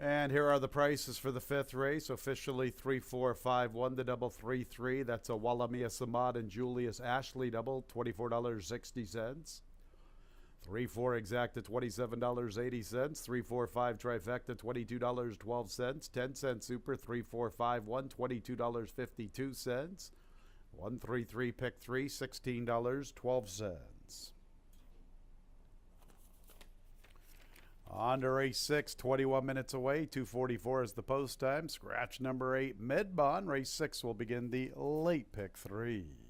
And here are the prices for the fifth race. Officially 3-4-5-1 to double 3-3. That's a Walamia Samad and Julius Ashley double, $24.60. 3-4 exact to $27.80. 3-4-5 trifecta, $22.12. 10-cent super, 3-4-5-1, $22.52. 1-3-3 pick 3, $16.12. On to race 6, 21 minutes away. 2:44 is the post time. Scratch number 8, Mid-Bond. Race 6 will begin the late pick 3.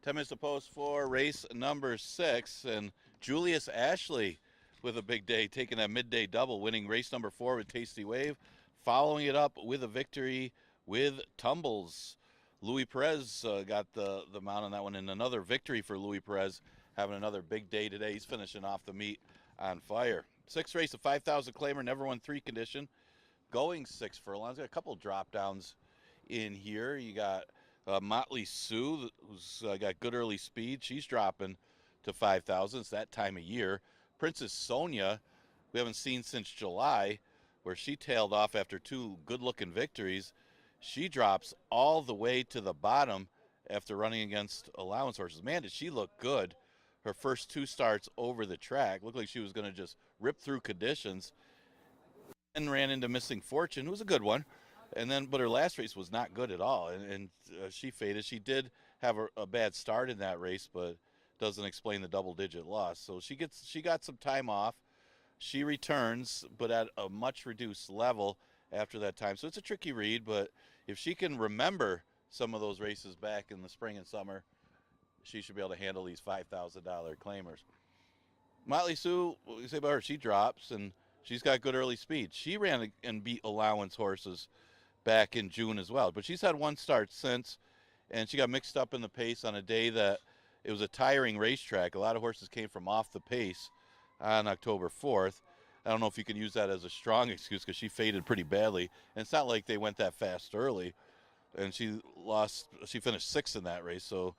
10 minutes to post for race number 6, and Julius Ashley with a big day, taking that midday double, winning race number 4 with Tasty Wave, following it up with a victory with Tumbles. Louis Perez got the mount on that one, and another victory for Louis Perez, having another big day today. He's finishing off the meet on fire. 6th race, a 5,000 claimer, never won 3 condition, going 6 furlongs. Got a couple drop downs in here. You got Motley Sue, who's got good early speed. She's dropping to 5,000. It's that time of year. Princess Sonia, we haven't seen since July, where she tailed off after 2 good-looking victories. She drops all the way to the bottom after running against allowance horses. Man, did she look good. Her first 2 starts over the track. Looked like she was going to just rip through conditions. And ran into Missing Fortune, who was a good one. But her last race was not good at all, and she faded. She did have a bad start in that race, but doesn't explain the double-digit loss. So she got some time off. She returns, but at a much reduced level after that time. So it's a tricky read, but if she can remember some of those races back in the spring and summer, she should be able to handle these $5,000 claimers. Motley Sue, what do you say about her? She drops, and she's got good early speed. She ran and beat allowance horses back in June as well. But she's had 1 start since, and she got mixed up in the pace on a day that it was a tiring racetrack. A lot of horses came from off the pace on October 4th. I don't know if you can use that as a strong excuse because she faded pretty badly. And it's not like they went that fast early. And she finished 6th in that race. So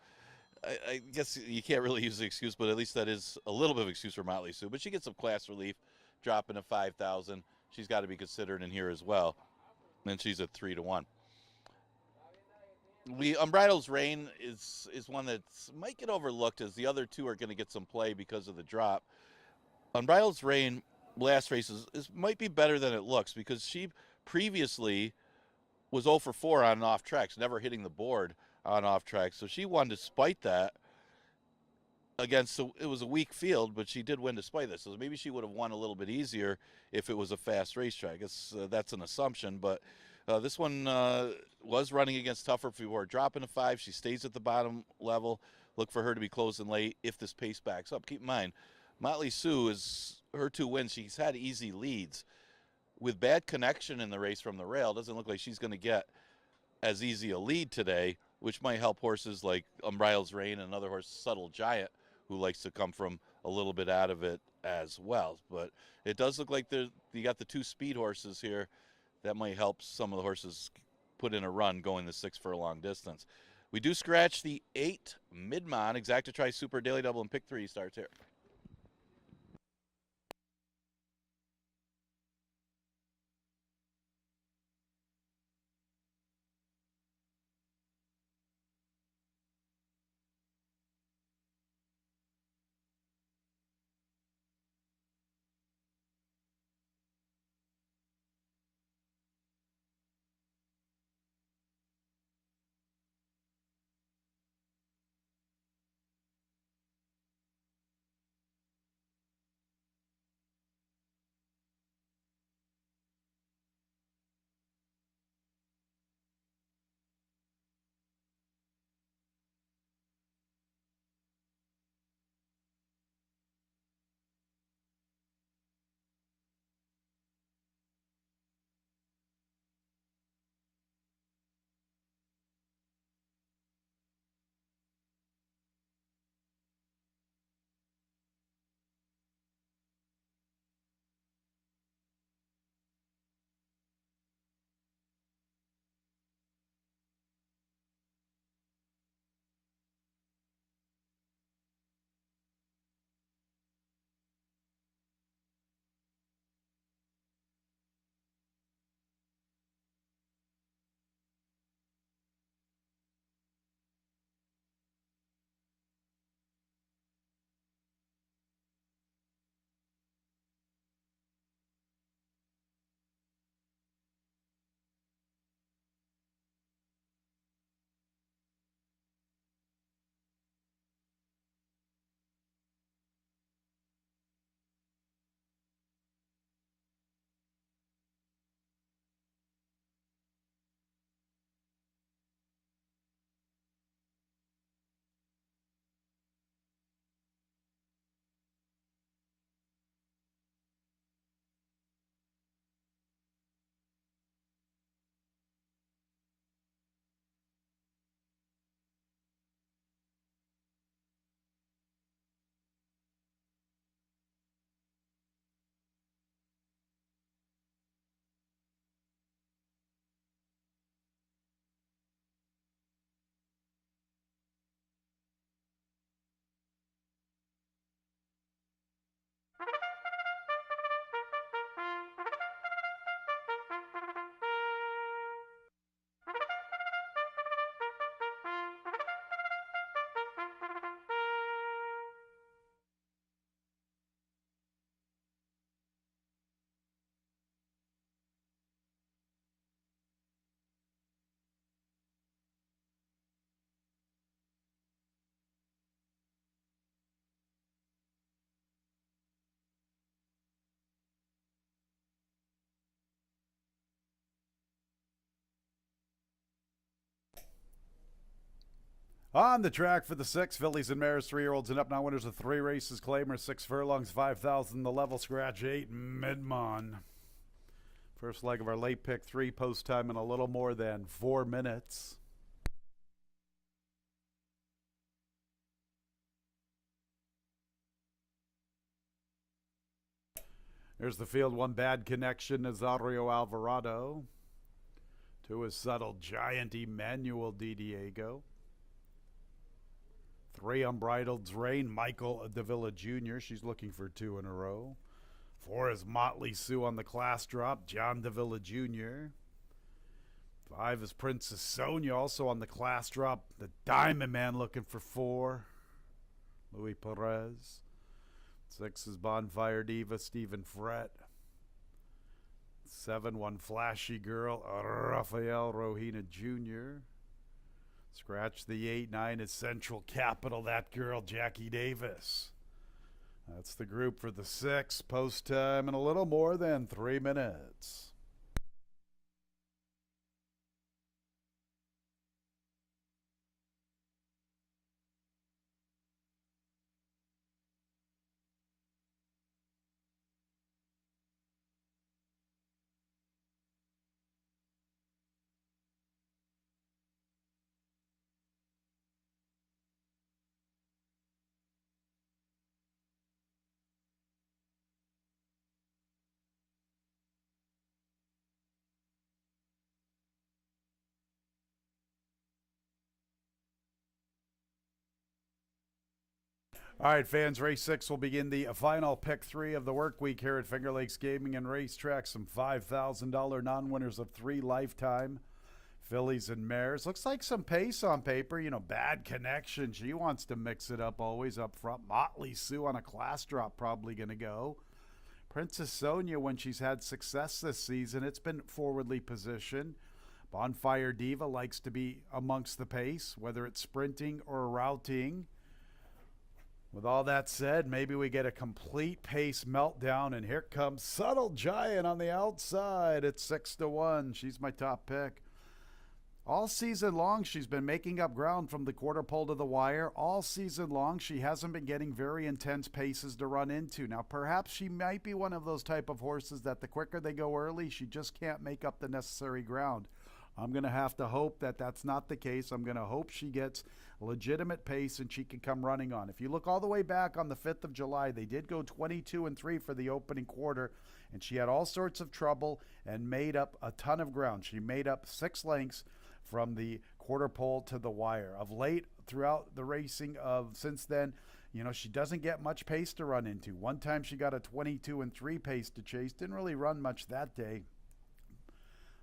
I guess you can't really use the excuse, but at least that is a little bit of an excuse for Motley Sue. But she gets some class relief, dropping to 5,000. She's got to be considered in here as well. And she's at 3-1. Unbridled Reign is one that might get overlooked, as the other 2 are going to get some play because of the drop. Unbridled Reign last race might be better than it looks, because she previously was 0 for 4 on off tracks, never hitting the board on off tracks. So she won despite that. It was a weak field, but she did win despite this. So maybe she would have won a little bit easier if it was a fast racetrack. That's an assumption, but this one was running against tougher before dropping to 5. She stays at the bottom level. Look for her to be closing late if this pace backs up. Keep in mind, Motley Sue is her 2 wins. She's had easy leads. With bad connection in the race from the rail, doesn't look like she's going to get as easy a lead today, which might help horses like Unbridled Reign and another horse, Subtle Giant, who likes to come from a little bit out of it as well. But it does look like you got the 2 speed horses here. That might help some of the horses put in a run going the 6 furlong distance. We do scratch the 8 Midmont Exacta-Tri Super Daily Double and Pick 3 starts here. On the track for the 6, fillies and mares, 3-year-olds and up now, winners of 3 races, Claimer, 6 furlongs, 5,000, the level scratch, 8, Midmon. First leg of our late pick 3, post time in a little more than 4 minutes. Here's the field. 1, Bad Connection, Nazario Alvarado. 2 is Subtle Giant, Emmanuel Di Diego. 3, Unbridled's Reign, Michael Davila Jr. She's looking for 2 in a row. 4 is Motley Sue on the class drop, John Davila Jr. 5 is Princess Sonia, also on the class drop, the Diamond Man looking for 4, Louis Perez. 6 is Bonfire Diva, Stephen Frett. 7, 1 Flashy Girl, Rafael Rohina Jr. Scratch the 8, 9 is Central Capital, that girl, Jackie Davis. That's the group for the 6, post time in a little more than 3 minutes. All right, fans, race 6 will begin the final pick 3 of the work week here at Finger Lakes Gaming and Racetrack. Some $5,000 non-winners of 3 lifetime fillies and mares. Looks like some pace on paper. You know, Bad Connection. She wants to mix it up always up front. Motley Sue on a class drop probably going to go. Princess Sonia, when she's had success this season, it's been forwardly positioned. Bonfire Diva likes to be amongst the pace, whether it's sprinting or routing. With all that said, maybe we get a complete pace meltdown, and here comes Subtle Giant on the outside at 6-1. She's my top pick. All season long, she's been making up ground from the quarter pole to the wire. All season long, she hasn't been getting very intense paces to run into. Now, perhaps she might be one of those type of horses that the quicker they go early, she just can't make up the necessary ground. I'm going to have to hope that that's not the case. I'm going to hope she gets legitimate pace and she can come running on. If you look all the way back on the 5th of July, they did go 22-3 for the opening quarter, and she had all sorts of trouble and made up a ton of ground. She made up 6 lengths from the quarter pole to the wire. Of late, throughout the racing of since then, you know, she doesn't get much pace to run into. One time she got a 22-3 pace to chase. Didn't really run much that day.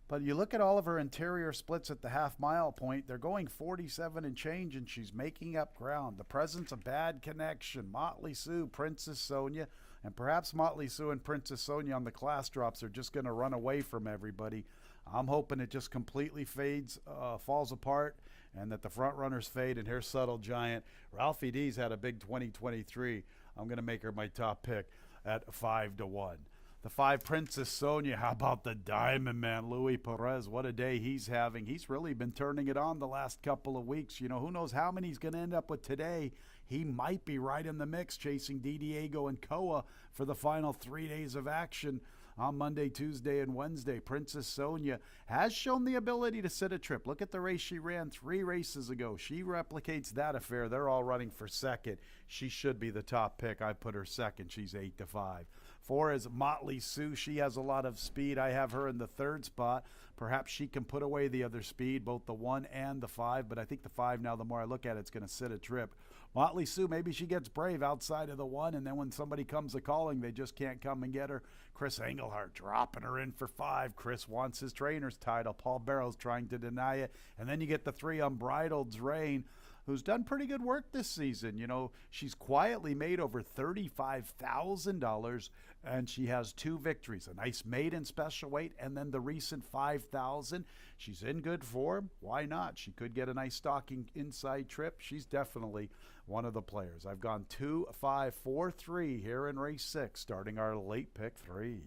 But you look at all of her interior splits at the half-mile point, they're going 47 and change, and she's making up ground. The presence of Bad Connection, Motley Sue, Princess Sonia, and perhaps Motley Sue and Princess Sonia on the class drops are just going to run away from everybody. I'm hoping it just completely fades, falls apart, and that the front runners fade, and here's Subtle Giant. Ralphie D's had a big 2023. I'm going to make her my top pick at 5-1. The 5, Princess Sonia. How about the Diamond Man, Louis Perez? What a day he's having. He's really been turning it on the last couple of weeks. You know, who knows how many he's going to end up with today. He might be right in the mix chasing Di Diego and Koa for the final 3 days of action on Monday, Tuesday, and Wednesday. Princess Sonia has shown the ability to sit a trip. Look at the race she ran 3 races ago. She replicates that affair. They're all running for second. She should be the top pick. I put her second. She's 8-5. 4 is Motley Sue. She has a lot of speed. I have her in the 3rd spot. Perhaps she can put away the other speed, both the 1 and the 5, but I think the 5 now, the more I look at it, it's going to sit a trip. Motley Sue, maybe she gets brave outside of the 1, and then when somebody comes a-calling, they just can't come and get her. Chris Engelhardt dropping her in for 5. Chris wants his trainer's title. Paul Barrow's trying to deny it. And then you get the 3, Unbridled's Reign, who's done pretty good work this season. You know, she's quietly made over $35,000, and she has 2 victories, a nice maiden special weight, and then the recent 5,000. She's in good form. Why not? She could get a nice stocking inside trip. She's definitely one of the players. I've gone 2, 5, 4, 3 here in race 6, starting our late pick 3.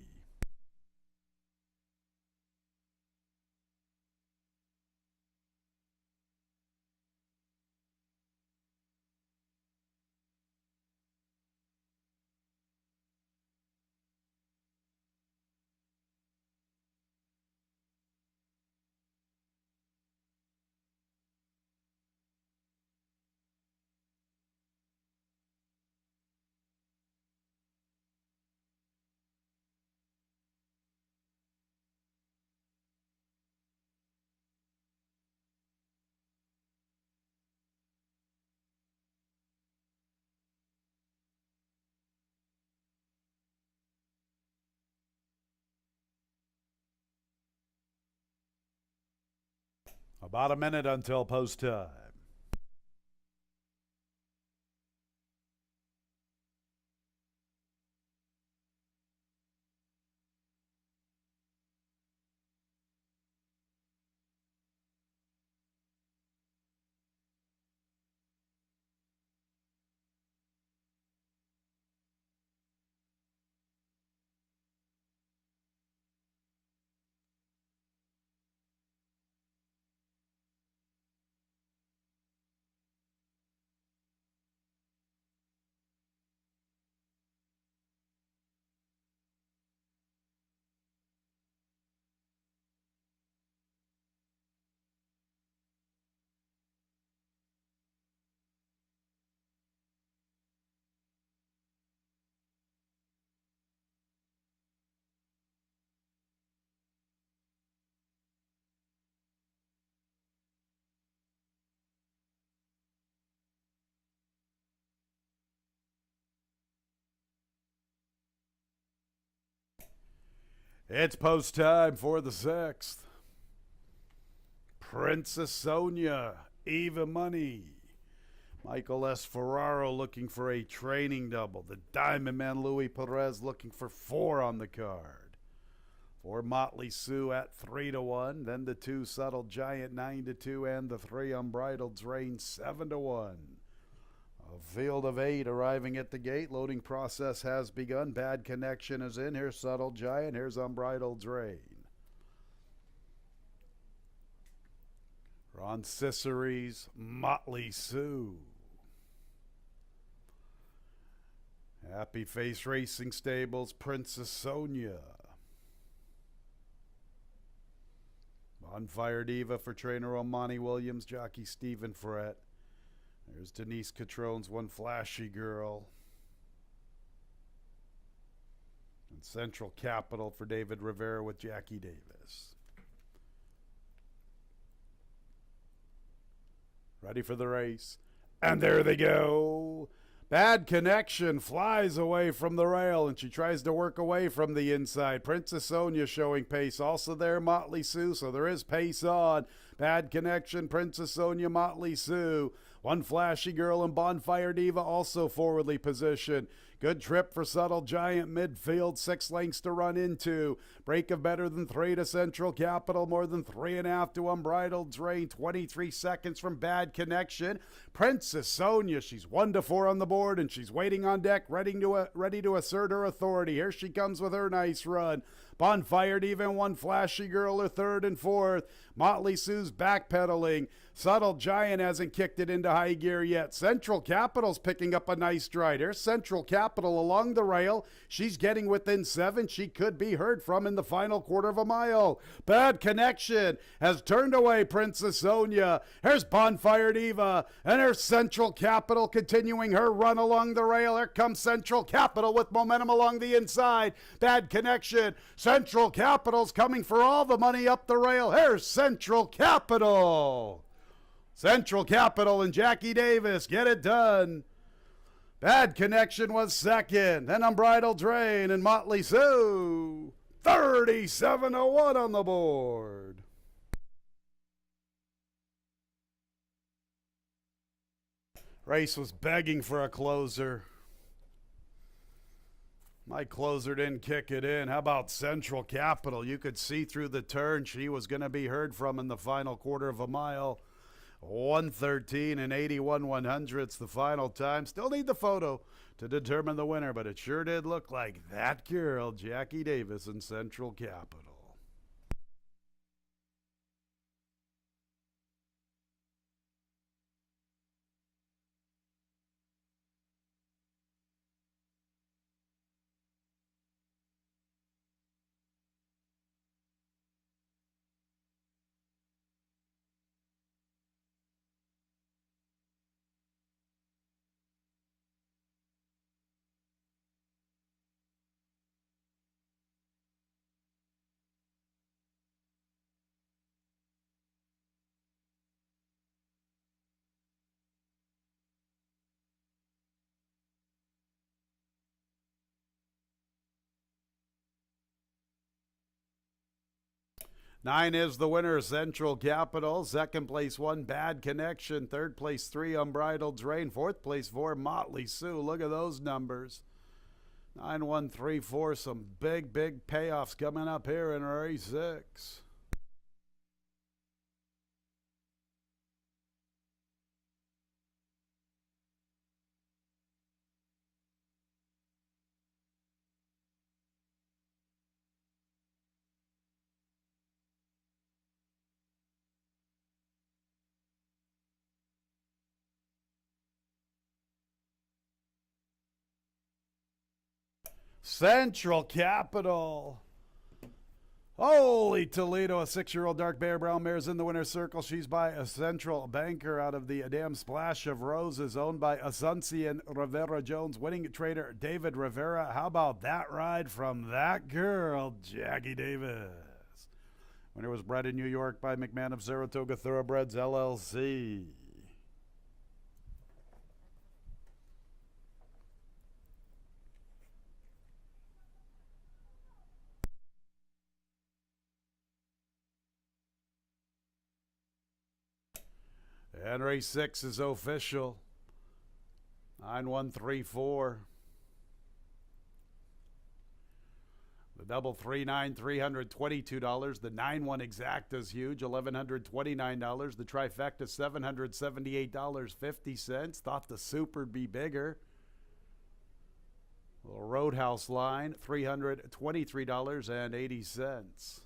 About a minute until post time. It's post time for the 6th. Princess Sonia, Eva Money. Michael S. Ferraro looking for a training double. The Diamond Man Louis Perez looking for 4 on the card. For Motley Sue at 3-1. Then the 2 Subtle Giant 9-2 and the 3 Unbridled Drain 7-1. A field of 8 arriving at the gate. Loading process has begun. Bad Connection is in. Here's Subtle Giant. Here's Unbridled Drain. Ron Ciceres, Motley Sue. Happy Face Racing Stables, Princess Sonia. Bonfire Diva for trainer Omani Williams, jockey Stephen Frett. There's Denise Catrone's One Flashy Girl. And Central Capital for David Rivera with Jackie Davis. Ready for the race. And there they go. Bad Connection flies away from the rail, and she tries to work away from the inside. Princess Sonia showing pace. Also there, Motley Sue, so there is pace on. Bad Connection, Princess Sonia, Motley Sue. One Flashy Girl and Bonfire Diva also forwardly positioned. Good trip for Subtle Giant midfield. 6 lengths to run into. Break of better than 3 to Central Capital. More than 3.5 to Unbridled Drain. 23 seconds from Bad Connection. Princess Sonia, she's 1-4 on the board, and she's waiting on deck, ready to assert her authority. Here she comes with her nice run. Bonfire Diva and One Flashy Girl are 3rd and 4th. Motley Sue's backpedaling. Subtle Giant hasn't kicked it into high gear yet. Central Capital's picking up a nice stride. Here's Central Capital along the rail. She's getting within 7. She could be heard from in the final quarter of a mile. Bad Connection has turned away Princess Sonia. Here's Bonfire Diva. And here's Central Capital continuing her run along the rail. Here comes Central Capital with momentum along the inside. Bad Connection. Central Capital's coming for all the money up the rail. Here's Central Capital. Central Capital and Jackie Davis get it done. Bad Connection was 2nd. Then Unbridled Drain and Motley Sue. 37-1 on the board. Race was begging for a closer. My closer didn't kick it in. How about Central Capital? You could see through the turn she was going to be heard from in the final quarter of a mile. 1:13 and 81/100ths the final time. Still need the photo to determine the winner, but it sure did look like that girl, Jackie Davis in Central Capital. 9 is the winner, Central Capital. Second place, 1, Bad Connection. Third place, 3, Unbridled Drain. Fourth place, 4, Motley Sue. Look at those numbers. 9, 1, 3, 4. Some big payoffs coming up here in race 6. Central Capital. Holy Toledo, a 6-year-old dark bear brown mare's in the winner's circle. She's by a Central Banker out of the Damn Splash of Roses, owned by Asuncion Rivera Jones. Winning trader David Rivera. How about that ride from that girl, Jackie Davis? Winner was bred in New York by McMahon of Saratoga Thoroughbreds, LLC. And race 6 is official. 9134. The double 3-9, $322. The 9-1 exacta's huge, $1,129. The trifecta, $778.50. Thought the super'd be bigger. Little Roadhouse line, $323.80.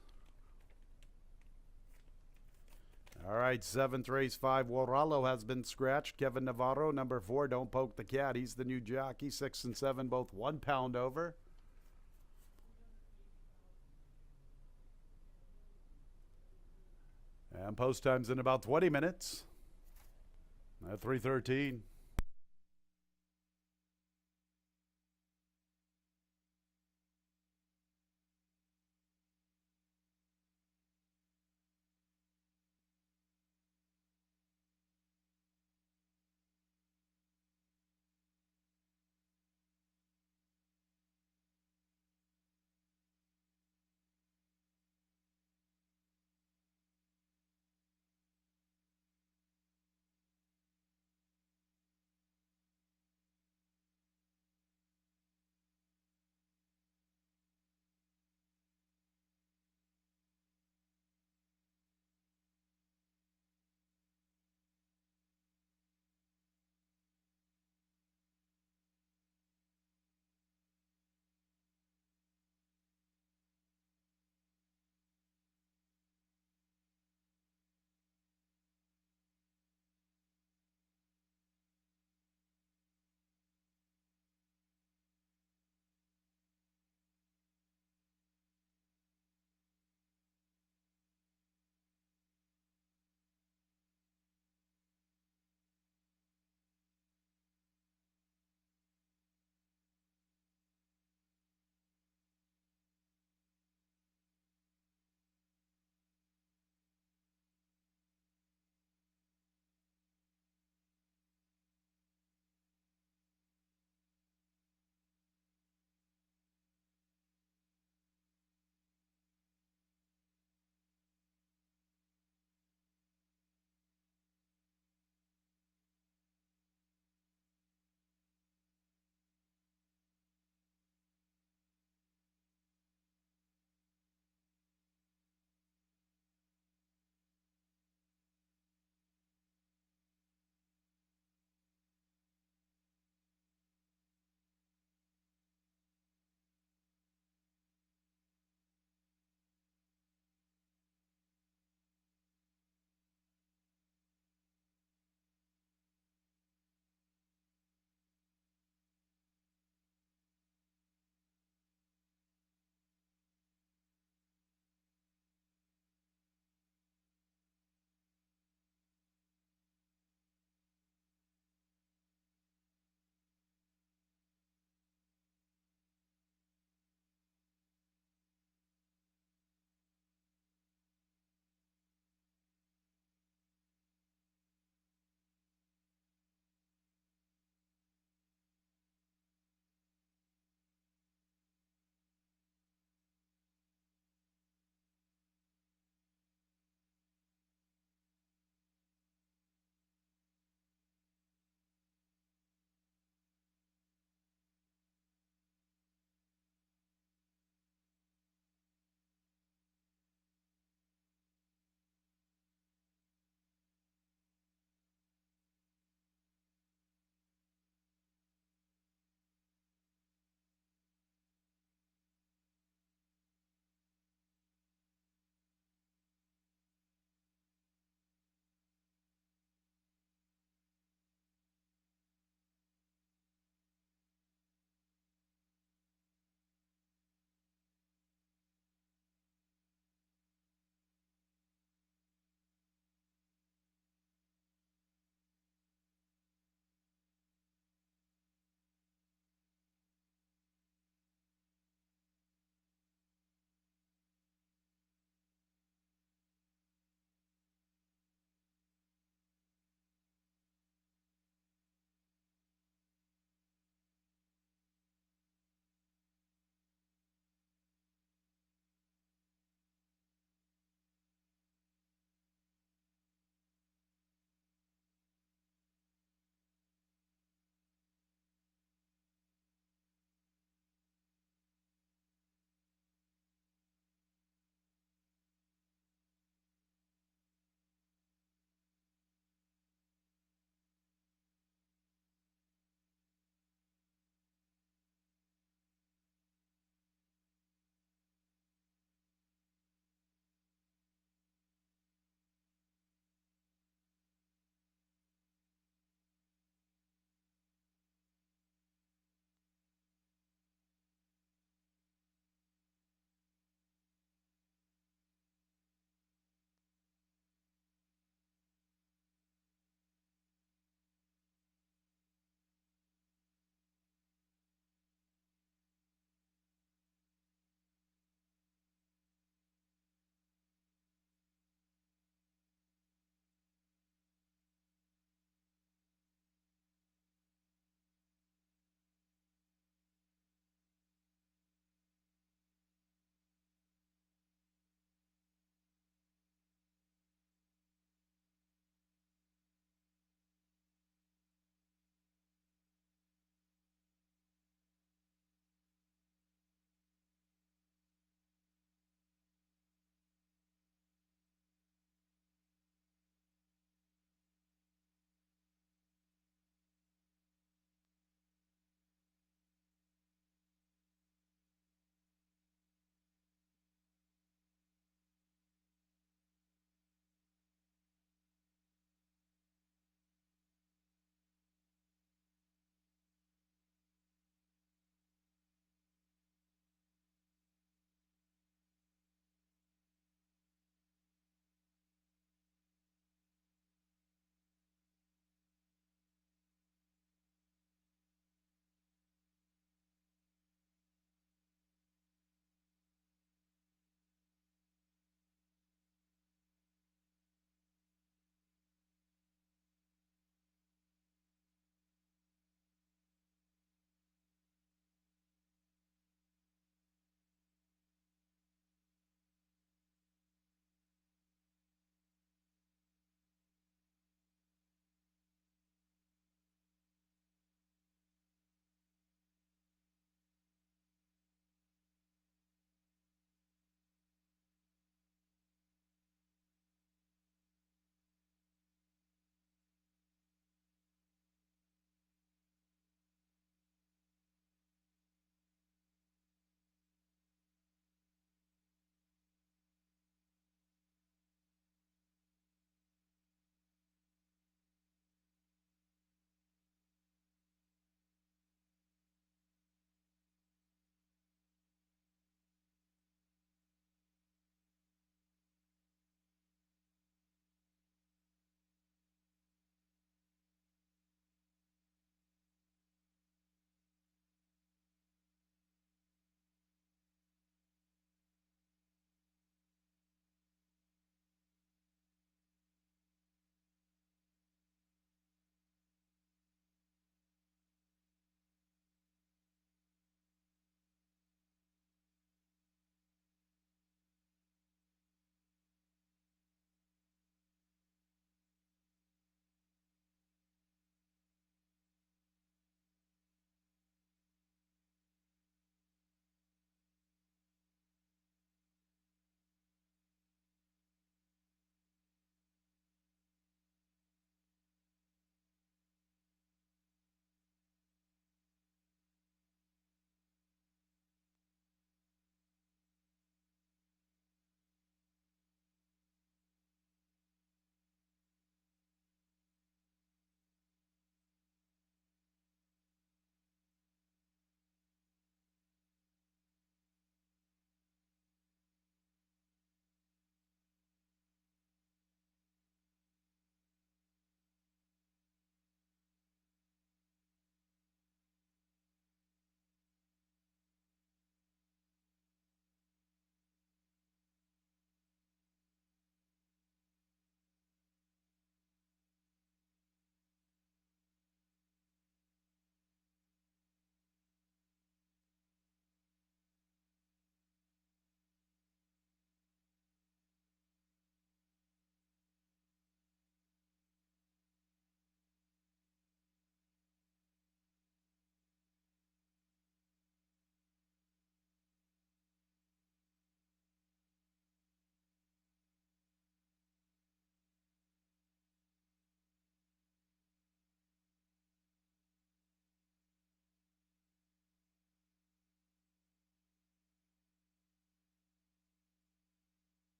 All right, 7th race, 5. Waralo has been scratched. Kevin Navarro, number 4. Don't Poke the Cat. He's the new jockey. 6 and 7, both 1 pound over. And post time's in about 20 minutes at 3:13.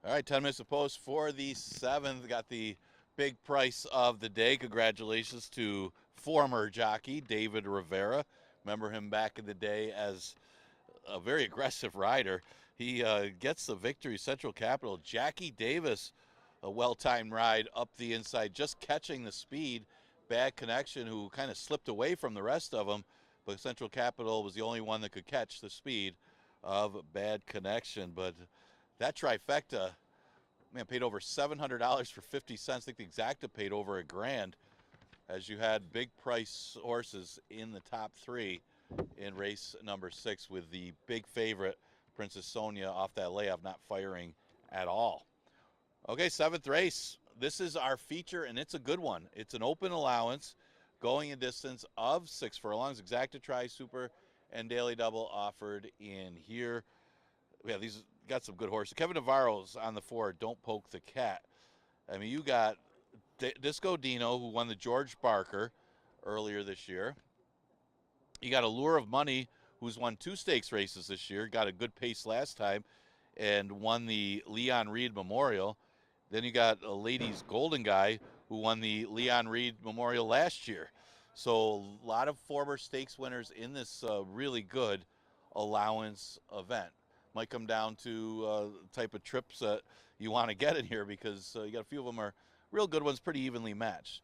All right, 10 minutes of post for the 7th. Got the big price of the day. Congratulations to former jockey David Rivera. Remember him back in the day as a very aggressive rider. He gets the victory. Central Capital. Jackie Davis, a well-timed ride up the inside, just catching the speed. Bad Connection, who kind of slipped away from the rest of them, but Central Capital was the only one that could catch the speed of Bad Connection. But that trifecta, man, paid over $700 for 50 cents. I think the exacta paid over $1,000, as you had big price horses in the top 3 in race number 6, with the big favorite Princess Sonia off that layoff not firing at all. Okay, 7th race. This is our feature, and it's a good one. It's an open allowance going a distance of 6 furlongs. Exacta, Tri, Super, and Daily Double offered in here. Yeah, these got some good horses. Kevin Navarro's on the 4, Don't Poke the Cat. I mean, you got Disco Dino, who won the George Barker earlier this year. You got Allure of Money, who's won 2 stakes races this year, got a good pace last time, and won the Leon Reed Memorial. Then you got a Ladies Golden Guy, who won the Leon Reed Memorial last year. So a lot of former stakes winners in this really good allowance event. Might come down to type of trips that you want to get in here, because you got a few of them are real good ones, pretty evenly matched.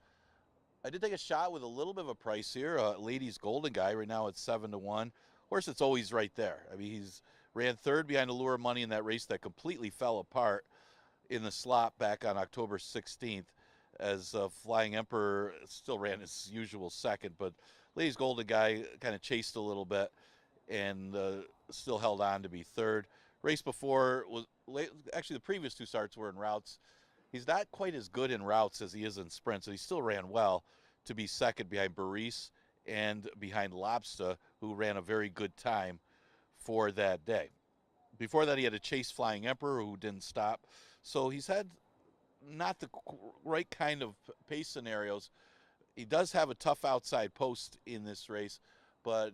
I did take a shot with a little bit of a price here. Ladies Golden Guy, right now it's 7-1. Horse that's always right there. I mean, he's ran 3rd behind Allure of Money in that race that completely fell apart in the slot back on October 16th, as Flying Emperor still ran his usual 2nd, but Ladies Golden Guy kind of chased a little bit and still held on to be 3rd. Race before was actually, the previous 2 starts were in routes. He's not quite as good in routes as he is in sprints, so he still ran well to be 2nd behind Baris and behind Lobster, who ran a very good time for that day. Before that, he had to chase Flying Emperor, who didn't stop. So he's had not the right kind of pace scenarios. He does have a tough outside post in this race, but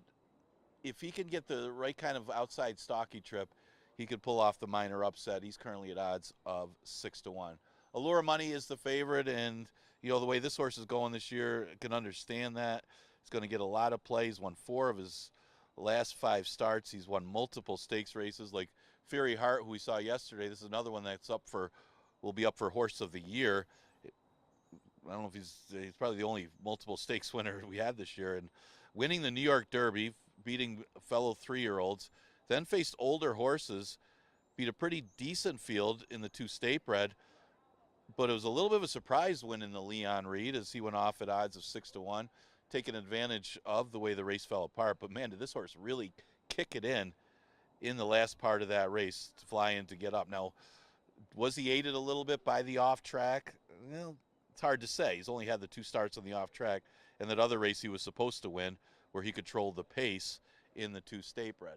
if he can get the right kind of outside stocky trip, he could pull off the minor upset. He's currently at odds of 6-1. Allure of Money is the favorite, and you know the way this horse is going this year, can understand that. He's going to get a lot of plays. Won 4 of his last 5 starts. He's won multiple stakes races, like Fury Heart, who we saw yesterday. This is another one that's will be up for Horse of the Year. I don't know if he's probably the only multiple stakes winner we had this year, and winning the New York Derby, beating fellow 3-year-olds, then faced older horses, beat a pretty decent field in the 2 state bred, but it was a little bit of a surprise win in the Leon Reed, as he went off at odds of 6-1, taking advantage of the way the race fell apart. But man, did this horse really kick it in the last part of that race to fly in to get up. Now, was he aided a little bit by the off track? Well, it's hard to say. He's only had the 2 starts on the off track, and that other race he was supposed to win, where he controlled the pace in the 2 state bred.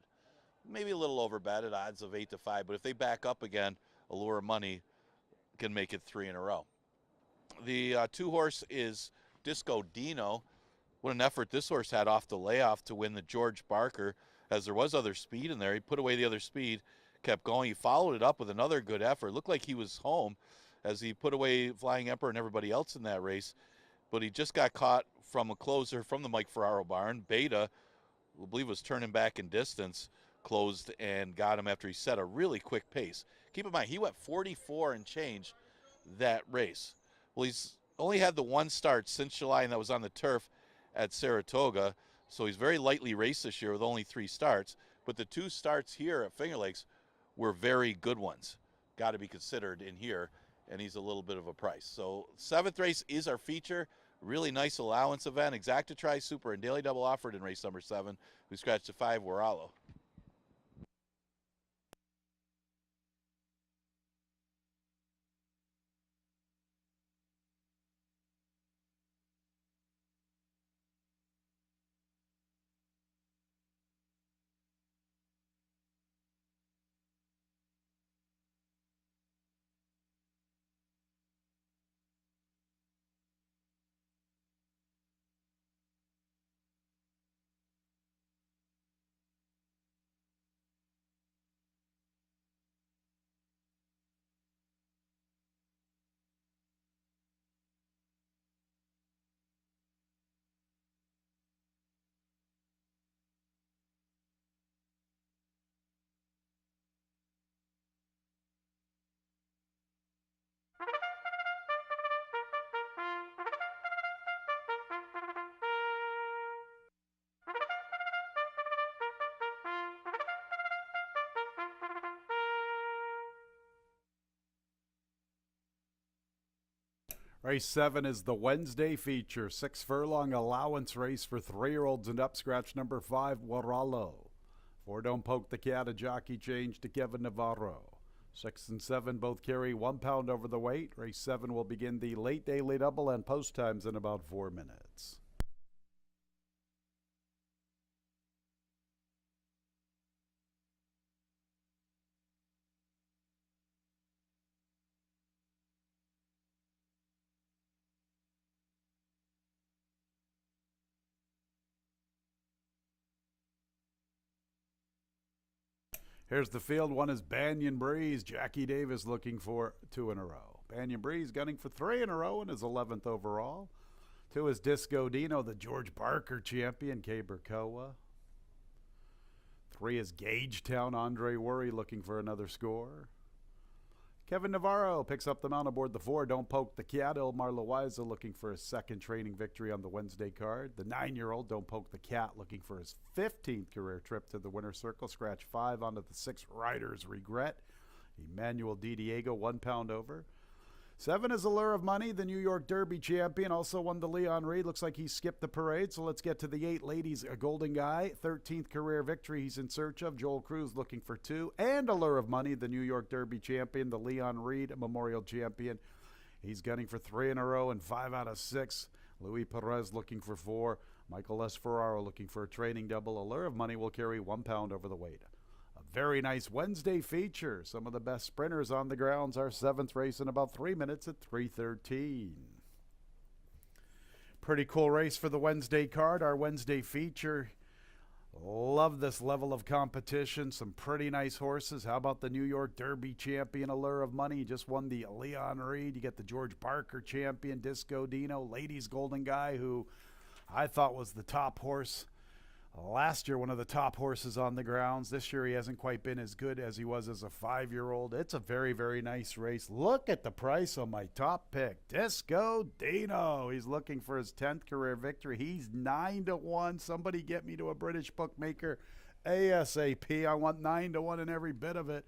Maybe a little overbet at odds of 8-5, but if they back up again, Allure of Money can make it 3 in a row. The 2 horse is Disco Dino. What an effort this horse had off the layoff to win the George Barker, as there was other speed in there. He put away the other speed, kept going. He followed it up with another good effort. Looked like he was home as he put away Flying Emperor and everybody else in that race, but he just got caught from a closer from the Mike Ferraro barn. Beta, I believe, was turning back in distance, closed and got him after he set a really quick pace. Keep in mind, he went 44 and change that race. Well, he's only had the 1 start since July, and that was on the turf at Saratoga, so he's very lightly raced this year with only 3 starts, but the 2 starts here at Finger Lakes were very good ones. Got to be considered in here, and he's a little bit of a price. So 7th race is our feature. Really nice allowance event. Exacta, Tri, Super, and Daily Double offered in race number 7. We scratched a 5, Waralo. Race 7 is the Wednesday feature, 6 furlong allowance race for 3-year-olds and up. Scratch number 5, Waralo. 4, Don't Poke the Cat, a jockey change to Kevin Navarro. 6 and 7 both carry 1 pound over the weight. Race 7 will begin the late daily double and post times in about 4 minutes. Here's the field. 1 is Banyan Breeze. Jackie Davis looking for 2 in a row. Banyan Breeze gunning for 3 in a row and is 11th overall. 2 is Disco Dino, the George Barker champion, K. Burkoa. 3 is Gagetown, Andre Worry looking for another score. Kevin Navarro picks up the mount aboard the 4, Don't Poke the Cat. Ilmar Loaiza looking for his 2nd training victory on the Wednesday card. The 9-year-old Don't Poke the Cat looking for his 15th career trip to the winner's circle. Scratch 5 onto the 6, Riders Regret. Emmanuel Di Diego, 1 pound over. 7 is Allure of Money, the New York Derby champion. Also won the Leon Reed. Looks like he skipped the parade, so let's get to the 8. Ladies, a Golden Guy, 13th career victory he's in search of. Joel Cruz looking for 2. And Allure of Money, the New York Derby champion, the Leon Reed Memorial champion. He's gunning for 3 in a row and 5 out of 6. Luis Perez looking for 4. Michael S. Ferraro looking for a training double. Allure of Money will carry 1 pound over the weight. Very nice Wednesday feature. Some of the best sprinters on the grounds. Our 7th race in about 3 minutes at 3:13. Pretty cool race for the Wednesday card. Our Wednesday feature. Love this level of competition. Some pretty nice horses. How about the New York Derby champion, Allure of Money? He just won the Leon Reed. You get the George Barker champion, Disco Dino. Ladies Golden Guy, who I thought was the top horse last year, one of the top horses on the grounds. This year he hasn't quite been as good as he was as a 5-year-old. It's a very, very nice race. Look at the price on my top pick. Disco Dino. He's looking for his 10th career victory. He's 9-1. Somebody get me to a British bookmaker ASAP. I want 9-1 in every bit of it.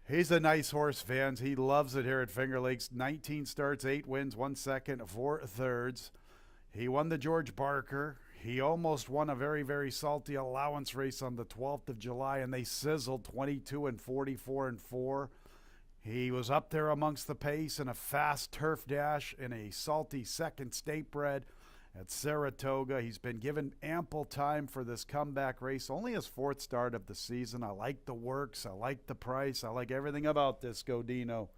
He's a nice horse, fans. He loves it here at Finger Lakes. 19 starts, 8 wins, 1 second, 4 thirds. He won the George Barker. He almost won a very, very salty allowance race on the 12th of July, and they sizzled 22 and 44 and 4. He was up there amongst the pace in a fast turf dash in a salty second state bred at Saratoga. He's been given ample time for this comeback race. Only his 4th start of the season. I like the works. I like the price. I like everything about Disco Dino.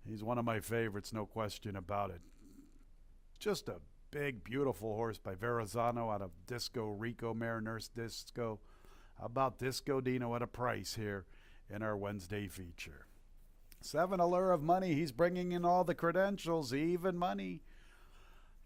He's one of my favorites, no question about it. Just a big, beautiful horse by Verrazano out of Disco Rico Mare, Nurse Disco. How about Disco Dino at a price here in our Wednesday feature? 7, Allure of Money. He's bringing in all the credentials, even money.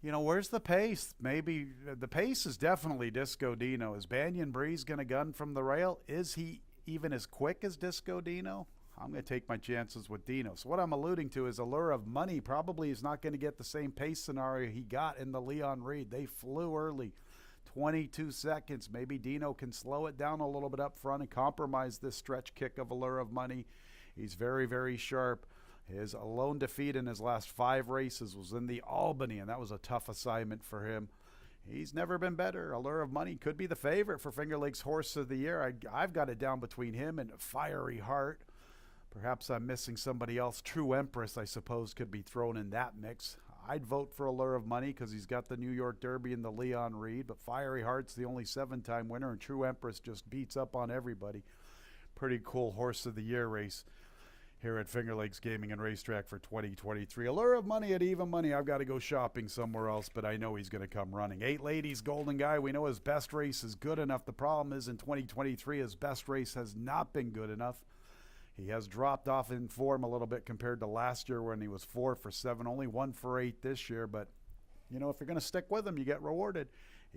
You know, where's the pace? Maybe the pace is definitely Disco Dino. Is Banyan Breeze going to gun from the rail? Is he even as quick as Disco Dino? I'm going to take my chances with Dino. So what I'm alluding to is Allure of Money probably is not going to get the same pace scenario he got in the Leon Reed. They flew early, 22 seconds. Maybe Dino can slow it down a little bit up front and compromise this stretch kick of Allure of Money. He's very, very sharp. His lone defeat in his last 5 races was in the Albany, and that was a tough assignment for him. He's never been better. Allure of Money could be the favorite for Finger Lakes Horse of the Year. I've got it down between him and Fiery Heart. Perhaps I'm missing somebody else. True Empress, I suppose, could be thrown in that mix. I'd vote for Allure of Money because he's got the New York Derby and the Leon Reed, but Fiery Heart's the only 7-time winner, and True Empress just beats up on everybody. Pretty cool Horse of the Year race here at Finger Lakes Gaming and Racetrack for 2023. Allure of Money at even money. I've got to go shopping somewhere else, but I know he's going to come running. 8 Ladies Golden Guy. We know his best race is good enough. The problem is in 2023, his best race has not been good enough. He has dropped off in form a little bit compared to last year when he was 4 for 7, only 1 for 8 this year. But, you know, if you're going to stick with him, you get rewarded.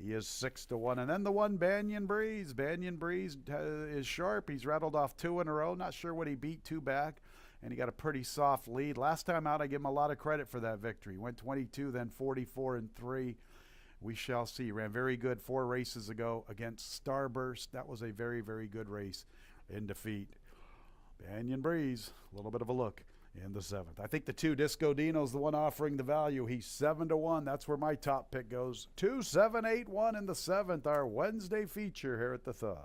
He is 6-1. And then the 1, Banyan Breeze. Banyan Breeze is sharp. He's rattled off 2 in a row. Not sure what he beat 2 back. And he got a pretty soft lead. Last time out, I give him a lot of credit for that victory. He went 22, then 44 and 3. We shall see. Ran very good 4 races ago against Starburst. That was a very, very good race in defeat. Banyan Breeze, a little bit of a look in the 7th. I think the 2, Disco Dino's the one offering the value. He's 7-1. That's where my top pick goes. 2, 7, 8, 1 in the 7th, our Wednesday feature here at the Thumb.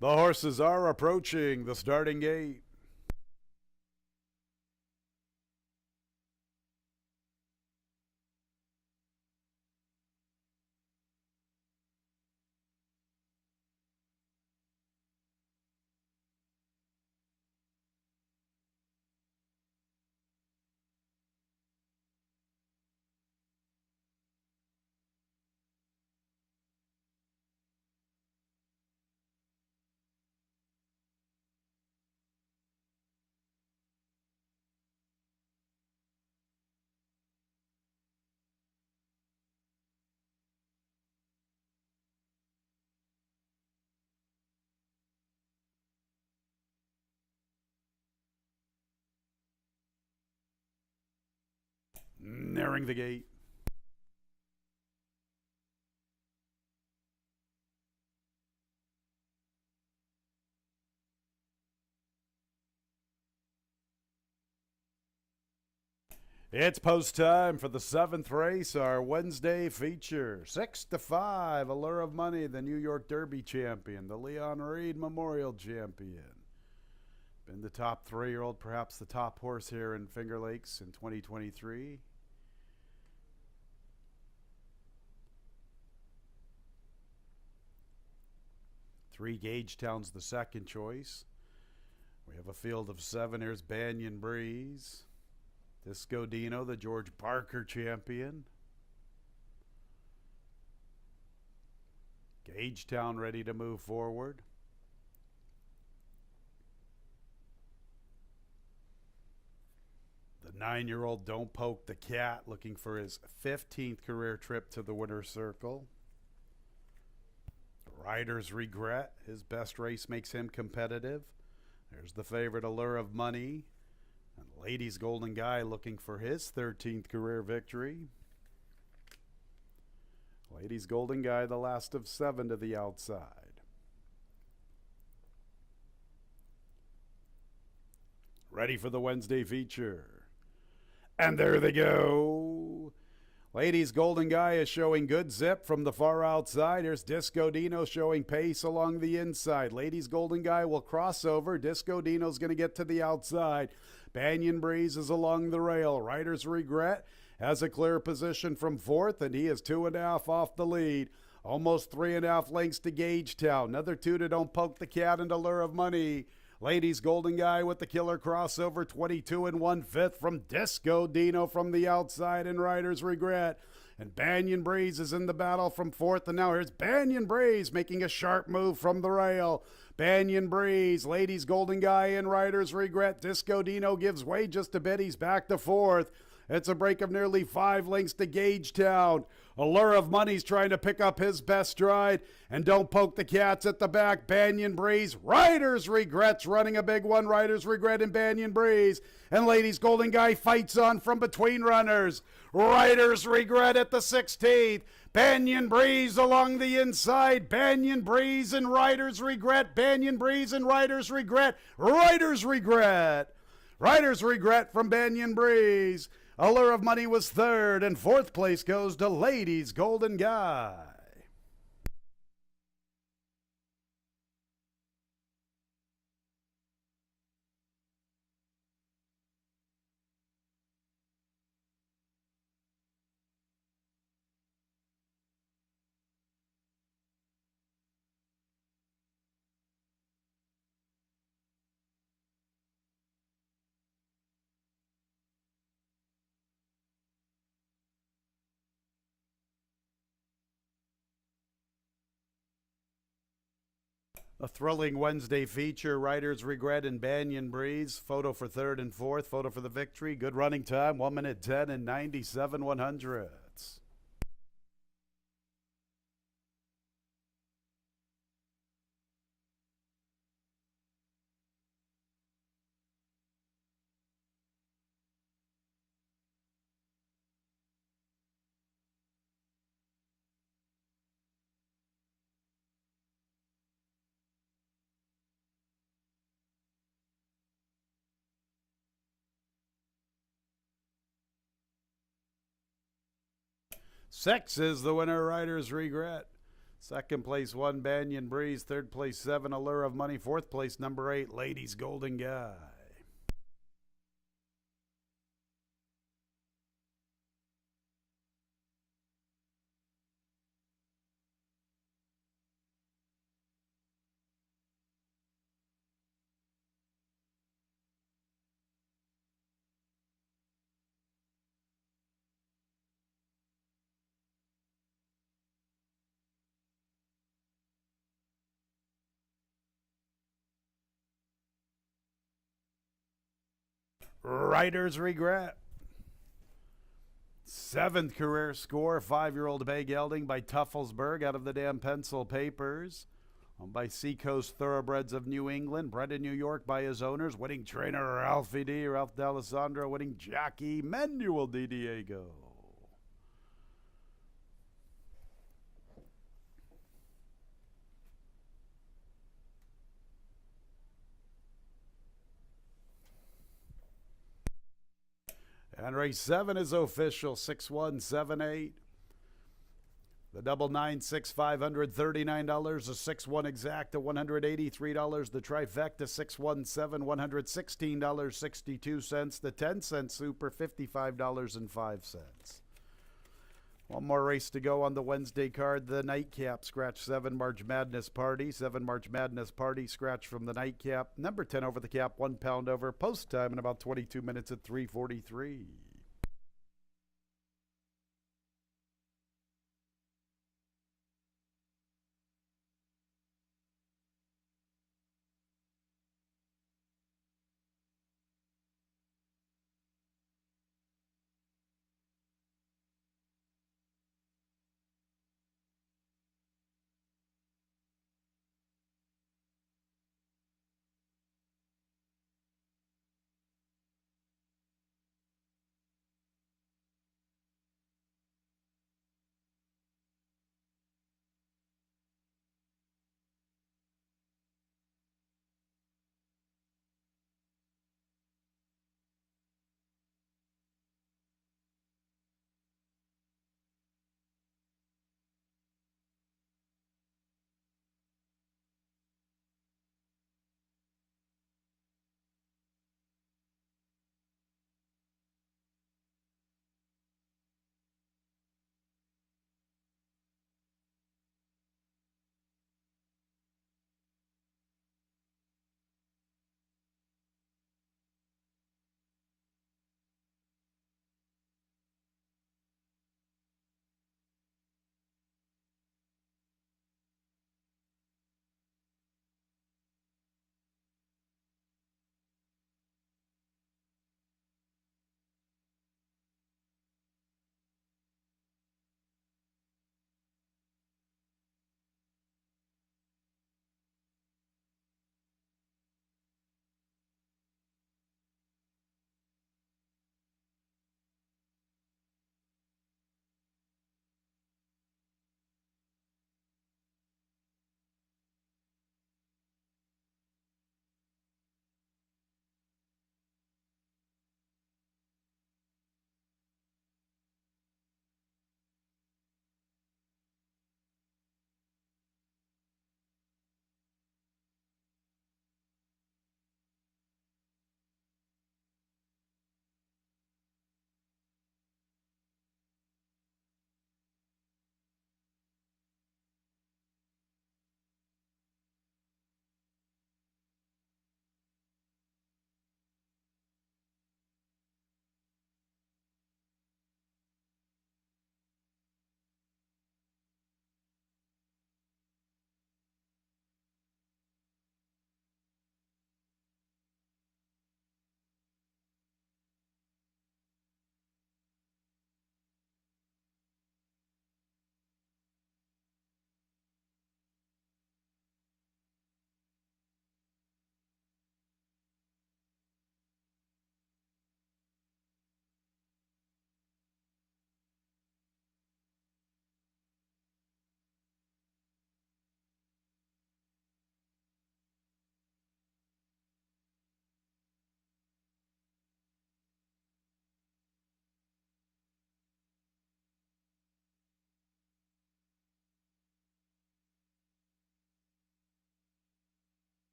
The horses are approaching the starting gate. Nearing the gate. It's post time for the 7th race, our Wednesday feature. 6-5, Allure of Money, the New York Derby champion, the Leon Reed Memorial champion. Been the top 3-year-old, perhaps the top horse here in Finger Lakes in 2023. Three, Gagetown's the second choice. We have a field of 7. Here's Banyan Breeze. Disco Dino, the George Barker champion. Gagetown ready to move forward. The 9-year-old Don't Poke the Cat, looking for his 15th career trip to the winner's circle. Rider's Regret, his best race makes him competitive. There's the favorite Allure of Money. And Ladies Golden Guy looking for his 13th career victory. Ladies Golden Guy, the last of 7 to the outside. Ready for the Wednesday feature. And there they go. Ladies Golden Guy is showing good zip from the far outside. Here's Disco Dino showing pace along the inside. Ladies Golden Guy will cross over. Disco Dino's going to get to the outside. Banyan Breeze is along the rail. Rider's Regret has a clear position from 4th, and he is 2.5 off the lead. Almost 3.5 lengths to Gagetown. Another 2 to Don't Poke the Cat and Allure of Money. Ladies Golden Guy with the killer crossover, 22 1/5 from Disco Dino from the outside, and Rider's Regret. And Banyan Breeze is in the battle from 4th, and now here's Banyan Breeze making a sharp move from the rail. Banyan Breeze, Ladies Golden Guy, and Rider's Regret. Disco Dino gives way just a bit. He's back to 4th. It's a break of nearly 5 lengths to Gagetown. Allure of Money's trying to pick up his best stride. And Don't Poke the Cats at the back. Banyan Breeze. Rider's Regret's running a big one. Rider's Regret and Banyan Breeze. And Ladies Golden Guy fights on from between runners. Rider's Regret at the 16th. Banyan Breeze along the inside. Banyan Breeze and Rider's Regret. Banyan Breeze and Rider's Regret. Rider's Regret. Rider's Regret from Banyan Breeze. Allure of Money was 3rd, and 4th place goes to Ladies Golden Guy. A thrilling Wednesday feature. Riders Regret and Banyan Breeze. Photo for third and fourth. Photo for the victory. Good running time. 1 minute 10 and 97 100ths. Six is the winner. Riders Regret. Second place, 1 Banyan Breeze. Third place, 7 Allure of Money. Fourth place, number 8 Ladies Golden Guy. Riders Regret. Seventh career score, 5-year-old Bay Gelding by Tuffelsburg out of the damn pencil papers. Owned by Seacoast Thoroughbreds of New England, bred in New York by his owners. Winning trainer Ralphie D. Ralph D'Alessandro, winning jockey Manuel Di Diego. And race 7 is official, 6-1-7-8. The double 9-6, $539. The 6-1 exact, $183. The trifecta 6-1-7, $116.62. The 10-cent super, $55.05. One more race to go on the Wednesday card. The nightcap scratch 7 March Madness Party. 7 March Madness Party scratch from the nightcap. Number 10 over the cap, 1 pound over. Post time in about 22 minutes at 3:43.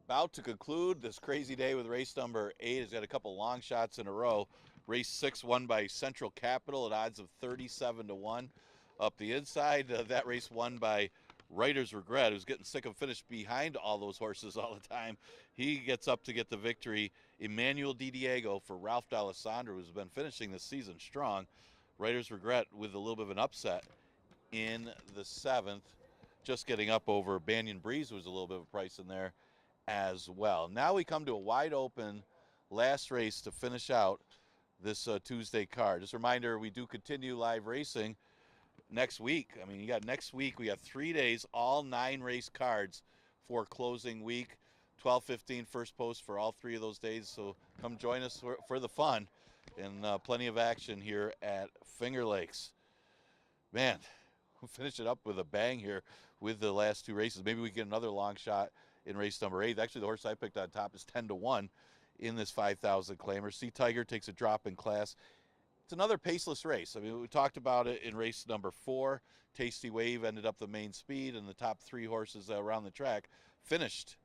About to conclude this crazy day with race number 8. Has got a couple long shots in a row. Race 6 won by Central Capital at odds of 37-1. Up the inside, that race won by Writer's Regret, who's getting sick of finished behind all those horses all the time. He gets up to get the victory. Emmanuel Di Diego for Ralph D'Alessandro, who's been finishing this season strong. Writer's Regret with a little bit of an upset in the 7th. Just getting up over Banyan Breeze was a little bit of a price in there as well. Now we come to a wide open last race to finish out this Tuesday card. Just a reminder, we do continue live racing next week. I mean, you got next week, we got 3 days, all 9 race cards for closing week. 12:15 first post for all 3 of those days. So come join us for the fun and plenty of action here at Finger Lakes. Man, we'll finish it up with a bang here with the last 2 races. Maybe we get another long shot in race number 8. Actually, the horse I picked on top is 10-1 in this 5,000 claimer. Sea Tiger takes a drop in class. It's another paceless race. I mean, we talked about it in race number 4. Tasty Wave ended up the main speed, and the top 3 horses around the track finished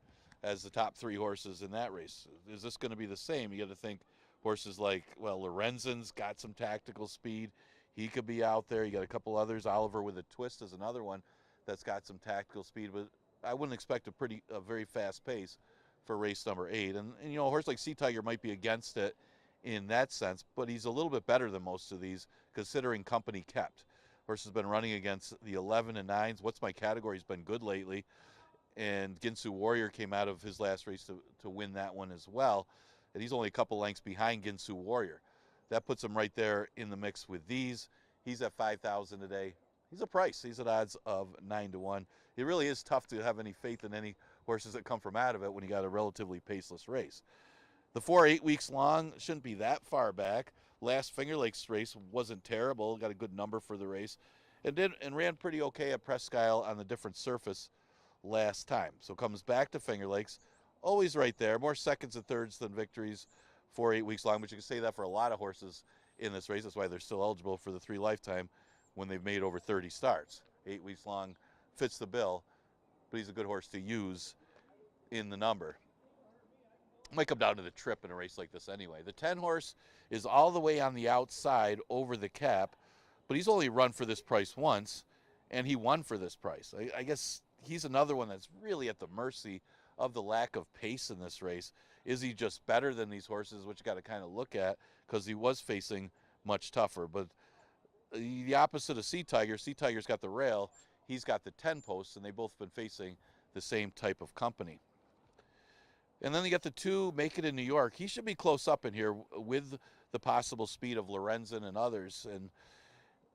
as the top 3 horses in that race. Is this going to be the same? You got to think horses like, well, Lorenzen's got some tactical speed. He could be out there. You got a couple others. Oliver with a Twist is another one that's got some tactical speed, but I wouldn't expect a very fast pace for race number 8. And you know, a horse like Sea Tiger might be against it in that sense, but he's a little bit better than most of these considering company kept. Horse has been running against the 11 and 9s. What's My Category's been good lately, and Ginsu Warrior came out of his last race to win that one as well, and he's only a couple lengths behind Ginsu Warrior. That puts him right there in the mix with these. He's at 5,000 today. He's a price. He's at odds of 9-1. It really is tough to have any faith in any horses that come from out of it when you got a relatively paceless race. The 4 8 weeks long shouldn't be that far back. Last Finger Lakes race wasn't terrible. Got a good number for the race, and ran pretty okay at Presque Isle on the different surface last time. So comes back to Finger Lakes, always right there. More seconds and thirds than victories 4 8 weeks long, but you can say that for a lot of horses in this race. That's why they're still eligible for the 3 lifetime when they've made over 30 starts. 8 weeks long fits the bill, but he's a good horse to use in the number. Might come down to the trip in a race like this anyway. The 10 horse is all the way on the outside over the cap, but he's only run for this price once, and he won for this price. I guess he's another one that's really at the mercy of the lack of pace in this race. Is he just better than these horses, which you got to kind of look at, because he was facing much tougher. But the opposite of Sea Tiger, Sea Tiger's got the rail, he's got the 10 posts, and they both been facing the same type of company. And then you got the 2 Make It in New York. He should be close up in here with the possible speed of Lorenzen and others. And,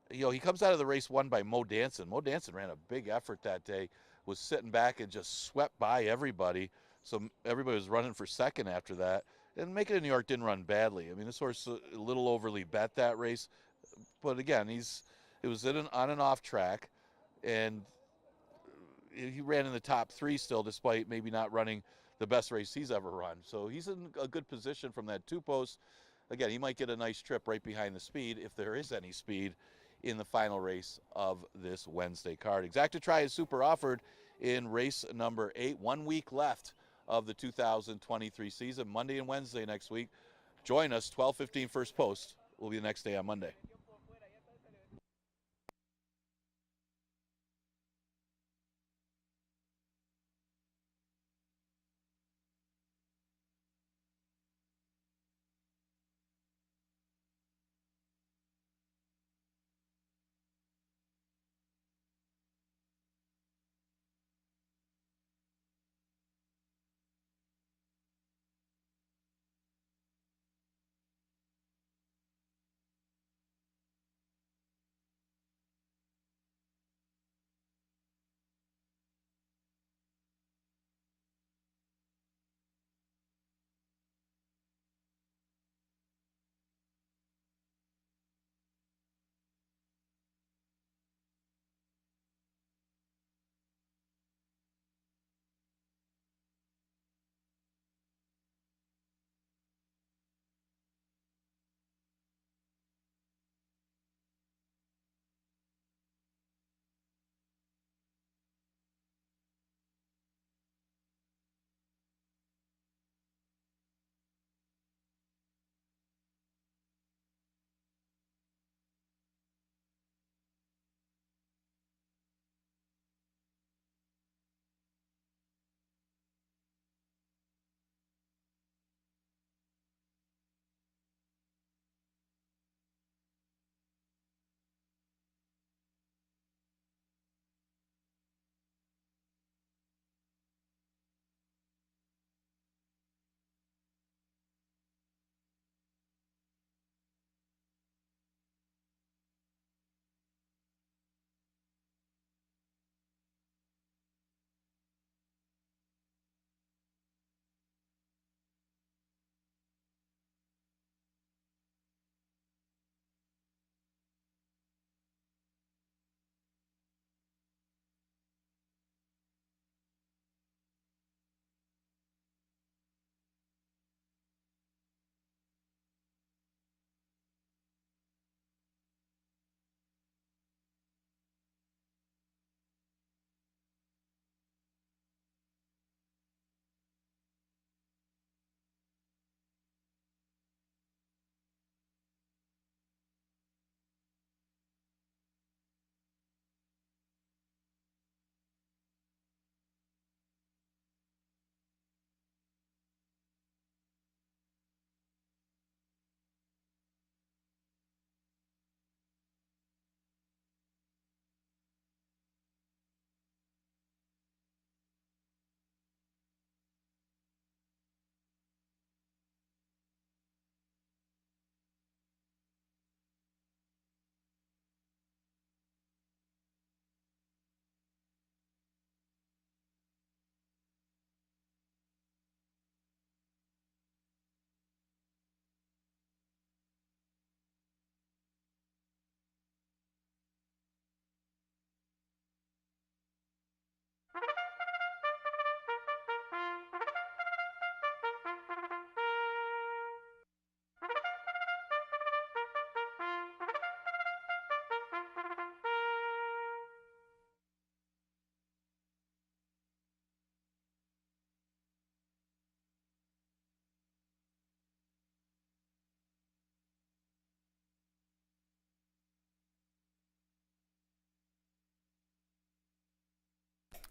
you know, he comes out of the race won by Mo Danson. Mo Danson ran a big effort that day, was sitting back and just swept by everybody. So everybody was running for second after that. And Make It in New York didn't run badly. I mean, this horse a little overly bet that race. But again, it was on and off track. And he ran in the top 3 still, despite maybe not running the best race he's ever run. So he's in a good position from that 2 post. Again, he might get a nice trip right behind the speed, if there is any speed, in the final race of this Wednesday card. Exacta-Tri is super offered in race number 8. 1 week left of the 2023 season. Monday and Wednesday next week. Join us, 12:15 first post. Will be the next day on Monday.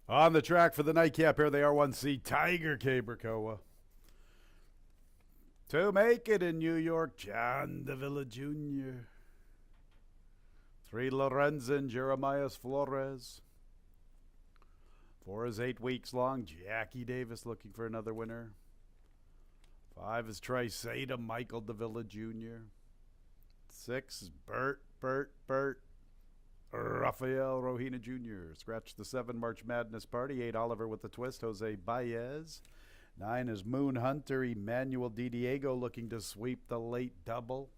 On the track for the nightcap, here they are. 1C Tiger Cabercoa. To make it in New York, John Davila Jr. 3 Lorenzen, Jeremias Flores. 4 is 8 weeks long, Jackie Davis looking for another winner. 5 is Trisata, Michael Davila Jr. 6 is Bert, Rafael Rohina Jr. Scratch the 7 March Madness Party. 8 Oliver with the twist, Jose Baez. 9 is Moon Hunter, Emmanuel Di Diego looking to sweep the late double.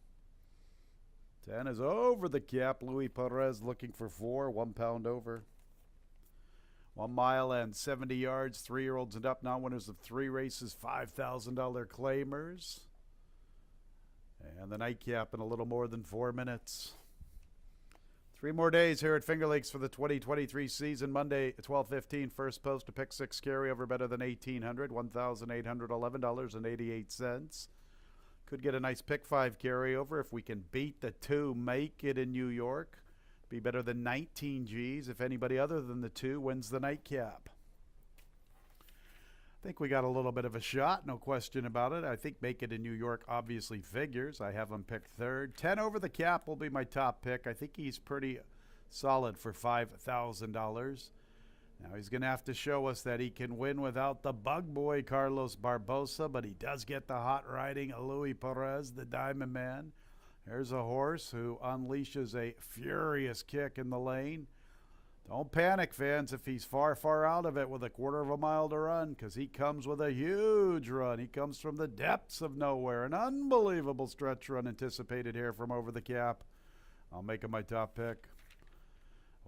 10 is Over the Cap, Luis Perez looking for 4, 1 pound over. 1 mile and 70 yards, 3-year-olds and up, non-winners of 3 races, $5,000 claimers. And the nightcap in a little more than 4 minutes. 3 more days here at Finger Lakes for the 2023 season. Monday, 12:15, first post, a pick 6 carryover better than $1,800, $1,811.88. Could get a nice pick 5 carryover if we can beat the 2, make it in New York. Be better than 19 G's if anybody other than the 2 wins the nightcap. I think we got a little bit of a shot, no question about it. I think make it in New York obviously figures. I have him picked 3rd. 10 Over the Cap will be my top pick. I think he's pretty solid for $5,000. Now he's going to have to show us that he can win without the bug boy Carlos Barbosa, but he does get the hot riding of Luis Perez, the Diamond Man. There's a horse who unleashes a furious kick in the lane. Don't panic, fans, if he's far out of it with a 1/4 mile to run, because he comes with a huge run. He comes from the depths of nowhere. An unbelievable stretch run anticipated here from Over the Cap. I'll make him my top pick.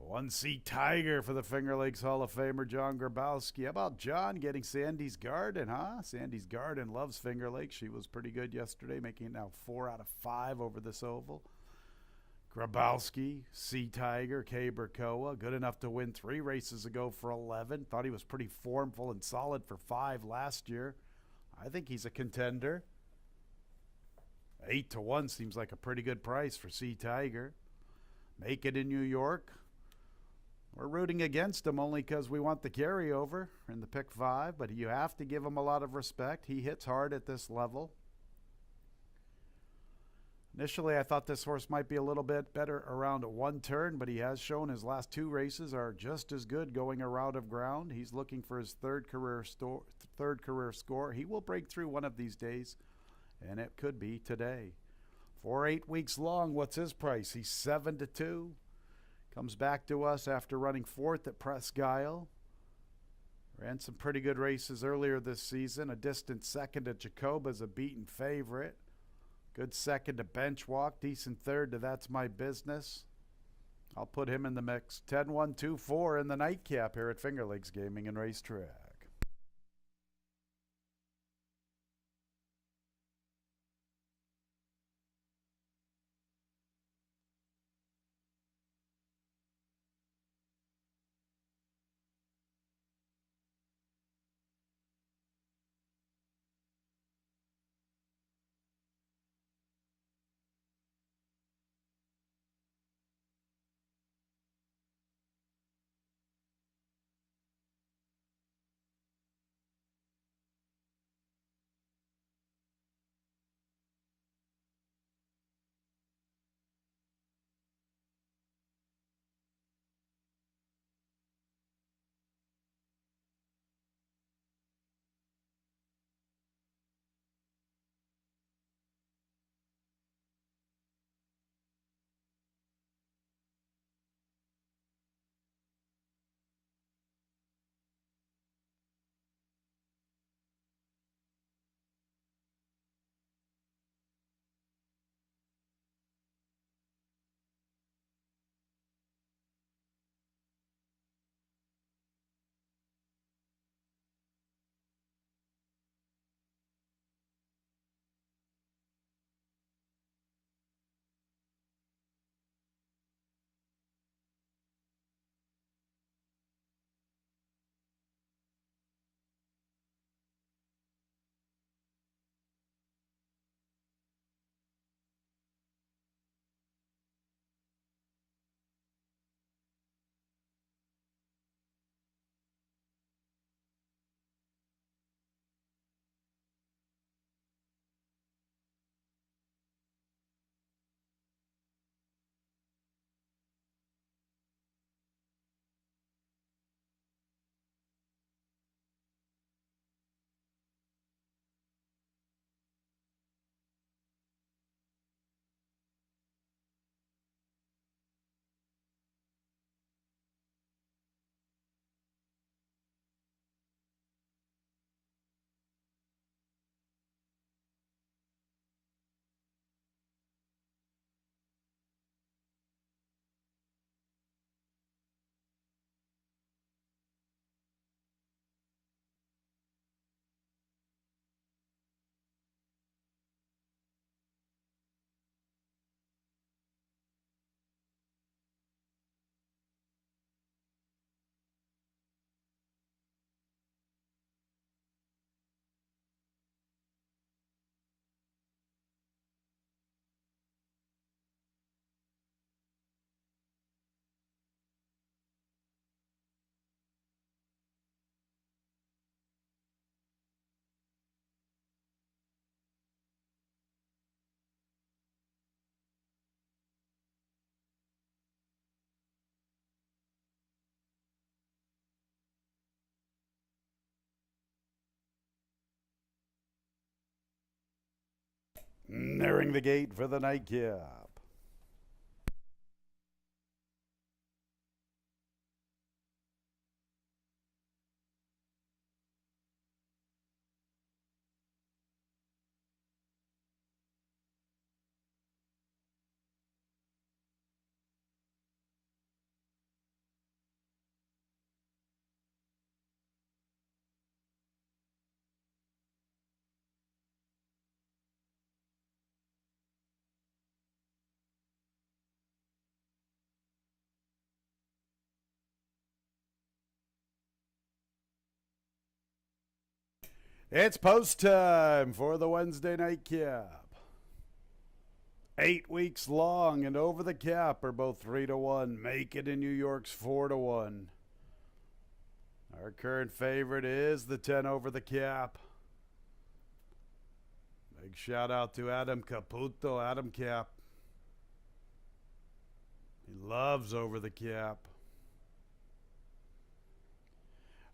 1C Tiger for the Finger Lakes Hall of Famer John Grabowski. How about John getting Sandy's Garden, huh? Sandy's Garden loves Finger Lakes. She was pretty good yesterday, making it now 4 out of 5 over this oval. Grabowski, C Tiger, Cabercoa, good enough to win 3 races ago for 11. Thought he was pretty formful and solid for 5 last year. I think he's a contender. 8-1 seems like a pretty good price for C Tiger. Make it in New York. We're rooting against him only because we want the carryover in the pick 5, but you have to give him a lot of respect. He hits hard at this level. Initially, I thought this horse might be a little bit better around 1 turn, but he has shown his last 2 races are just as good going a route of ground. He's looking for his third career score. He will break through one of these days, and it could be today. For 8 weeks long, what's his price? He's 7-2. Comes back to us after running 4th at Presque Isle. Ran some pretty good races earlier this season. A distant 2nd at Jacoba as a beaten favorite. Good 2nd to Bench Walk. Decent 3rd to That's My Business. I'll put him in the mix. 10-1-2-4 in the nightcap here at Finger Lakes Gaming and Racetrack. nearing the gate for the nightcap. It's post time for the Wednesday nightcap. 8 weeks long and over the cap are both 3-1. Make it in New York's 4-1. Our current favorite is the 10 over the cap. Big shout out to Adam Caputo, Adam Cap. He loves over the cap.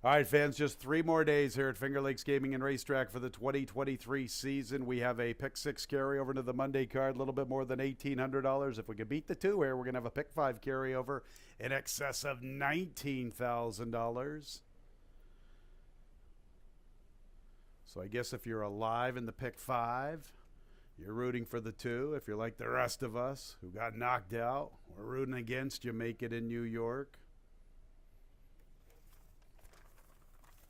All right, fans, just 3 more days here at Finger Lakes Gaming and Racetrack for the 2023 season. We have a pick 6 carryover into the Monday card, a little bit more than $1,800. If we can beat the 2 here, we're going to have a pick 5 carryover in excess of $19,000. So I guess if you're alive in the pick 5, you're rooting for the 2. If you're like the rest of us who got knocked out, we're rooting against you. Make it in New York.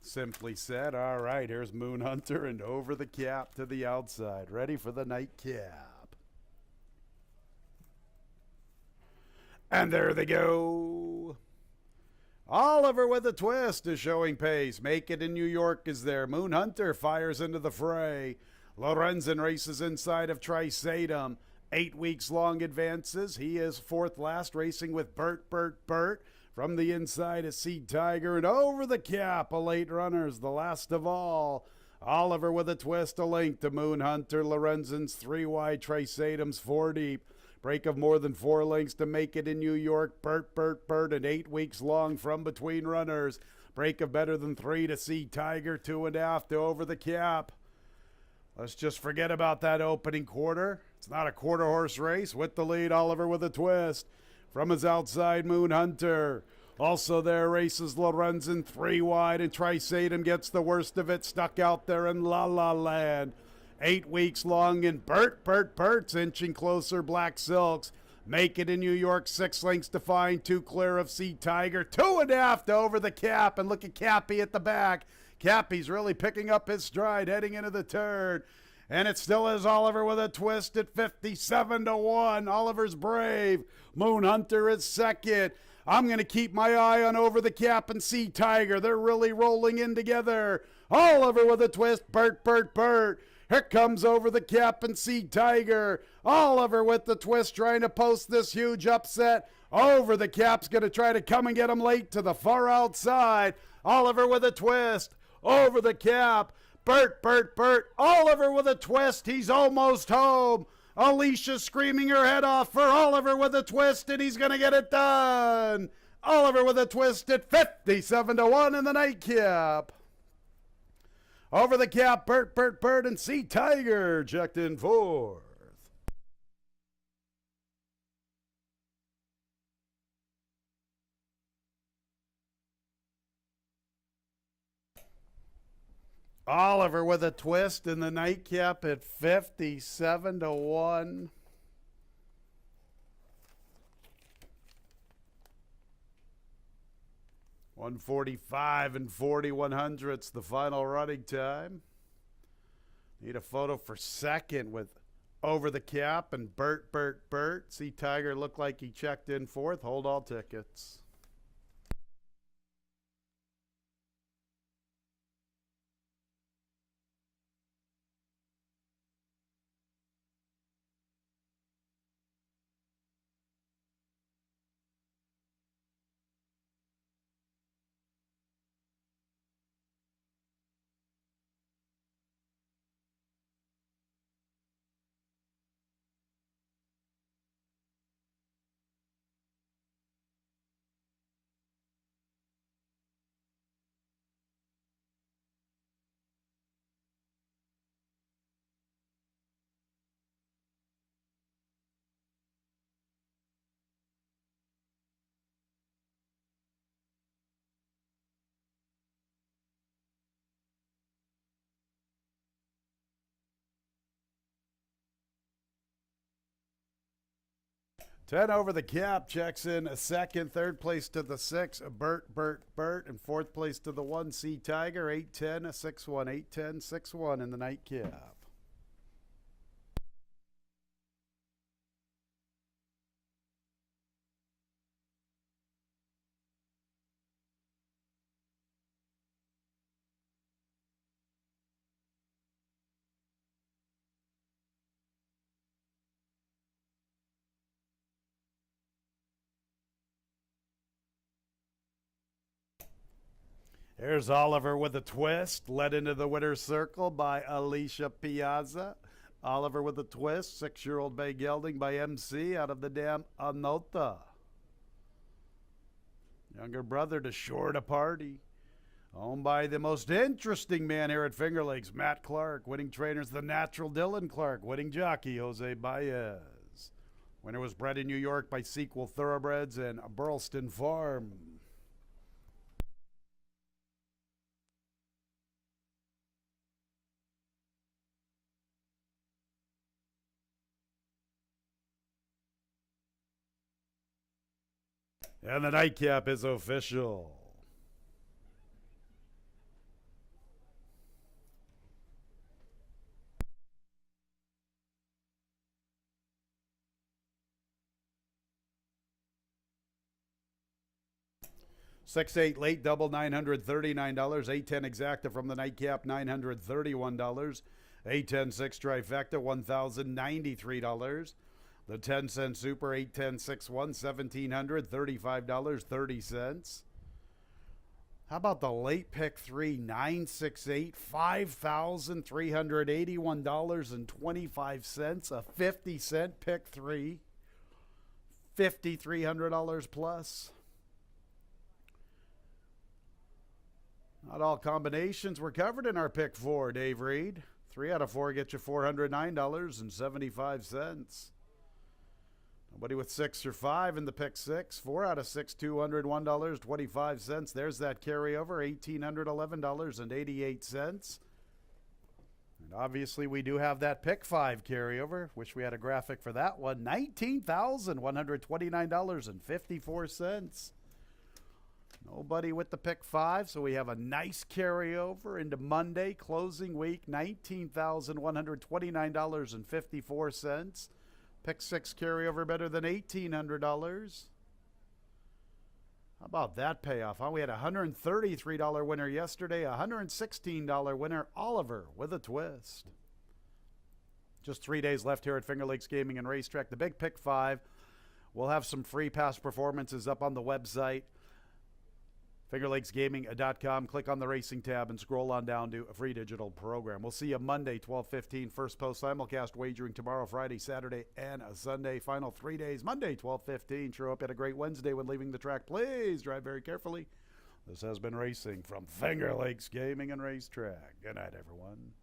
Simply said. All right, here's Moon Hunter and over the cap to the outside. Ready for the nightcap. And there they go. Oliver with a twist is showing pace. Make it in New York is there. Moon Hunter fires into the fray. Lorenzen races inside of Trisatum. 8 weeks long advances. He is 4th last, racing with Bert. From the inside is Seed Tiger, and over the cap, a late runner's the last of all. Oliver with a twist, a link to Moon Hunter. Lorenzen's 3 wide, Trisatum's 4 deep. Break of more than 4 lengths to make it in New York. Bert, and 8 weeks long from between runners. Break of better than 3 to Seed Tiger, 2.5 to over the cap. Let's just forget about that opening quarter. It's not a quarter horse race. With the lead, Oliver with a twist. From his outside, Moon Hunter. Also there races Lorenzen 3 wide, and Trisatum gets the worst of it, stuck out there in La La Land. 8 weeks long, and Bert's inching closer. Black Silks make it in New York. 6 lengths to find, 2 clear of Sea Tiger. 2.5 to over the cap, and look at Cappy at the back. Cappy's really picking up his stride heading into the turn. And it still is Oliver with a twist at 57-1. Oliver's brave. Moon Hunter is second. I'm going to keep my eye on over the cap and Sea Tiger. They're really rolling in together. Oliver with a twist. Bert. Here comes over the cap and Sea Tiger. Oliver with the twist trying to post this huge upset. Over the cap's going to try to come and get him late to the far outside. Oliver with a twist. Over the cap. Bert. Oliver with a twist. He's almost home. Alicia screaming her head off for Oliver with a twist, and he's going to get it done. Oliver with a twist at 57-1 in the nightcap. Over the cap, Bert, and Sea Tiger checked in 4th. Oliver with a twist in the nightcap at 57-1. $145 40/100ths the final running time. Need a photo for second with over the cap and Bert. See Tiger looked like he checked in 4th. Hold all tickets. 10 over the cap, checks in a second. Third place to the 6, Bert. And fourth place to the 1, C Tiger. 8-10, a 6-1. 8-10, 6-1 in the nightcap. Here's Oliver with a twist, led into the winner's circle by Alicia Piazza. Oliver with a twist, 6-year-old bay gelding by MC out of the dam Anota. Younger brother to Short a Party. Owned by the most interesting man here at Finger Lakes, Matt Clark. Winning trainers, the natural Dylan Clark. Winning jockey, Jose Baez. Winner was bred in New York by Sequel Thoroughbreds and Burleston Farm. And the nightcap is official. $6-8 late double, $939. $8-10 exacta from the nightcap, $931. $8-10-6 trifecta, $1,093. The 10-cent super, 8-10-6-1, $1,700, $35.30. How about the late pick 3, 9-6-8, $5,381.25, a 50-cent pick 3, $5,300 plus. Not all combinations were covered in our pick 4, Dave Reed. 3 out of 4 get you $409.75. Nobody with 6 or 5 in the pick 6. 4 out of 6, $201.25. There's that carryover, $1,811.88. And obviously we do have that pick 5 carryover. Wish we had a graphic for that one. $19,129.54. Nobody with the pick 5, so we have a nice carryover into Monday, closing week, $19,129.54. Pick 6 carryover better than $1,800. How about that payoff, huh? We had a $133 winner yesterday, a $116 winner, Oliver with a twist. Just 3 days left here at Finger Lakes Gaming and Racetrack. The big pick 5. We'll have some free past performances up on the website. FingerLakesGaming.com. Click on the racing tab and scroll on down to a free digital program. We'll see you Monday, 12:15. First post simulcast wagering tomorrow, Friday, Saturday, and a Sunday. Final 3 days, Monday, 12:15. Sure hope you had a great Wednesday when leaving the track. Please drive very carefully. This has been racing from Finger Lakes Gaming and Racetrack. Good night, everyone.